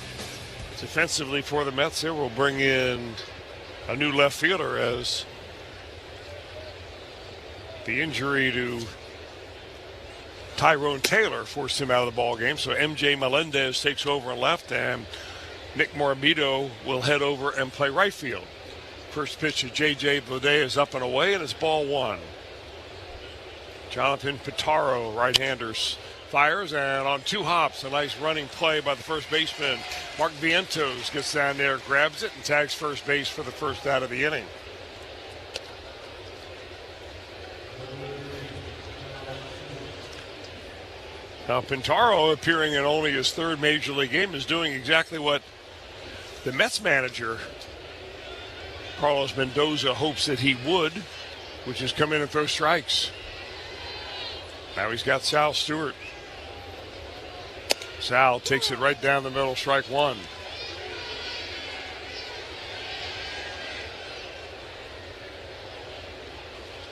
Defensively for the Mets here, we'll bring in a new left fielder as the injury to Tyrone Taylor forced him out of the ball game. So M.J. Melendez takes over in left, and Nick Morabito will head over and play right field. First pitch of J.J. Bleday is up and away, and it's ball 1. Jonathan Pitaro, right-hander, Fires, and on 2 hops, a nice running play by the first baseman. Mark Vientos gets down there, grabs it, and tags first base for the first out of the inning. Now, Pintaro, appearing in only his 3rd Major League game, is doing exactly what the Mets manager, Carlos Mendoza, hopes that he would, which is come in and throw strikes. Now he's got Sal Stewart. Sal takes it right down the middle, strike 1.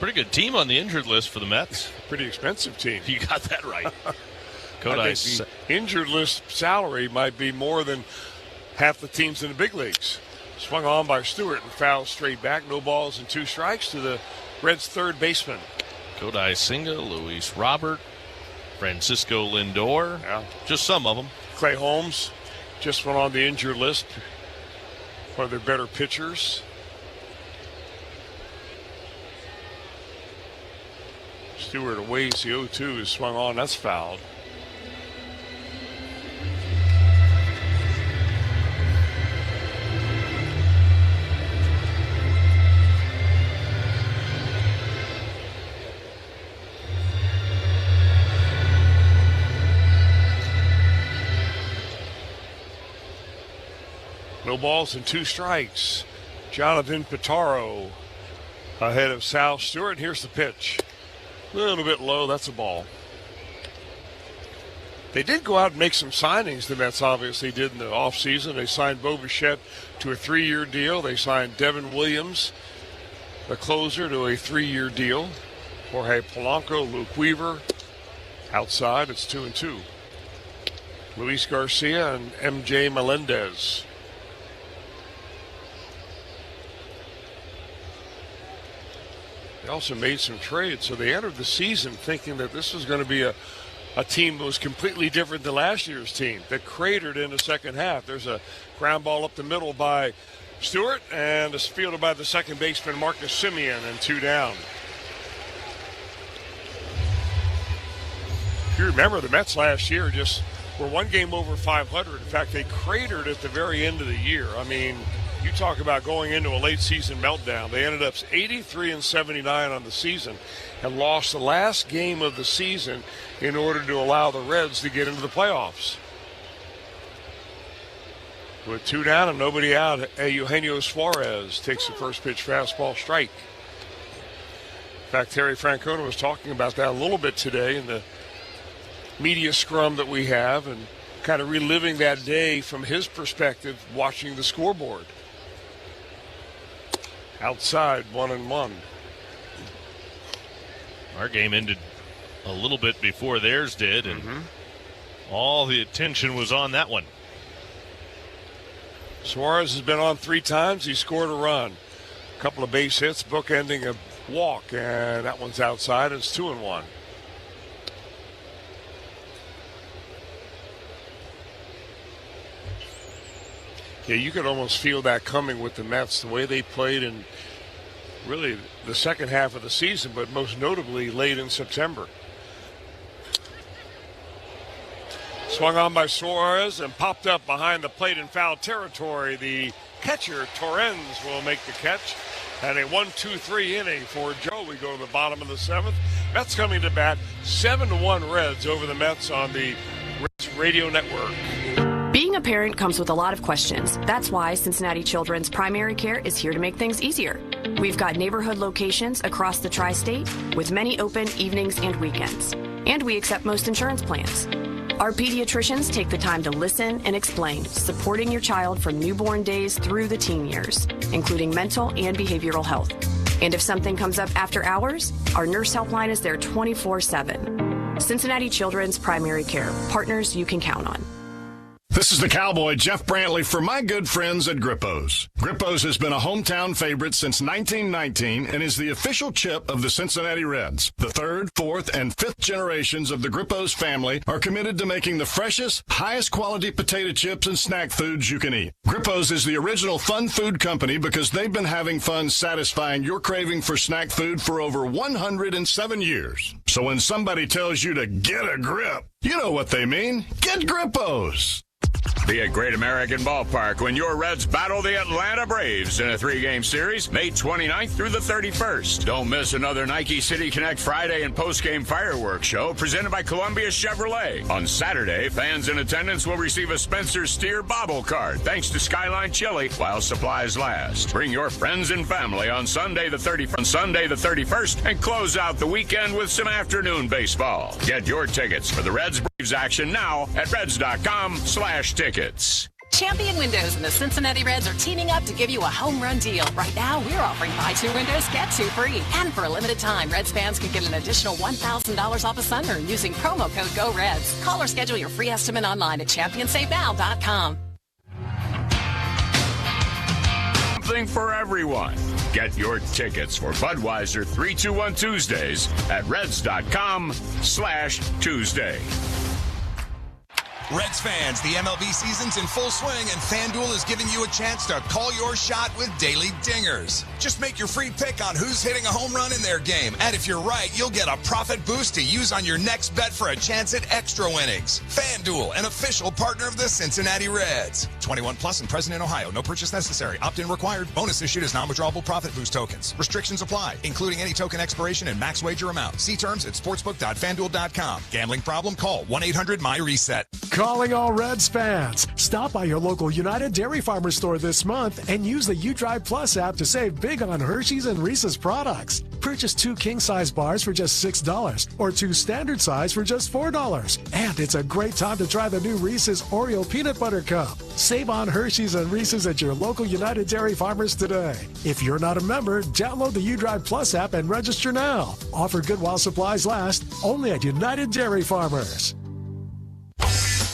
Pretty good team on the injured list for the Mets. Pretty expensive team. You got that right. I think the injured list salary might be more than half the teams in the big leagues. Swung on by Stewart and fouled straight back. No balls and 2 strikes to the Reds' 3rd baseman. Kodai Senga, Luis Robert, Francisco Lindor. Yeah. Just some of them. Clay Holmes just went on the injured list. One of their better pitchers. Stewart awaits the 0-2 is swung on. That's fouled. No balls and 2 strikes. Jonathan Pintaro ahead of Sal Stewart. Here's the pitch. A little bit low. That's a ball. They did go out and make some signings. The Mets obviously did in the offseason. They signed Bo Bichette to a 3-year deal. They signed Devin Williams, the closer, to a 3-year deal. Jorge Polanco, Luke Weaver. Outside, it's 2-2. Luis Garcia and MJ Melendez. They also made some trades, so they entered the season thinking that this was going to be a team that was completely different than last year's team that cratered in the second half. There's a ground ball up the middle by Stewart, and it's fielded by the second baseman Marcus Semien, and 2 down. If you remember, the Mets last year just were 1 game over 500. In fact, they cratered at the very end of the year. I mean, you talk about going into a late season meltdown. They ended up 83-79 on the season and lost the last game of the season in order to allow the Reds to get into the playoffs. With 2 down and nobody out, Eugenio Suarez takes the first pitch fastball strike. In fact, Terry Francona was talking about that a little bit today in the media scrum that we have, and kind of reliving that day from his perspective, watching the scoreboard. Outside, 1-1. Our game ended a little bit before theirs did, and all the attention was on that one. Suarez has been on 3 times. He scored a run. A couple of base hits, bookending a walk, and that one's outside. It's 2-1. Yeah, you could almost feel that coming with the Mets, the way they played in really the second half of the season, but most notably late in September. Swung on by Suarez and popped up behind the plate in foul territory. The catcher, Torrens, will make the catch. And a 1-2-3 inning for Joe. We go to the bottom of the 7th. Mets coming to bat. 7-1 Reds over the Mets on the Reds Radio Network. Being a parent comes with a lot of questions. That's why Cincinnati Children's Primary Care is here to make things easier. We've got neighborhood locations across the tri-state with many open evenings and weekends. And we accept most insurance plans. Our pediatricians take the time to listen and explain, supporting your child from newborn days through the teen years, including mental and behavioral health. And if something comes up after hours, our nurse helpline is there 24/7. Cincinnati Children's Primary Care, partners you can count on. This is the Cowboy, Jeff Brantley, for my good friends at Grippo's. Grippo's has been a hometown favorite since 1919 and is the official chip of the Cincinnati Reds. The 3rd, 4th, and 5th generations of the Grippo's family are committed to making the freshest, highest quality potato chips and snack foods you can eat. Grippo's is the original fun food company because they've been having fun satisfying your craving for snack food for over 107 years. So when somebody tells you to get a grip, You know what they mean. Get Grippos. Be at Great American Ballpark when your Reds battle the Atlanta Braves in a 3-game series, May 29th through the 31st. Don't miss another Nike City Connect Friday and post-game fireworks show presented by Columbia Chevrolet. On Saturday, fans in attendance will receive a Spencer Steer bobble card thanks to Skyline Chili while supplies last. Bring your friends and family on Sunday the 31st and close out the weekend with some afternoon baseball. Get your tickets for the Reds-Braves action now at Reds.com/tickets. Champion Windows and the Cincinnati Reds are teaming up to give you a home run deal. Right now, we're offering buy 2 windows, get 2 free. And for a limited time, Reds fans can get an additional $1,000 off a sunroom using promo code GOREDS. Call or schedule your free estimate online at championsavenow.com. Something for everyone. Get your tickets for Budweiser 321 Tuesdays at Reds.com/Tuesday. Reds fans, the MLB season's in full swing, and FanDuel is giving you a chance to call your shot with daily dingers. Just make your free pick on who's hitting a home run in their game, and if you're right, you'll get a profit boost to use on your next bet for a chance at extra winnings. FanDuel, an official partner of the Cincinnati Reds. 21 plus and present in Ohio. No purchase necessary. Opt-in required. Bonus issued as non-withdrawable profit boost tokens. Restrictions apply, including any token expiration and max wager amount. See terms at sportsbook.fanduel.com. Gambling problem? Call 1-800-MY-RESET. Calling all Reds fans. Stop by your local United Dairy Farmers store this month and use the UDrive Plus app to save big on Hershey's and Reese's products. Purchase 2 king-size bars for just $6 or 2 standard size for just $4. And it's a great time to try the new Reese's Oreo Peanut Butter Cup. Save on Hershey's and Reese's at your local United Dairy Farmers today. If you're not a member, download the UDrive Plus app and register now. Offer good while supplies last, only at United Dairy Farmers.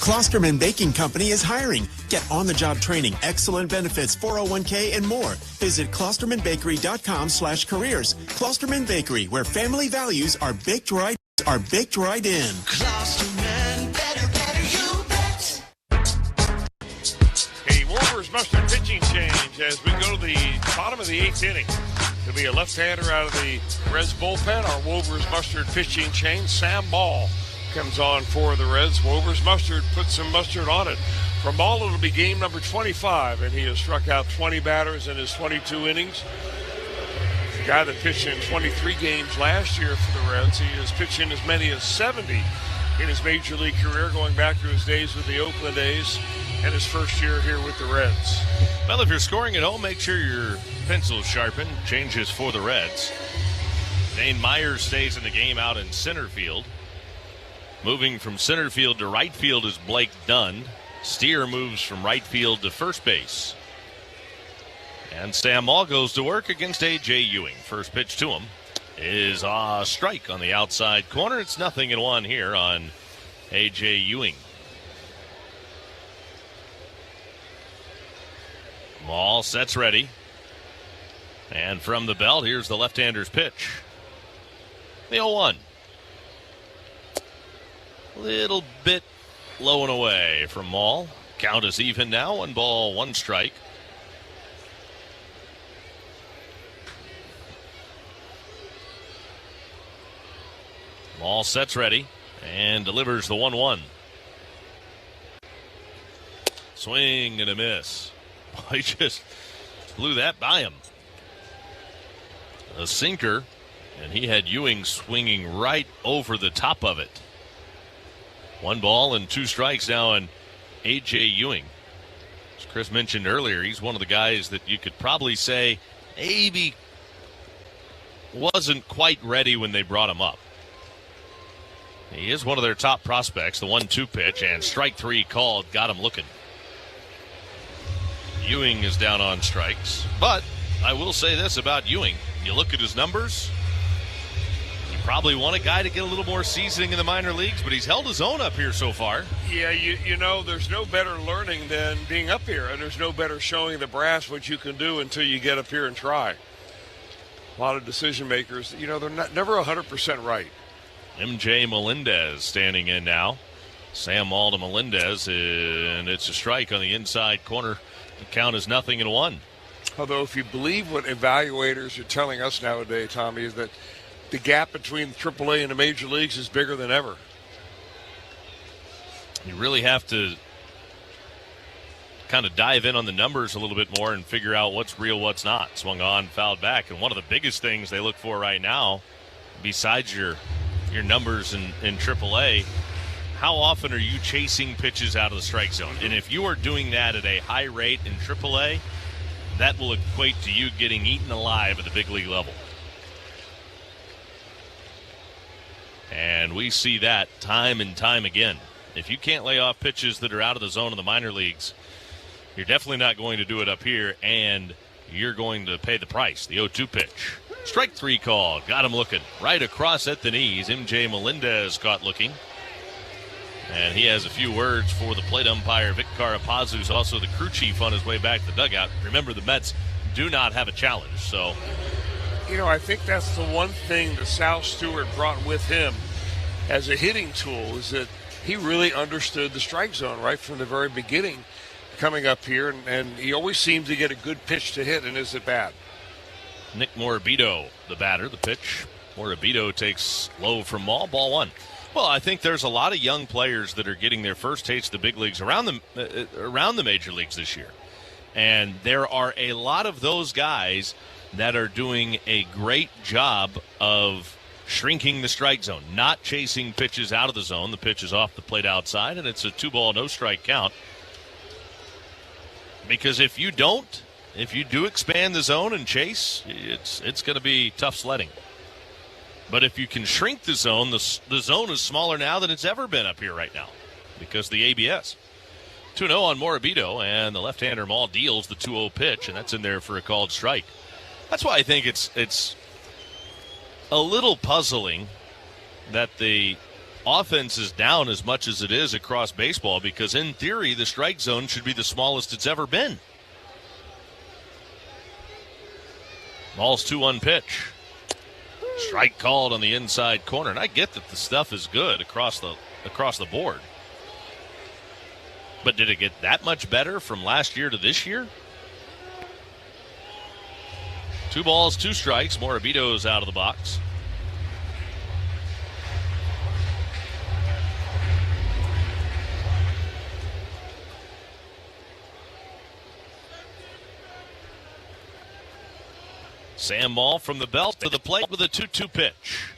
Klosterman Baking Company is hiring. Get on-the-job training, excellent benefits, 401k, and more. Visit klostermanbakery.com/careers. Klosterman Bakery, where family values are baked right in. Klosterman, better, you bet. A Wolvers mustard pitching change as we go to the bottom of the 8th inning. It'll be a left-hander out of the Reds bullpen. Our Wolvers mustard pitching change, Sam Ball comes on for the Reds. Wolvers mustard puts some mustard on it. For Ball, it'll be game number 25, and he has struck out 20 batters in his 22 innings. The guy that pitched in 23 games last year for the Reds, he has pitched in as many as 70 in his major league career, going back to his days with the Oakland A's and his first year here with the Reds. Well, if you're scoring at home, make sure your pencil's sharpened. Changes for the Reds. Dane Myers stays in the game out in center field. Moving from center field to right field is Blake Dunn. Steer moves from right field to first base. And Sam Ball goes to work against A.J. Ewing. First pitch to him is a strike on the outside corner. It's 0-1 here on A.J. Ewing. Ball sets ready. And from the belt, here's the left-hander's pitch. The 0-1. Little bit low and away from Maul. Count is even now. 1 ball, 1 strike. Maul sets ready and delivers the 1-1. Swing and a miss. He just blew that by him. A sinker, and he had Ewing swinging right over the top of it. 1 ball and 2 strikes now on A.J. Ewing. As Chris mentioned earlier, he's one of the guys that you could probably say maybe wasn't quite ready when they brought him up. He is one of their top prospects. The 1-2 pitch and strike 3 called got him looking. Ewing is down on strikes. But I will say this about Ewing. You look at his numbers, probably want a guy to get a little more seasoning in the minor leagues, but he's held his own up here so far. Yeah, you know, there's no better learning than being up here, and there's no better showing the brass what you can do until you get up here and try. A lot of decision makers, you know, they're never 100% right. MJ Melendez standing in now. Sam Ball to Melendez, and it's a strike on the inside corner. The count is 0-1. Although if you believe what evaluators are telling us nowadays, Tommy, is that the gap between AAA and the major leagues is bigger than ever. You really have to kind of dive in on the numbers a little bit more and figure out what's real, what's not. Swung on, fouled back. And one of the biggest things they look for right now, besides your numbers in AAA, how often are you chasing pitches out of the strike zone? And if you are doing that at a high rate in AAA, that will equate to you getting eaten alive at the big league level. And we see that time and time again. If you can't lay off pitches that are out of the zone in the minor leagues, you're definitely not going to do it up here, and you're going to pay the price. The 0-2 pitch. Strike 3 call. Got him looking. Right across at the knees. MJ Melendez caught looking. And he has a few words for the plate umpire, Vic Carapaz, who's also the crew chief on his way back to the dugout. Remember, the Mets do not have a challenge, so. I think that's the one thing that Sal Stewart brought with him as a hitting tool, is that he really understood the strike zone right from the very beginning coming up here, and he always seemed to get a good pitch to hit in his at-bat. Nick Morabito, the batter, the pitch. Morabito takes low from ball 1. Well, I think there's a lot of young players that are getting their first taste of the big leagues around the major leagues this year. And there are a lot of those guys that are doing a great job of shrinking the strike zone, not chasing pitches out of the zone. The pitch is off the plate outside, and it's a 2-ball, no-strike count. Because if you do expand the zone and chase, it's going to be tough sledding. But if you can shrink the zone, the zone is smaller now than it's ever been up here right now because of the ABS. 2-0 on Morabito, and the left-hander Maul deals the 2-0 pitch, and that's in there for a called strike. That's why I think it's a little puzzling that the offense is down as much as it is across baseball, because in theory the strike zone should be the smallest it's ever been. Maul's 2-1 pitch. Strike called on the inside corner, and I get that the stuff is good across the board. But did it get that much better from last year to this year? 2 balls, 2 strikes. Morabito's out of the box. Sam Maul from the belt to the plate with a 2-2 pitch.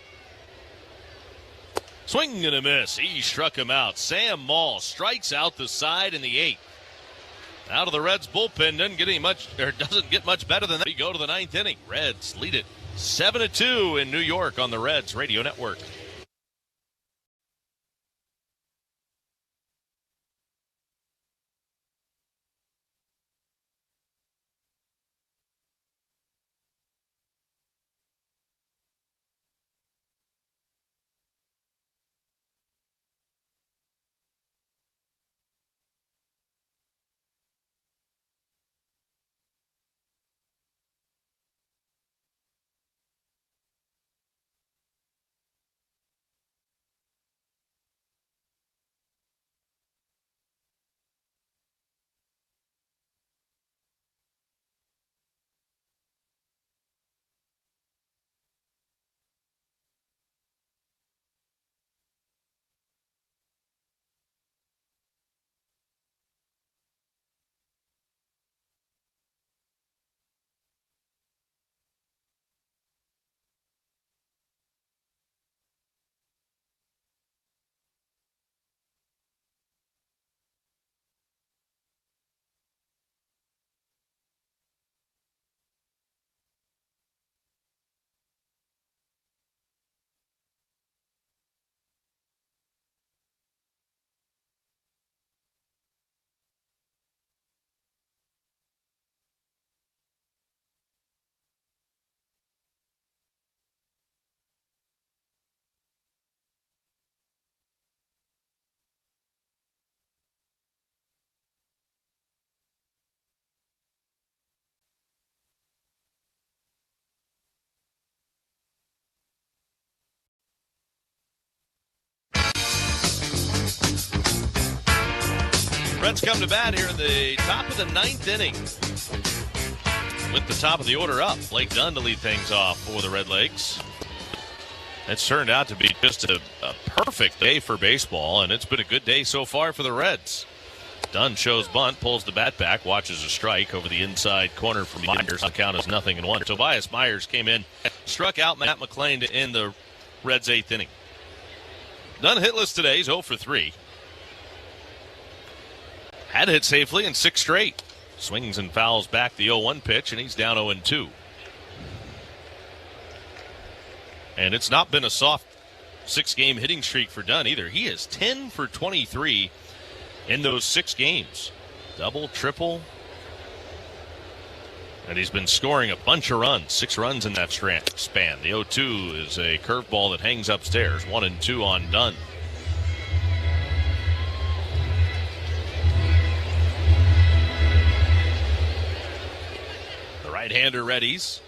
Swing and a miss. He struck him out. Sam Maul strikes out the side in the 8th. Out of the Reds bullpen, doesn't get much better than that. We go to the 9th inning. Reds lead it 7-2 in New York on the Reds Radio Network. Reds come to bat here in the top of the 9th inning. With the top of the order up, Blake Dunn to lead things off for the Redlegs. It's turned out to be just a perfect day for baseball, and it's been a good day so far for the Reds. Dunn shows bunt, pulls the bat back, watches a strike over the inside corner from Myers. The count is 0-1. Tobias Myers came in, struck out Matt McLean to end the Reds' 8th inning. Dunn hitless today. He's 0 for 3. Had hit safely in 6 straight. Swings and fouls back the 0-1 pitch, and he's down 0-2. And it's not been a soft 6-game hitting streak for Dunn either. He is 10 for 23 in those 6 games. Double, triple. And he's been scoring a bunch of runs. 6 runs in that span. The 0-2 is a curveball that hangs upstairs. 1-2 on Dunn. The right-hander readies.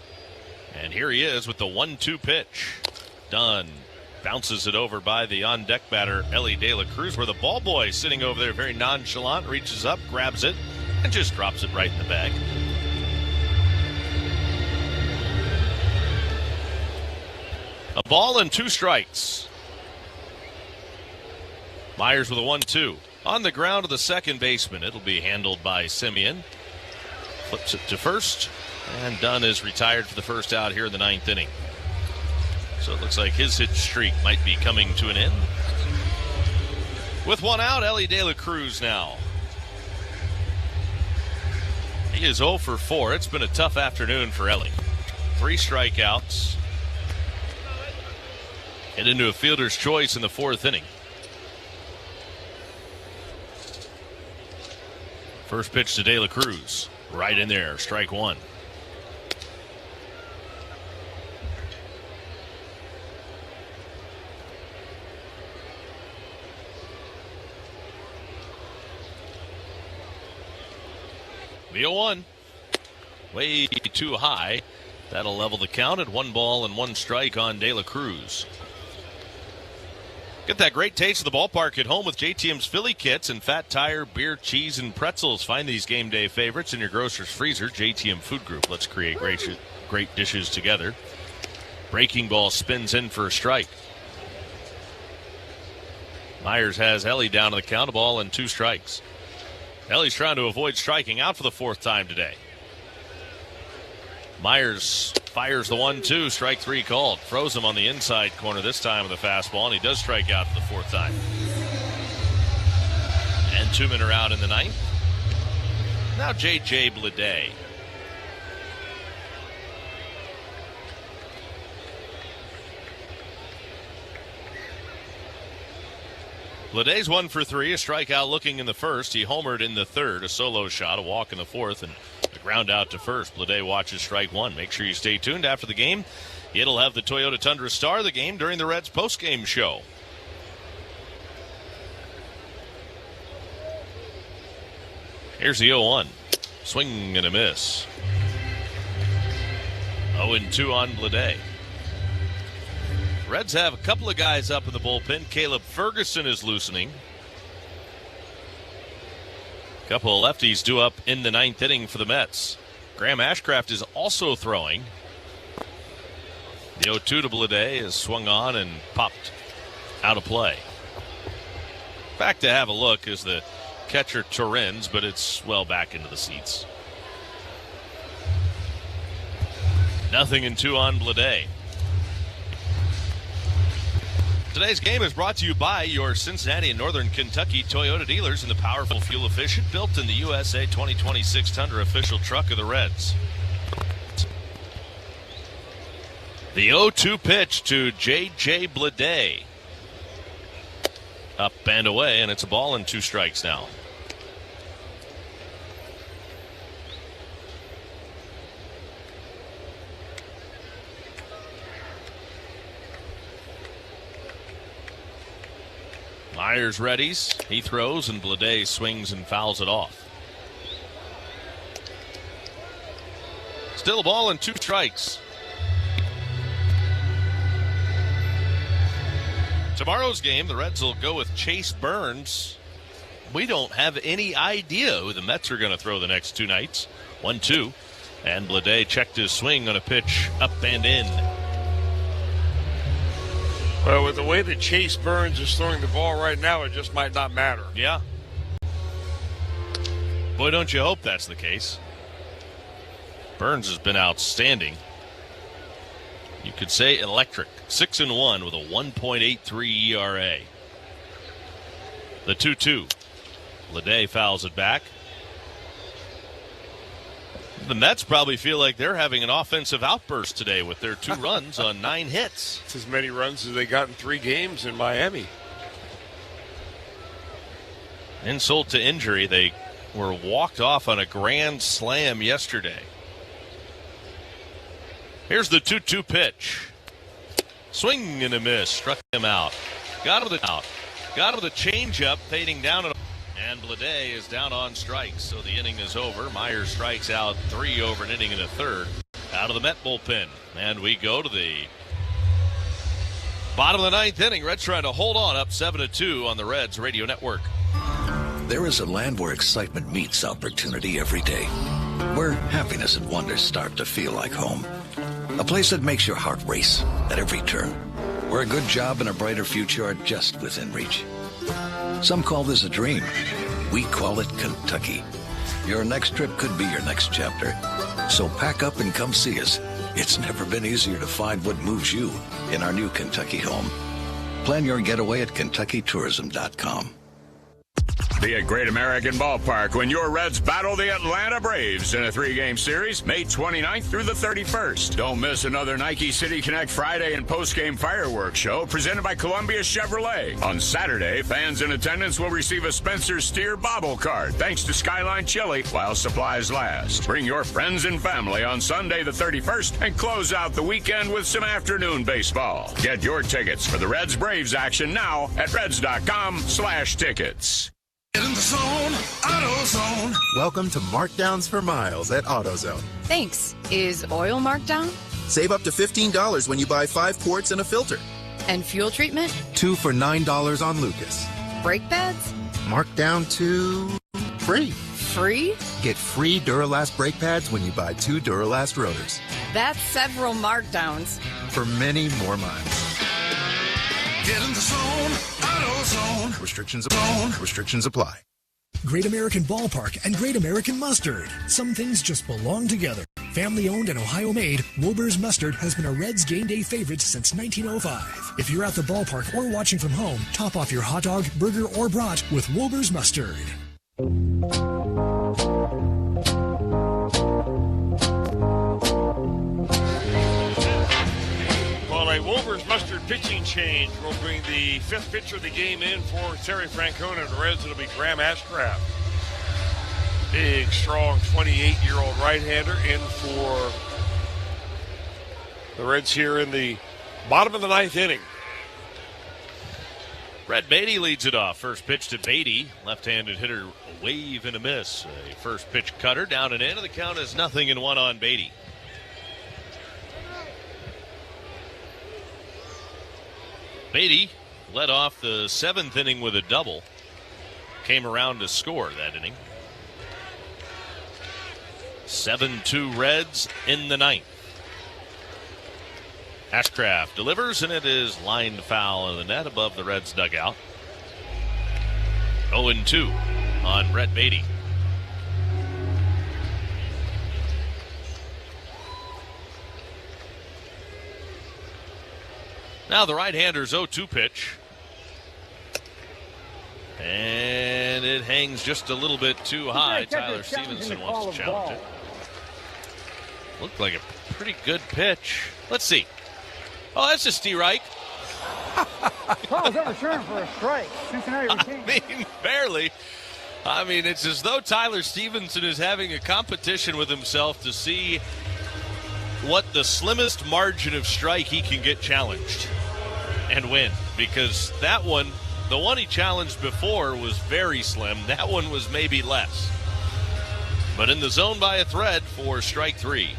And here he is with the 1-2 pitch. Dunn bounces it over by the on-deck batter, Ellie De La Cruz, where the ball boy sitting over there very nonchalant, reaches up, grabs it, and just drops it right in the bag. A ball and 2 strikes. Myers with a 1-2. On the ground to the second baseman. It'll be handled by Simeon. Flips it to first. And Dunn is retired for the first out here in the 9th inning. So it looks like his hit streak might be coming to an end. With 1 out, Ellie De La Cruz now. He is 0 for 4. It's been a tough afternoon for Ellie. 3 strikeouts. And into a fielder's choice in the 4th inning. First pitch to De La Cruz. Right in there, strike 1. The 0-1. Way too high. That'll level the count at 1 ball and 1 strike on De La Cruz. Get that great taste of the ballpark at home with JTM's Philly Kits and Fat Tire, beer, cheese, and pretzels. Find these game day favorites in your grocer's freezer. JTM Food Group. Let's create great dishes together. Breaking ball spins in for a strike. Myers has Ellie down to the count, a ball and 2 strikes. Ellie's trying to avoid striking out for the 4th time today. Myers fires the 1-2, strike 3 called. Throws him on the inside corner this time with a fastball, and he does strike out for the 4th time. And 2 men are out in the 9th. Now J.J. Bleday. Bleday's 1 for 3, a strikeout looking in the 1st. He homered in the 3rd, a solo shot, a walk in the 4th, and a ground out to 1st. Bleday watches strike 1. Make sure you stay tuned after the game. It'll have the Toyota Tundra star of the game during the Reds postgame show. Here's the 0-1. Swing and a miss. 0-2 on Bleday. Reds have a couple of guys up in the bullpen. Caleb Ferguson is loosening. A couple of lefties due up in the 9th inning for the Mets. Graham Ashcraft is also throwing. The 0-2 to Bleday is swung on and popped out of play. Back to have a look is the catcher Torrens, but it's well back into the seats. 0-2 on Bleday. Today's game is brought to you by your Cincinnati and Northern Kentucky Toyota dealers and the powerful, fuel-efficient, built in the USA 2026 Tundra official truck of the Reds. The 0-2 pitch to J.J. Bleday. Up and away, and it's a ball and 2 strikes now. Myers readies. He throws, and Bleday swings and fouls it off. Still a ball and 2 strikes. Tomorrow's game, the Reds will go with Chase Burns. We don't have any idea who the Mets are going to throw the next 2 nights. 1-2. And Bleday checked his swing on a pitch up and in. Well, with the way that Chase Burns is throwing the ball right now, it just might not matter. Yeah. Boy, don't you hope that's the case. Burns has been outstanding. You could say electric. 6-1 with a 1.83 ERA. The 2-2. Leday fouls it back. The Mets probably feel like they're having an offensive outburst today with their 2 runs on 9 hits. It's as many runs as they got in 3 games in Miami. Insult to injury, they were walked off on a grand slam yesterday. Here's the 2-2 pitch. Swing and a miss. Struck him out. Got him with the out. Got him with a changeup, fading down. And Bleday is down on strikes, so the inning is over. Myers strikes out 3 over an inning and a third. Out of the Met bullpen. And we go to the bottom of the 9th inning. Reds trying to hold on, up 7-2 on the Reds Radio Network. There is a land where excitement meets opportunity every day, where happiness and wonder start to feel like home. A place that makes your heart race at every turn, where a good job and a brighter future are just within reach. Some call this a dream. We call it Kentucky. Your next trip could be your next chapter. So pack up and come see us. It's never been easier to find what moves you in our new Kentucky home. Plan your getaway at KentuckyTourism.com. Be at Great American Ballpark when your Reds battle the Atlanta Braves in a 3-game series, May 29th through the 31st. Don't miss another Nike City Connect Friday and post-game fireworks show presented by Columbia Chevrolet. On Saturday, fans in attendance will receive a Spencer Steer bobble card thanks to Skyline Chili while supplies last. Bring your friends and family on Sunday the 31st and close out the weekend with some afternoon baseball. Get your tickets for the Reds-Braves action now at Reds.com/tickets. Get in the zone, AutoZone. Welcome to Markdowns for Miles at AutoZone. Thanks. Is oil marked down? Save up to $15 when you buy 5 quarts and a filter. And fuel treatment? 2 for $9 on Lucas. Brake pads? Marked down to free. Free? Get free Duralast brake pads when you buy 2 Duralast rotors. That's several markdowns. For many more miles. Get in the zone, AutoZone. Restrictions apply. Great American Ballpark and Great American Mustard. Some things just belong together. Family owned and Ohio made, Wilbur's Mustard has been a Reds game day favorite since 1905. If you're at the ballpark or watching from home, top off your hot dog, burger, or brat with Wilbur's Mustard. A Wilbur's Mustard pitching change will bring the 5th pitcher of the game in for Terry Francona and the Reds. It'll be Graham Ashcraft. Big, strong 28-year-old right-hander in for the Reds here in the bottom of the 9th inning. Brett Beatty leads it off. First pitch to Beatty. Left-handed hitter, a wave and a miss. A first pitch cutter down and in, and the count is 0-1 on Beatty. Beatty led off the 7th inning with a double. Came around to score that inning. 7-2 Reds in the 9th. Ashcraft delivers, and it is lined foul in the net above the Reds' dugout. 0-2 on Brett Beatty. Now the right-hander's 0-2 pitch. And it hangs just a little bit too high. Tyler Stevenson wants to challenge it. Looked like a pretty good pitch. Let's see. Oh, that's a strike. Paul's overturned for a strike. Cincinnati retains. I mean, barely. I mean, it's as though Tyler Stevenson is having a competition with himself to see what the slimmest margin of strike he can get challenged and win. Because that one, the one he challenged before was very slim. That one was maybe less. But in the zone by a thread for strike 3.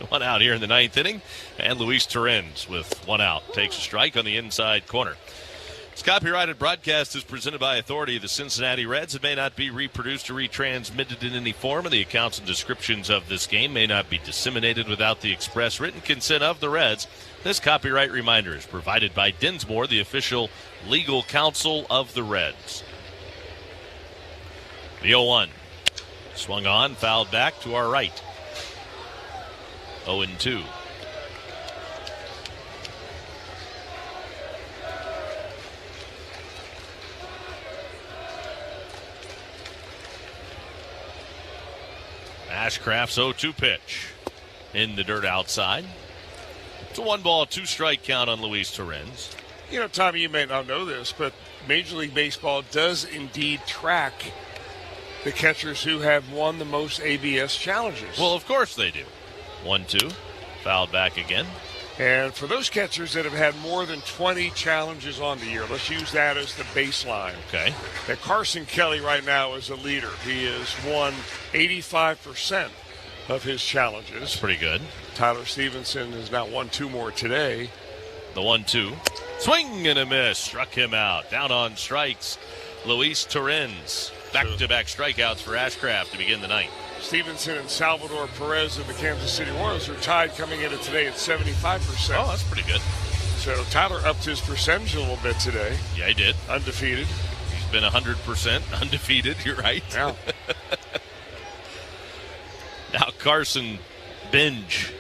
One out here in the 9th inning. And Luis Torrens with one out takes a strike on the inside corner. This copyrighted broadcast is presented by authority of the Cincinnati Reds. It may not be reproduced or retransmitted in any form, and the accounts and descriptions of this game may not be disseminated without the express written consent of the Reds. This copyright reminder is provided by Dinsmore, the official legal counsel of the Reds. The 0-1. Swung on, fouled back to our right. 0-2. Ashcraft's 0-2 pitch in the dirt outside. It's a 1-ball, 2-strike count on Luis Torrens. You know, Tommy, you may not know this, but Major League Baseball does indeed track the catchers who have won the most ABS challenges. Well, of course they do. 1-2. Fouled back again. And for those catchers that have had more than 20 challenges on the year, let's use that as the baseline. Okay. That Carson Kelly right now is a leader. He has won 85% of his challenges. That's pretty good. Tyler Stevenson has now won 2 more today. The 1-2. Swing and a miss. Struck him out. Down on strikes. Luis Torrens. Back-to-back strikeouts for Ashcraft to begin the ninth. Stevenson and Salvador Perez of the Kansas City Royals are tied coming into today at 75%. Oh, that's pretty good. So Tyler upped his percentage a little bit today. Yeah, he did. Undefeated. He's been 100% undefeated. You're right. Yeah. Now Carson Binge.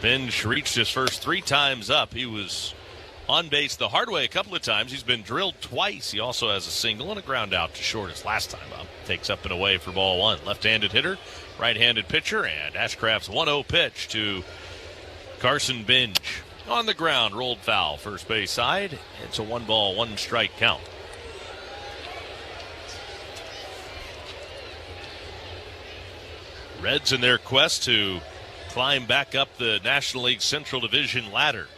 Binge reached his first 3 times up. He was on base the hard way a couple of times. He's been drilled twice. He also has a single and a ground out to short his last time up. Takes up and away for ball 1. Left-handed hitter, right-handed pitcher, and Ashcraft's 1-0 pitch to Carson Binge. On the ground, rolled foul, first base side. It's a 1-ball, 1-strike count. Reds in their quest to climb back up the National League Central Division ladder.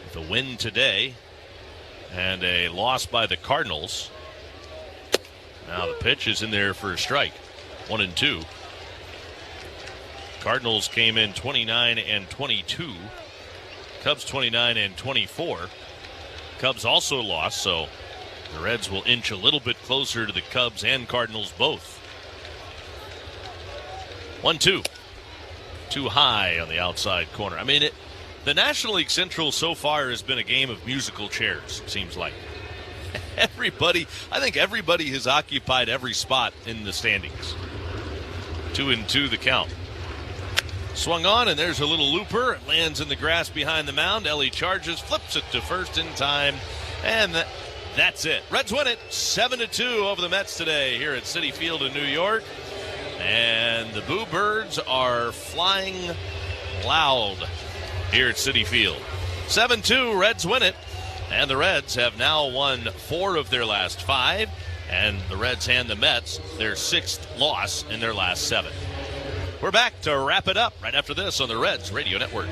With a win today and a loss by the Cardinals. Now the pitch is in there for a strike. 1-2. Cardinals came in 29-22. Cubs 29-24. Cubs also lost, so the Reds will inch a little bit closer to the Cubs and Cardinals both. 1-2. Too high on the outside corner. I mean, the National League Central so far has been a game of musical chairs, it seems like. I think everybody has occupied every spot in the standings. 2-2 the count. Swung on, and there's a little looper. It lands in the grass behind the mound. Ellie charges, flips it to first in time, and that's it. Reds win it 7-2 over the Mets today here at Citi Field in New York. And the Boo Birds are flying loud here at Citi Field. 7-2, Reds win it. And the Reds have now won 4 of their last 5. And the Reds hand the Mets their 6th loss in their last 7. We're back to wrap it up right after this on the Reds Radio Network.